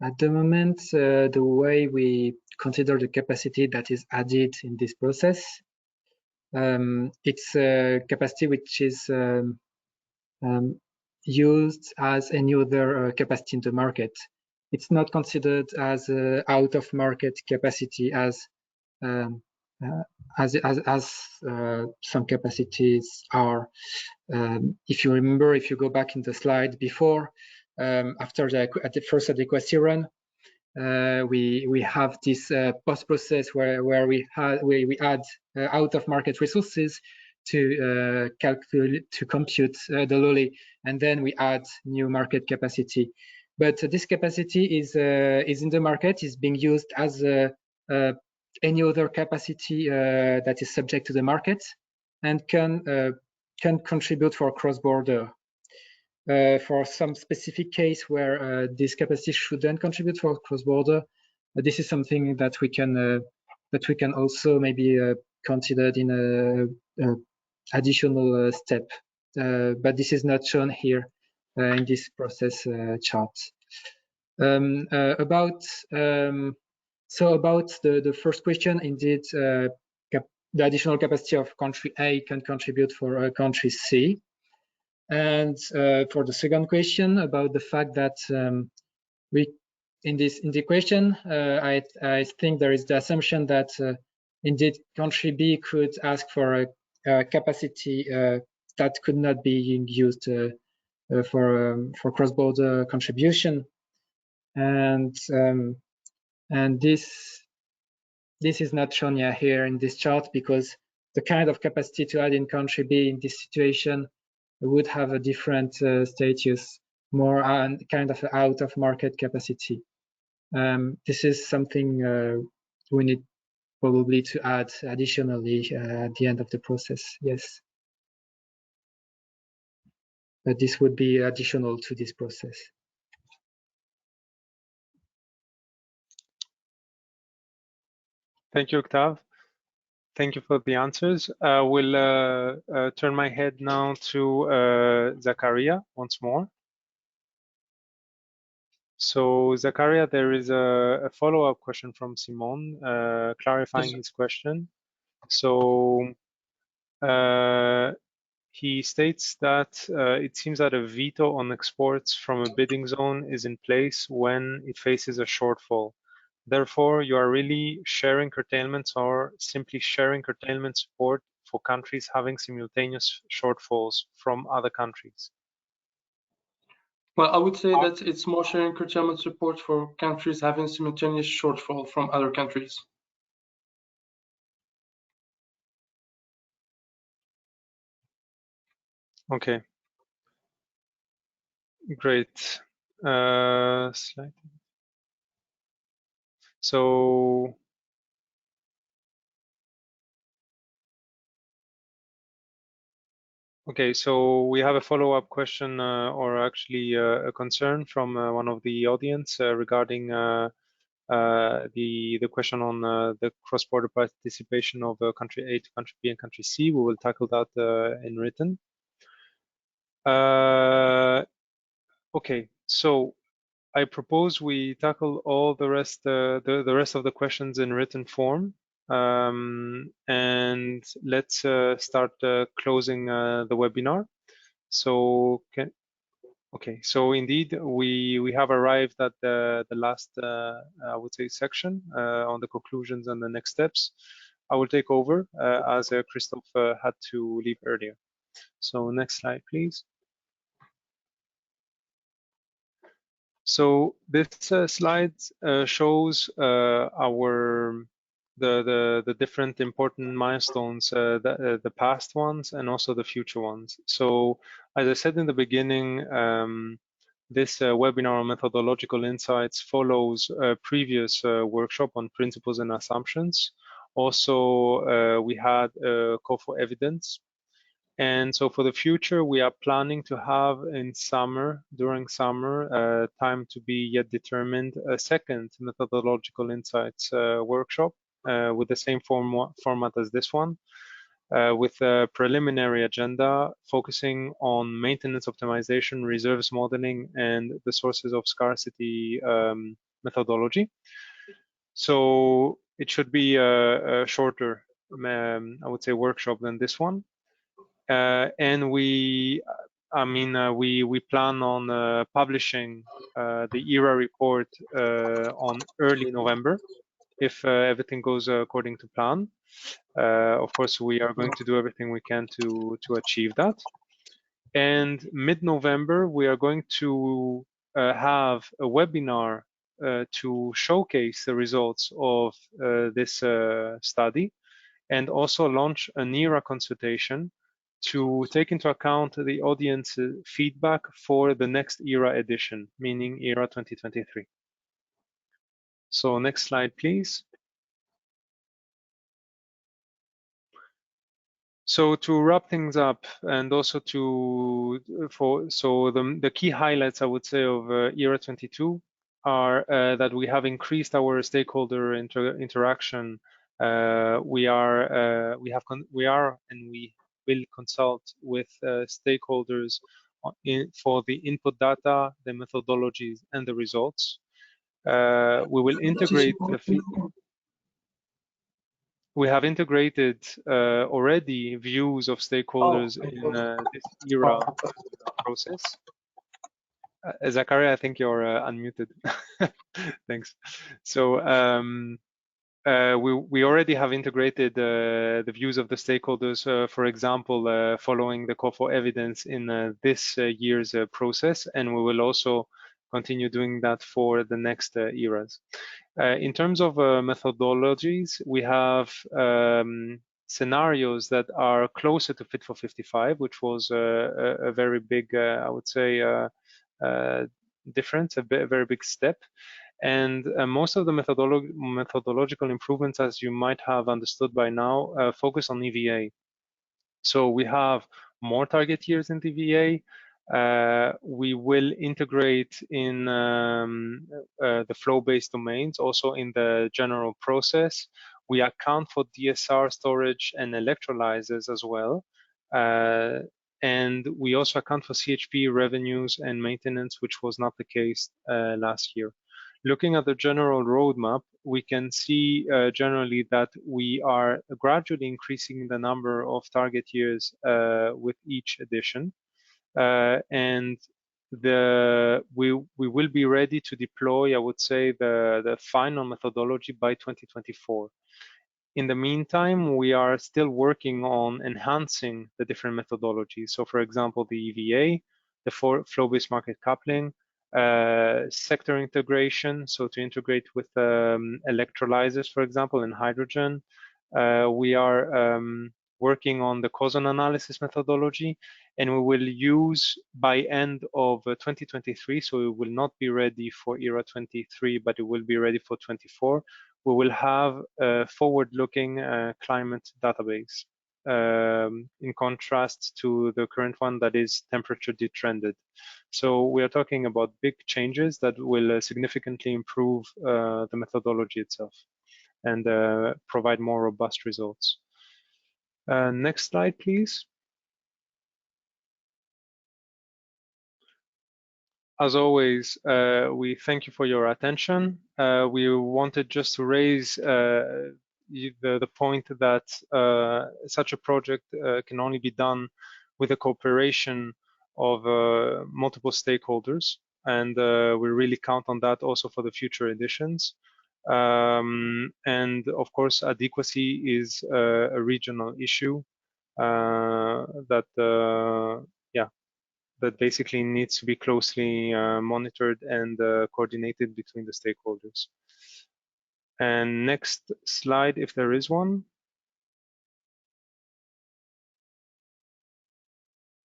at the moment. The way we consider the capacity that is added in this process, it's a capacity which is used as any other capacity in the market. It's not considered as out-of-market capacity as some capacities are. If you remember, if you go back in the slide before, after the first adequacy run, we have this post-process where we add out-of-market resources to calculate, to compute the LOLE, and then we add new market capacity. But this capacity is in the market, is being used as any other capacity that is subject to the market and can contribute for cross-border. For some specific case where this capacity shouldn't contribute for cross-border, this is something that we can also maybe consider in a additional step, but this is not shown here in this process chart. About the first question, indeed, the additional capacity of country A can contribute for country C. And for the second question about the fact that in the question, I think there is the assumption that indeed country B could ask for a capacity that could not be used for cross-border contribution, and this is not shown here in this chart, because the kind of capacity to add in country B in this situation would have a different status, more kind of out of market capacity. This is something we need probably to add additionally at the end of the process. Yes, but this would be additional to this process. Thank you, Octave. Thank you for the answers. I will turn my head now to Zakaria once more. So Zakaria, there is a follow-up question from Simon, clarifying his question. So he states that it seems that a veto on exports from a bidding zone is in place when it faces a shortfall. Therefore, you are really sharing curtailments or simply sharing curtailment support for countries having simultaneous shortfalls from other countries. Well, I would say that it's more sharing curtailment support for countries having simultaneous shortfall from other countries. Okay. Great. Slide. So okay, so we have a follow-up question, or actually a concern from one of the audience regarding the question on the cross-border participation of country A to country B and country C. We will tackle that in written. Okay, so I propose we tackle all the rest the rest of the questions in written form. And let's start closing the webinar. So okay, so indeed we have arrived at the last I would say section on the conclusions and the next steps. I will take over as Christophe had to leave earlier. So next slide, please. So this slide shows the different important milestones, the past ones and also the future ones. So as I said in the beginning, this webinar on methodological insights follows a previous workshop on principles and assumptions. Also, we had a call for evidence. And so for the future, we are planning to have in summer, during summer, time to be yet determined, a second methodological insights workshop with the same format as this one, with a preliminary agenda focusing on maintenance optimization, reserves modeling, and the sources of scarcity methodology. So it should be a shorter, I would say, workshop than this one. And we plan on publishing the ERA report on early November, if everything goes according to plan. Of course, we are going to do everything we can to achieve that. And mid-November, we are going to have a webinar to showcase the results of this study, and also launch an ERA consultation to take into account the audience feedback for the next ERA edition, meaning ERA 2023. So next slide, please. So to wrap things up, and also the key highlights, I would say, of ERA 22 are that we have increased our stakeholder interaction. We will consult with stakeholders for the input data, the methodologies, and the results. We will integrate we have integrated already views of stakeholders in this ERA process. Zachary, I think you're unmuted. Thanks. So we already have integrated the views of the stakeholders, for example, following the call for evidence in this year's process, and we will also continue doing that for the next eras. In terms of methodologies, we have scenarios that are closer to Fit for 55, which was a very big, I would say, difference, a very big step. And most of the methodological improvements, as you might have understood by now, focus on EVA. So we have more target years in the EVA. We will integrate in the flow-based domains, also in the general process. We account for DSR storage and electrolyzers as well. And we also account for CHP revenues and maintenance, which was not the case last year. Looking at the general roadmap, we can see generally that we are gradually increasing the number of target years with each edition. And we will be ready to deploy, I would say, the final methodology by 2024. In the meantime, we are still working on enhancing the different methodologies. So for example, the EVA, the flow-based market coupling, sector integration, so to integrate with electrolyzers, for example, and hydrogen. We are working on the causal analysis methodology, and we will use by end of 2023, so it will not be ready for ERA 23, but it will be ready for 24. We will have a forward-looking climate database in contrast to the current one that is temperature detrended. So we are talking about big changes that will significantly improve the methodology itself and provide more robust results. Next slide, please. As always, we thank you for your attention. We wanted just to raise the point that such a project can only be done with the cooperation of multiple stakeholders, and we really count on that also for the future editions. And of course, adequacy is a regional issue that basically needs to be closely monitored and coordinated between the stakeholders. And next slide, if there is one.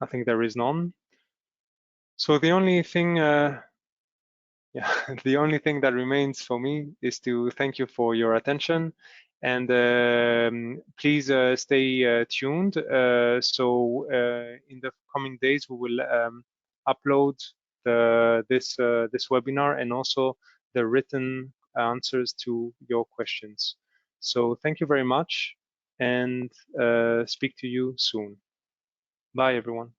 I think there is none. So the only thing, the only thing that remains for me is to thank you for your attention, and please stay tuned. So in the coming days, we will upload this webinar and also the written answers to your questions. So thank you very much, and speak to you soon. Bye, everyone.